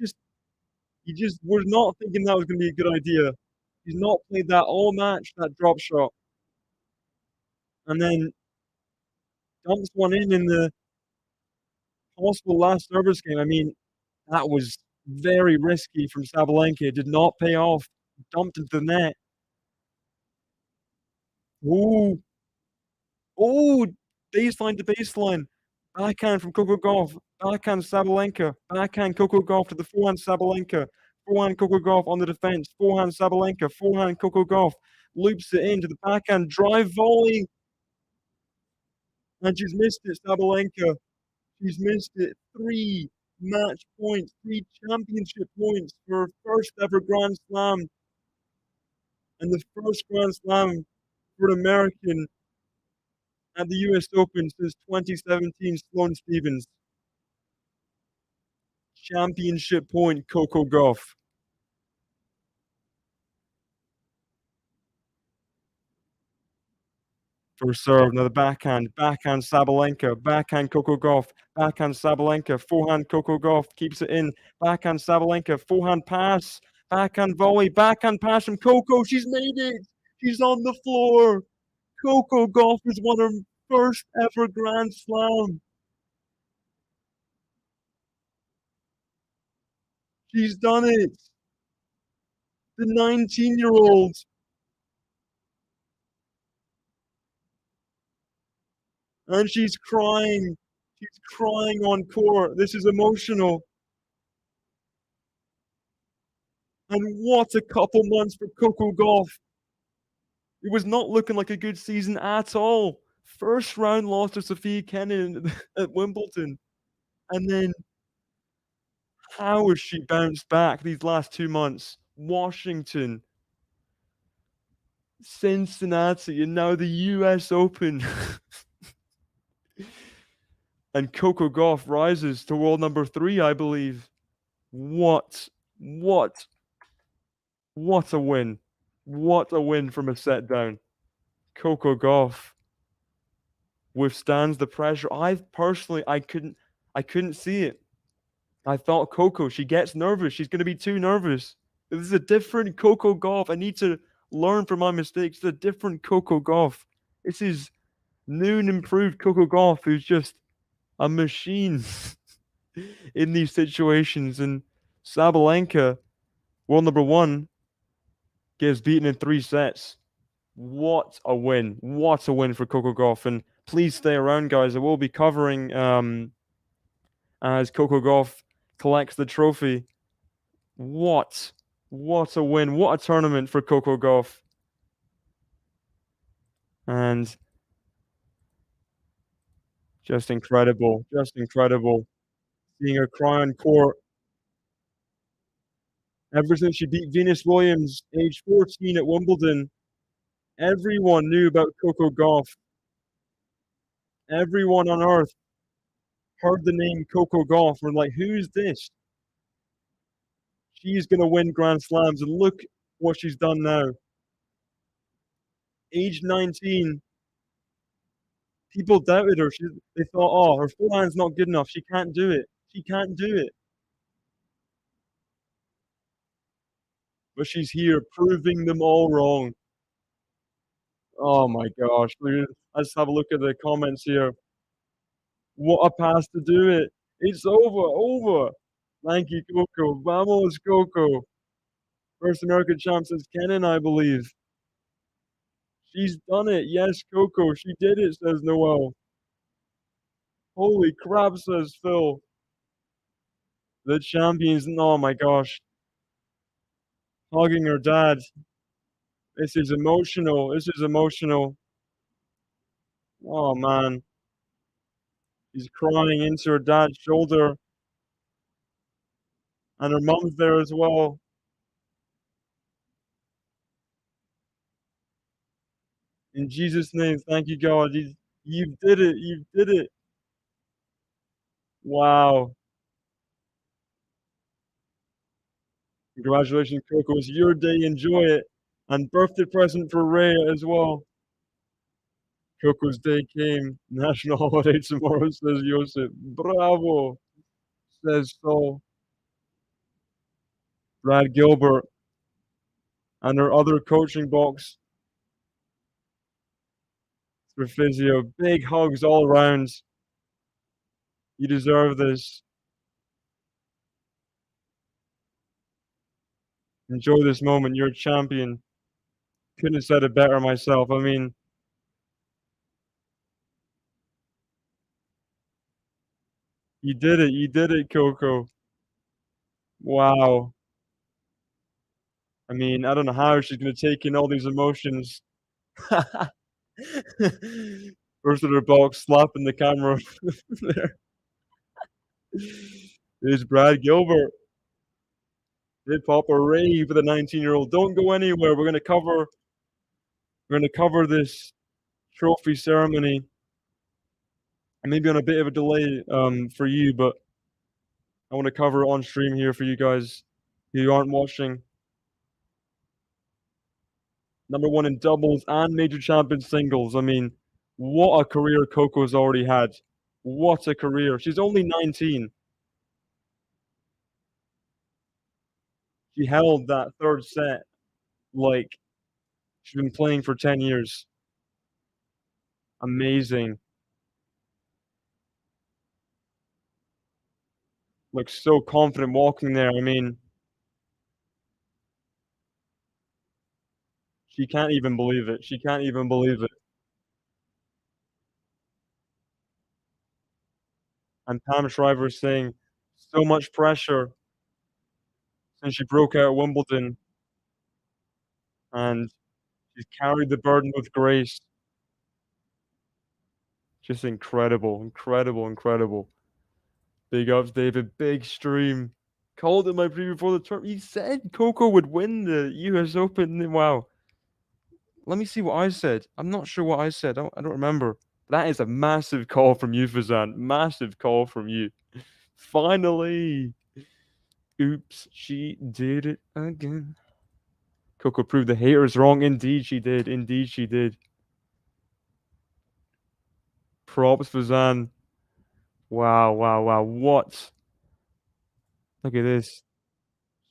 just were not thinking that was going to be a good idea. He's not played that all match, that drop shot. And then dumps one in the possible last service game. I mean, that was very risky from Sabalenka. It did not pay off. Dumped into the net. Ooh. Oh, baseline to baseline. Backhand from Coco Gauff. Backhand Sabalenka. Backhand Coco Gauff to the forehand Sabalenka. Forehand Coco Gauff on the defense. Forehand Sabalenka. Forehand Coco Gauff. Loops it into the backhand. Drive volley. And she's missed it, Sabalenka. She's missed it. 3 match points. 3 championship points for her first ever Grand Slam. And the first Grand Slam for an American at the US Open since 2017, Sloane Stephens. Championship point, Coco Gauff. First serve, another backhand. Backhand Sabalenka. Backhand Coco Gauff. Backhand Sabalenka. Forehand Coco Gauff keeps it in. Backhand Sabalenka. Forehand pass. Backhand volley. Backhand pass from Coco. She's made it. She's on the floor. Coco Gauff has won her first ever Grand Slam. She's done it. The 19-year-old. And she's crying. She's crying on court. This is emotional. And what a couple months for Coco Gauff. It was not looking like a good season at all. First round loss to Sophia Kenin at Wimbledon. And then how has she bounced back these last 2 months? Washington, Cincinnati, and now the US Open. And Coco Gauff rises to world number 3, I believe. What a win. What a win from a set down. Coco Gauff withstands the pressure. I couldn't see it. I thought Coco, she gets nervous. She's going to be too nervous. This is a different Coco Gauff. I need to learn from my mistakes. It's a different Coco Gauff. This is new and improved Coco Gauff, who's just a machine in these situations. And Sabalenka, world number 1, gets beaten in 3 sets. What a win. What a win for Coco Gauff. And please stay around, guys. I will be covering as Coco Gauff collects the trophy. What a win. What a tournament for Coco Gauff. And just incredible. Just incredible. Seeing her cry on court. Ever since she beat Venus Williams, age 14 at Wimbledon, everyone knew about Coco Gauff. Everyone on earth heard the name Coco Gauff and were like, who's this? She's going to win Grand Slams, and look what she's done now. Age 19, people doubted her. They thought, oh, her forehand's not good enough. She can't do it. She can't do it. but she's here proving them all wrong. Oh my gosh, let's have a look at the comments here. What a pass to do it. It's over. Thank you, Coco. Vamos, Coco. First American champ since Kenan, I believe. She's done it. Yes, Coco, she did it, says Noel. Holy crap, says Phil. The champions, oh my gosh. Hugging her dad. This is emotional. This is emotional. Oh man. She's crying into her dad's shoulder. And her mom's there as well. In Jesus' name, thank you, God. You did it. You did it. Wow. Congratulations, Coco. It's your day. Enjoy it. And birthday present for Rhea as well. Coco's day came. National holiday tomorrow, says Joseph. Bravo, says Saul. Brad Gilbert and her other coaching box for physio. Big hugs all around. You deserve this. Enjoy this moment. You're a champion. Couldn't have said it better myself. I mean, you did it. You did it, Coco. Wow. I mean, I don't know how she's gonna take in all these emotions. First in her box, slapping the camera there. There's Brad Gilbert. Hip hop array for the 19-year-old. Don't go anywhere. We're gonna cover this trophy ceremony. Maybe on a bit of a delay for you, but I want to cover it on stream here for you guys who aren't watching. Number one in doubles and major champion singles. I mean, what a career Coco's already had. What a career. She's only 19. She held that third set like she's been playing for 10 years. Amazing. Looks so confident walking there. I mean, she can't even believe it. She can't even believe it. And Pam Shriver is saying, so much pressure since she broke out at Wimbledon, and she's carried the burden with grace. Just incredible, incredible, incredible. Big ups, David. Big stream. Called it my preview before the tournament. He said Coco would win the US Open. Wow. Let me see what I said. I'm not sure what I said. I don't remember. That is a massive call from you, Fazan. Massive call from you. Finally. Oops, she did it again. Coco proved the haters wrong. Indeed, she did. Indeed, she did. Props, Fazan. Wow, wow, wow. What? Look at this.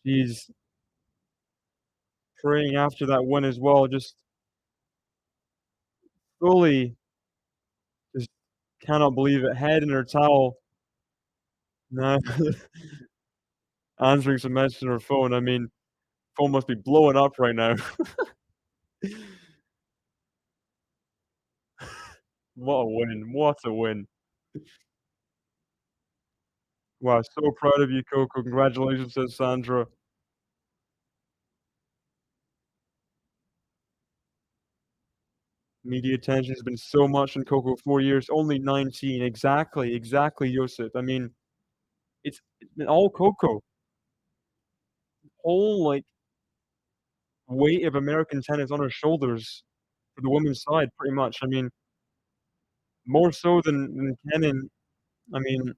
She's praying after that win as well. Just fully just cannot believe it. Head in her towel. No. Answering some messages on her phone. I mean, phone must be blowing up right now. What a win. What a win. Wow, so proud of you, Coco. Congratulations, says Sandra. Media attention has been so much on Coco, 4 years, only 19. Exactly, exactly, Joseph. I mean, it's been all Coco. Whole, like, weight of American tennis on her shoulders for the women's side, pretty much. I mean, more so than Kenin. I mean,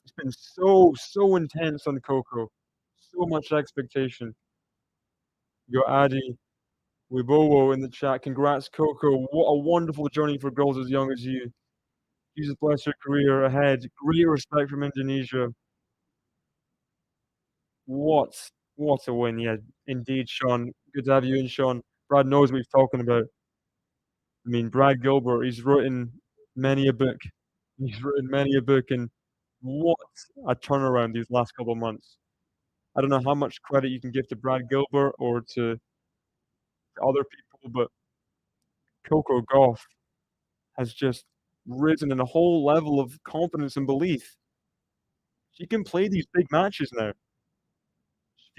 it's been so intense on Coco. So much expectation. You got Addy Wibowo in the chat. Congrats, Coco. What a wonderful journey for girls as young as you. Jesus bless your career ahead. Great respect from Indonesia. What? What a win, yeah, indeed, Sean. Good to have you in, Sean. Brad knows what he's talking about. I mean, Brad Gilbert, he's written many a book. He's written many a book, and what a turnaround these last couple of months. I don't know how much credit you can give to Brad Gilbert or to other people, but Coco Gauff has just risen in a whole level of confidence and belief. She can play these big matches now.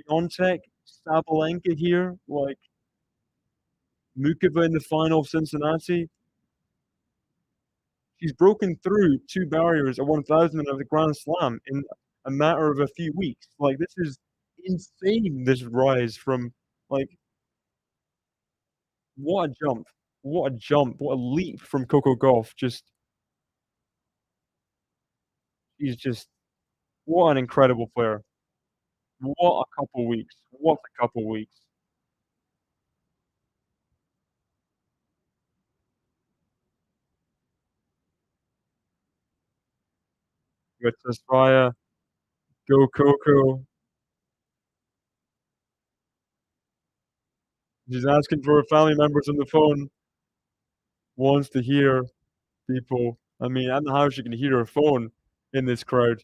Fiontek, Sabalenka here, like Mukova in the final of Cincinnati. She's broken through 2 barriers, a 1,000 and a Grand Slam in a matter of a few weeks. Like, this is insane, this rise from, like, what a jump. What a jump. What a leap from Coco Gauff. She's just, what an incredible player. What a couple weeks. What a couple weeks. With Tasfaya, go Coco. She's asking for her family members on the phone, wants to hear people. I mean, I don't know how she can hear her phone in this crowd.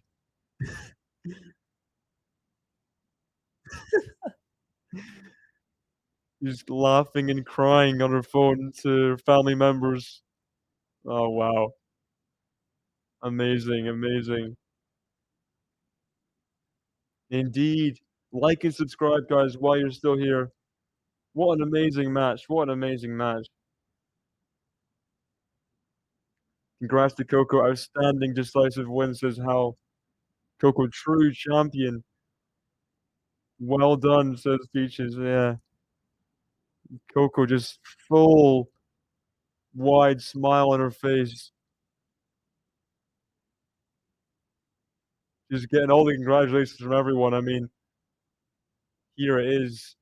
She's laughing and crying on her phone to her family members. Oh, wow. Amazing, amazing. Indeed. Like and subscribe, guys, while you're still here. What an amazing match. What an amazing match. Congrats to Coco. Outstanding decisive win, says Hal. Coco, true champion. Well done, says Peaches. Yeah. Coco just full wide smile on her face. Just getting all the congratulations from everyone. I mean, here it is.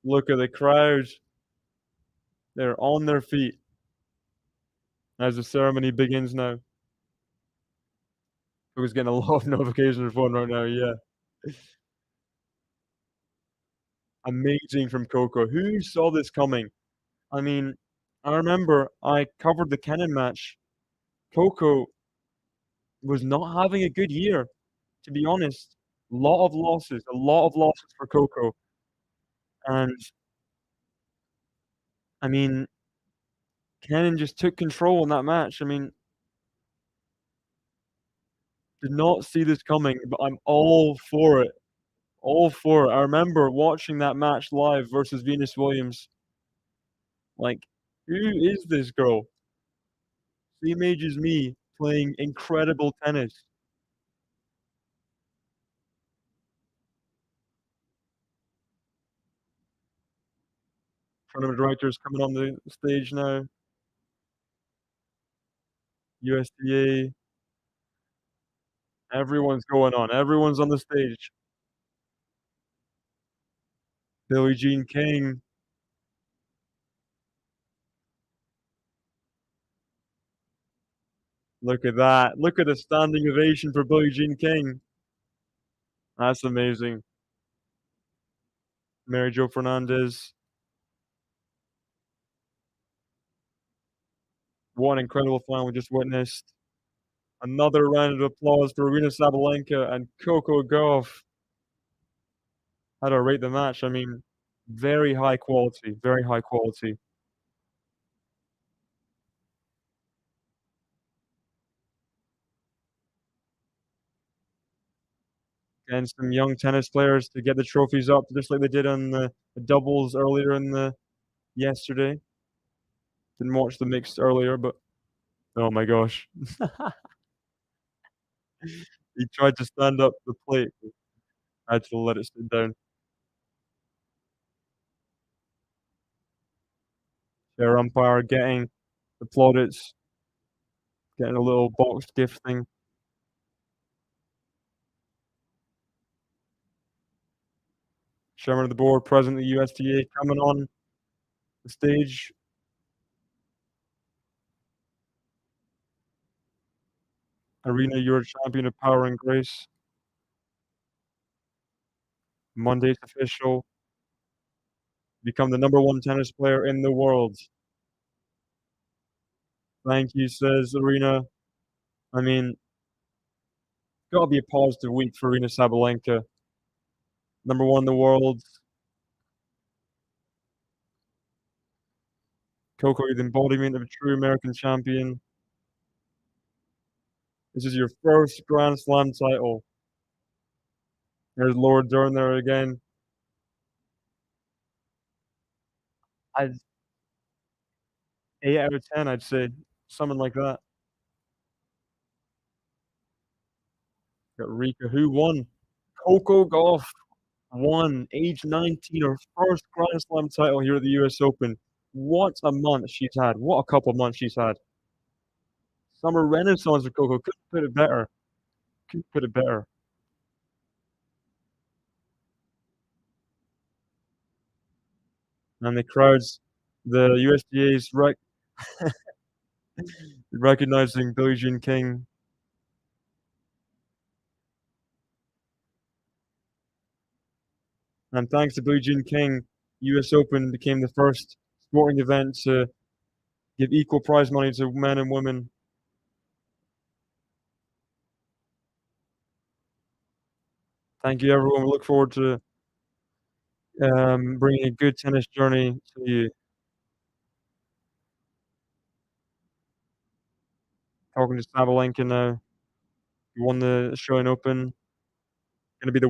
Look at the crowd. They're on their feet as the ceremony begins now. Coco's getting a lot of notifications on her phone right now, yeah. Amazing from Coco. Who saw this coming? I mean, I remember I covered the Kenin match. Coco was not having a good year, to be honest. A lot of losses for Coco. And I mean, Kenin just took control in that match. I mean, did not see this coming, but I'm all for it. All for it. I remember watching that match live versus Venus Williams. Like, who is this girl? Same age as me, playing incredible tennis. Tournament directors coming on the stage now. USDA. Everyone's going on. Everyone's on the stage. Billie Jean King. Look at that. Look at the standing ovation for Billie Jean King. That's amazing. Mary Jo Fernandez. What an incredible final we just witnessed. Another round of applause for Aryna Sabalenka and Coco Gauff. How do I rate the match? I mean, very high quality, very high quality. And some young tennis players to get the trophies up, just like they did on the doubles earlier in the yesterday. Didn't watch the mixed earlier, but oh my gosh. He tried to stand up the plate, but I had to let it sit down. Their umpire getting the plaudits, getting a little boxed gift thing. Chairman of the board, president of the USTA coming on the stage. Aryna, you're a champion of power and grace. Monday's official. Become the #1 tennis player in the world. Thank you, says Aryna. I mean, gotta be a positive week for Aryna Sabalenka. #1 in the world. Coco, the embodiment of a true American champion. This is your first Grand Slam title. There's Laura Dern there again. I'd 8 out of 10, I'd say. Something like that. Got Rika, who won? Coco Gauff won, age 19, her first Grand Slam title here at the US Open. What a month she's had. What a couple of months she's had. Summer renaissance for Coco. Couldn't put it better. Couldn't put it better. And the crowds, the USDA's recognizing Billie Jean King. And thanks to Billie Jean King, US Open became the first sporting event to give equal prize money to men and women. Thank you, everyone. We look forward to bringing a good tennis journey to you. Talking to Sabalenka now. You won the Australian Open. Gonna be the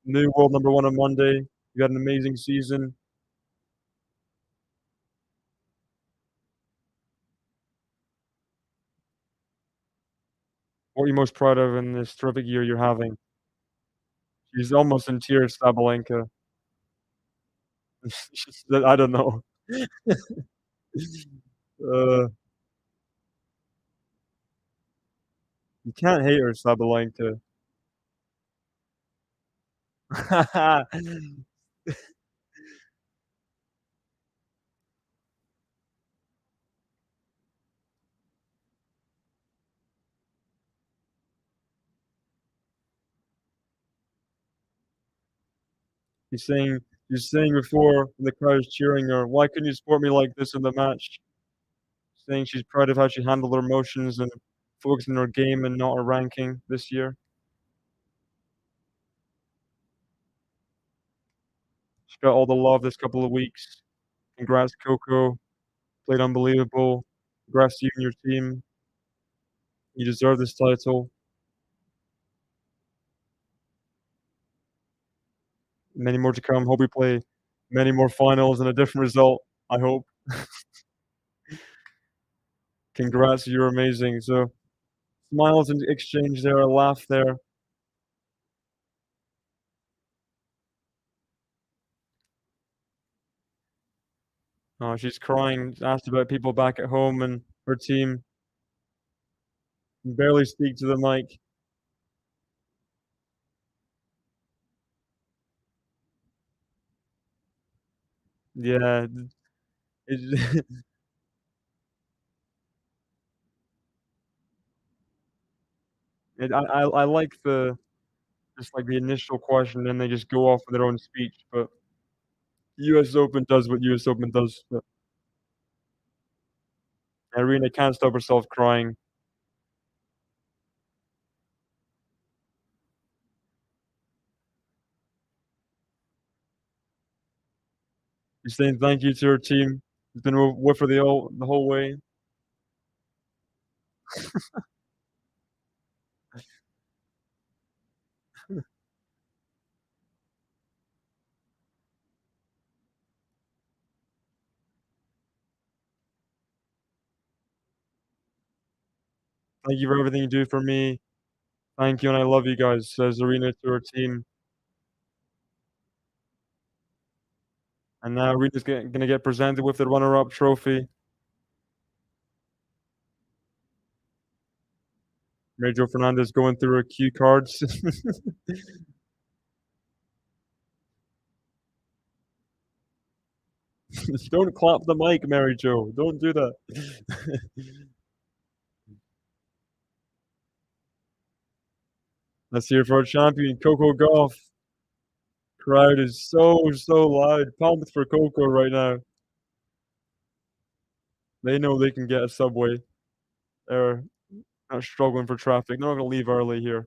new world #1 on Monday. You had an amazing season. What are you most proud of in this terrific year you're having? She's almost in tears, Sabalenka. I don't know. Uh, you can't hate her, Sabalenka. She's saying before when the crowd is cheering her, "Why couldn't you support me like this in the match?" Saying she's proud of how she handled her emotions and focused on her game and not her ranking this year. She got all the love this couple of weeks. Congrats, Coco. Played unbelievable. Congrats to you and your team. You deserve this title. Many more to come. Hope we play many more finals and a different result, I hope. Congrats, you're amazing. So, smiles and exchange there, a laugh there. Oh, she's crying, asked about people back at home and her team. Can barely speak to the mic. Yeah, it I like the just like the initial question, and they just go off with their own speech, but US Open does what US Open does, but Aryna can't stop herself crying. She's saying thank you to her team. She's been with her the whole way. "Thank you for everything you do for me. Thank you, and I love you guys," says Aryna to her team. And now Aryna's gonna get presented with the runner-up trophy. Major Fernandez going through her cue cards. Don't clap the mic, Mary Jo. Don't do that. Let's hear for our champion, Coco Gauff. Crowd is so loud. Pumped for Coco right now. They know they can get a subway. They're not struggling for traffic. They're not gonna leave early here.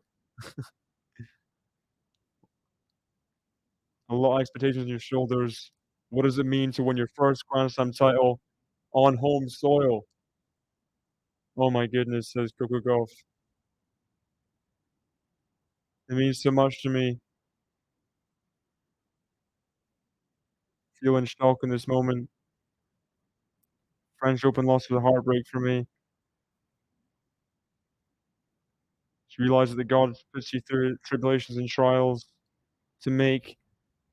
A lot of expectations on your shoulders. What does it mean to win your first Grand Slam title on home soil? Oh my goodness, says Coco Gauff. It means so much to me. Feeling shock in this moment. French Open loss was a heartbreak for me. She realizes that God puts you through tribulations and trials to make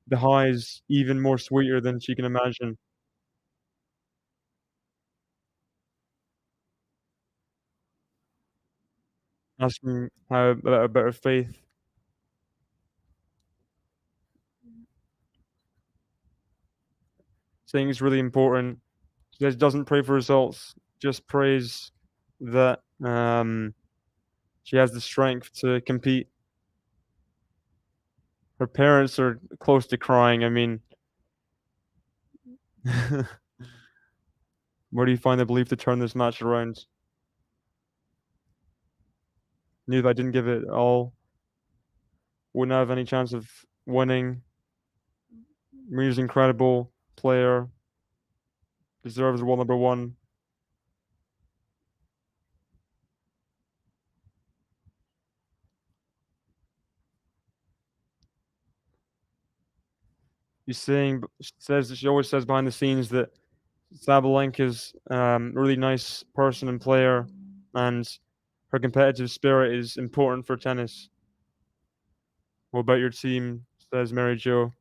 the highs even more sweeter than she can imagine. Asking how about a better faith. Saying it's really important. She says doesn't pray for results, just prays that she has the strength to compete. Her parents are close to crying. I mean, where do you find the belief to turn this match around? Knew that I didn't give it all. Wouldn't have any chance of winning. Maria's incredible player. Deserves world number one. She's saying, she always says behind the scenes that Sabalenka's a really nice person and player, and her competitive spirit is important for tennis. What about your team? Says Mary Jo.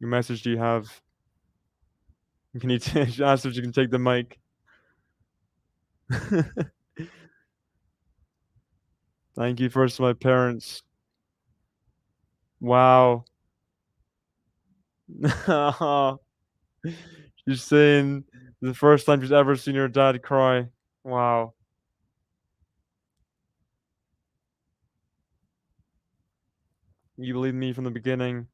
Your message do you have? Can you she asked if she can take the mic? Thank you first to my parents. Wow. She's saying the first time she's ever seen her dad cry. Wow. You believed me from the beginning.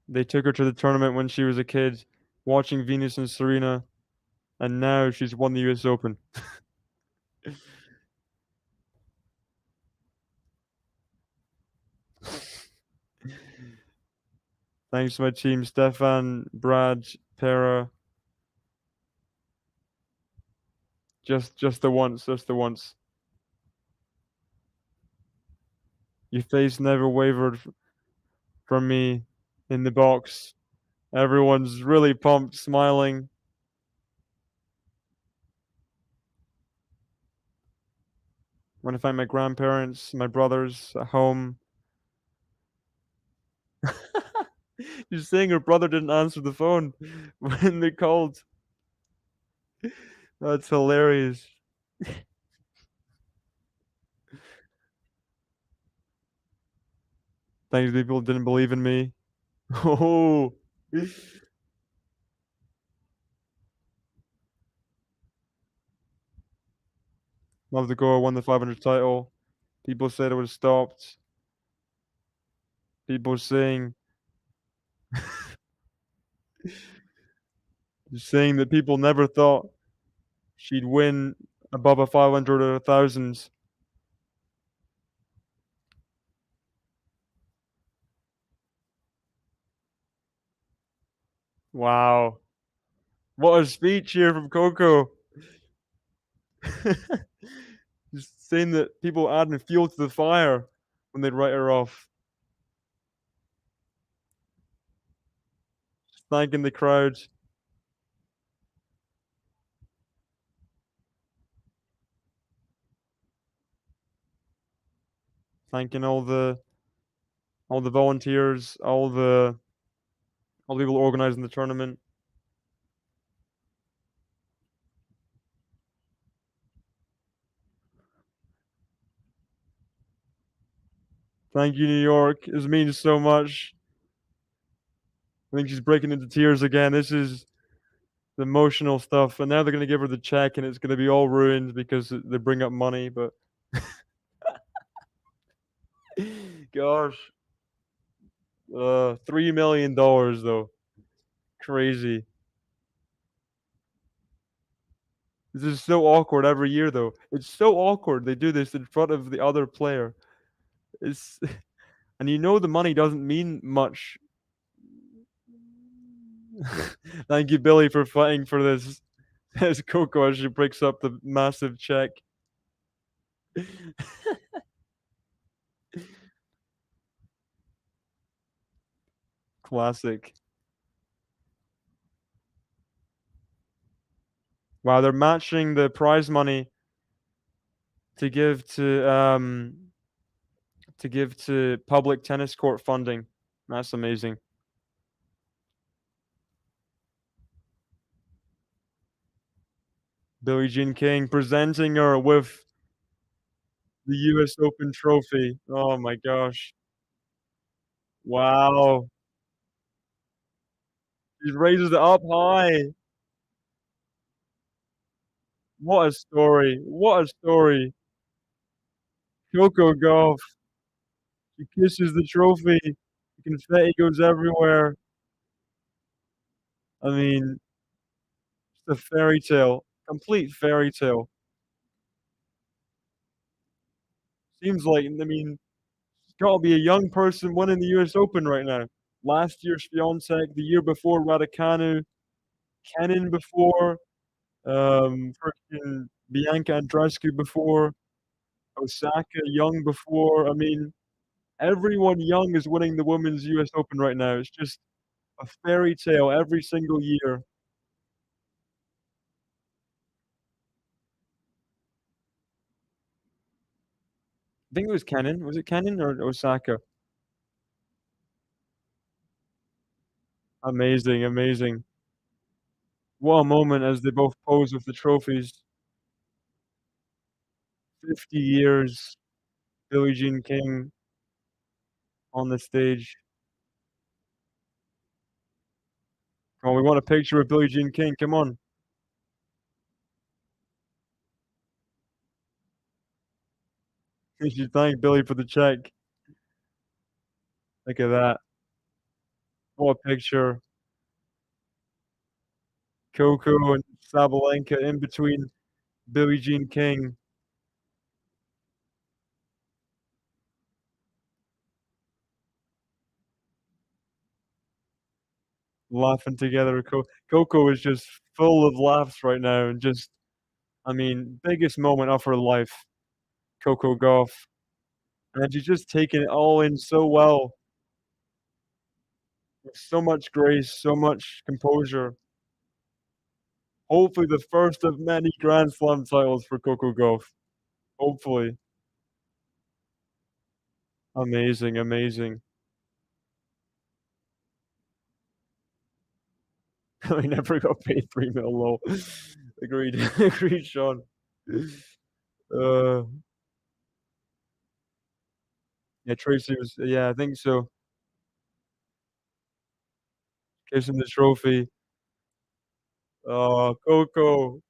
They took her to the tournament when she was a kid, watching Venus and Serena, and now she's won the US Open. Thanks to my team, Stefan, Brad, Pera. Just the once, just the once. Your face never wavered from me in the box. Everyone's really pumped, smiling. When I find my grandparents, my brothers at home. She's saying her brother didn't answer the phone when they called. That's hilarious. Thanks people didn't believe in me. Oh. Love to go. I won the 500 title. People said it would have stopped. People saying that people never thought she'd win above a 500 or a 1,000. Wow. What a speech here from Coco. Just saying that people adding fuel to the fire when they'd write her off. Just thanking the crowd. Thanking all the volunteers, all the people organizing the tournament. Thank you, New York. This means so much. I think she's breaking into tears again. This is the emotional stuff, and now they're gonna give her the check, and it's gonna be all ruined because they bring up money, but gosh, $3 million though. Crazy. This is so awkward every year, though. It's so awkward they do this in front of the other player. It's and you know the money doesn't mean much. Thank you, Billy, for fighting for this. As Coco as she breaks up the massive check. Classic. Wow, they're matching the prize money to give to public tennis court funding. That's amazing. Billie Jean King presenting her with the US Open trophy. Oh my gosh. Wow. She raises it up high. What a story. What a story. Coco Gauff. She kisses the trophy. The confetti goes everywhere. I mean, it's a fairy tale. Complete fairy tale. Seems like I mean, she's gotta be a young person winning the US Open right now. Last year, Świątek, the year before, Raducanu, Kenin before, freaking Bianca Andreescu before, Osaka young before. I mean, everyone young is winning the women's US Open right now. It's just a fairy tale every single year. I think it was Kenin. Was it Kenin or Osaka? Amazing, amazing. What a moment as they both pose with the trophies. 50 years, Billie Jean King on the stage. Come on, we want a picture with Billie Jean King. Come on. You should thank Billy for the check. Look at that. What a picture. Coco and Sabalenka in between Billie Jean King. Laughing together. Coco is just full of laughs right now and just, I mean, biggest moment of her life, Coco Gauff. And she's just taking it all in so well, with so much grace, so much composure. Hopefully, the first of many Grand Slam titles for Coco Gauff. Hopefully. Amazing, amazing. I never got paid 3 mil, lol. Agreed, agreed, Sean. Uh, yeah, Tracy was yeah, I think so. Kissing the trophy. Oh, Coco.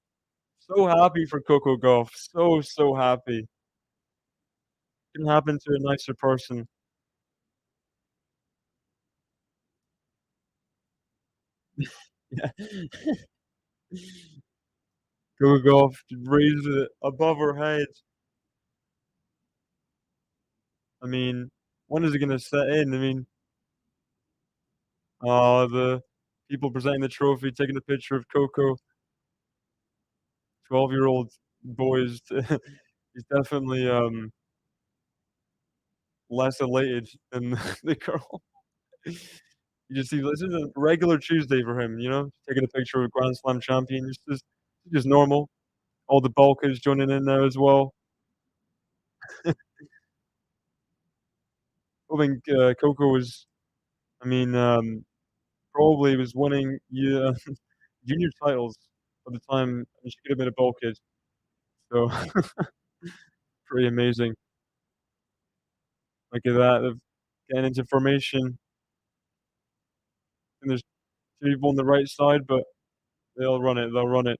So happy for Coco Gauff. So, so happy. Couldn't happen to a nicer person. Yeah. Coco Gauff raises it above her head. I mean, when is it gonna set in? I mean, the people presenting the trophy, taking a picture of Coco, 12-year-old boys. He's definitely, less elated than the girl. You just see this is a regular Tuesday for him, you know, taking a picture of a Grand Slam champion. It's just normal. All the bulkers joining in there as well. I think, Coco was I mean, probably was winning, yeah, junior titles at the time, and she could have been a bulkhead. So, pretty amazing. Look at that, of getting into formation, and there's 2 people on the right side, but They'll run it. They'll run it.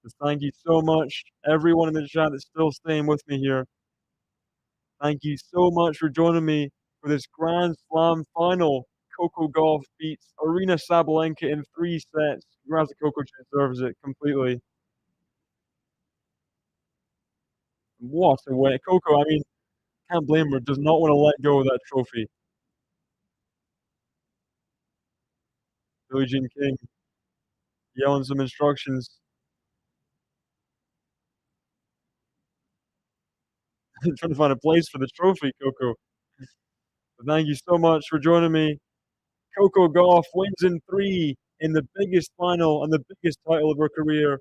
Just thank you so much, everyone in the chat that's still staying with me here. Thank you so much for joining me for this Grand Slam final. Coco Gauff beats Aryna Sabalenka in 3 sets. Congrats to Coco, she deserves it completely. What a win. Coco, I mean, can't blame her, does not want to let go of that trophy. Billie Jean King yelling some instructions. Trying to find a place for the trophy, Coco. But thank you so much for joining me. Coco Gauff wins in 3 in the biggest final and the biggest title of her career.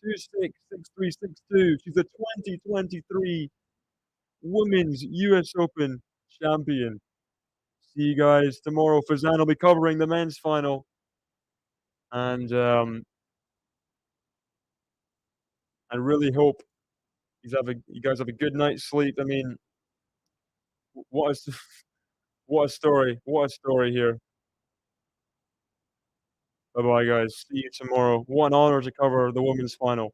2-6, 6-3, 6-2. She's the 2023 Women's US Open champion. See you guys tomorrow. Fazan will be covering the men's final. And I really hope you guys have a good night's sleep. I mean, what a, what a story. What a story here. Bye-bye, guys. See you tomorrow. What an honor to cover the women's final.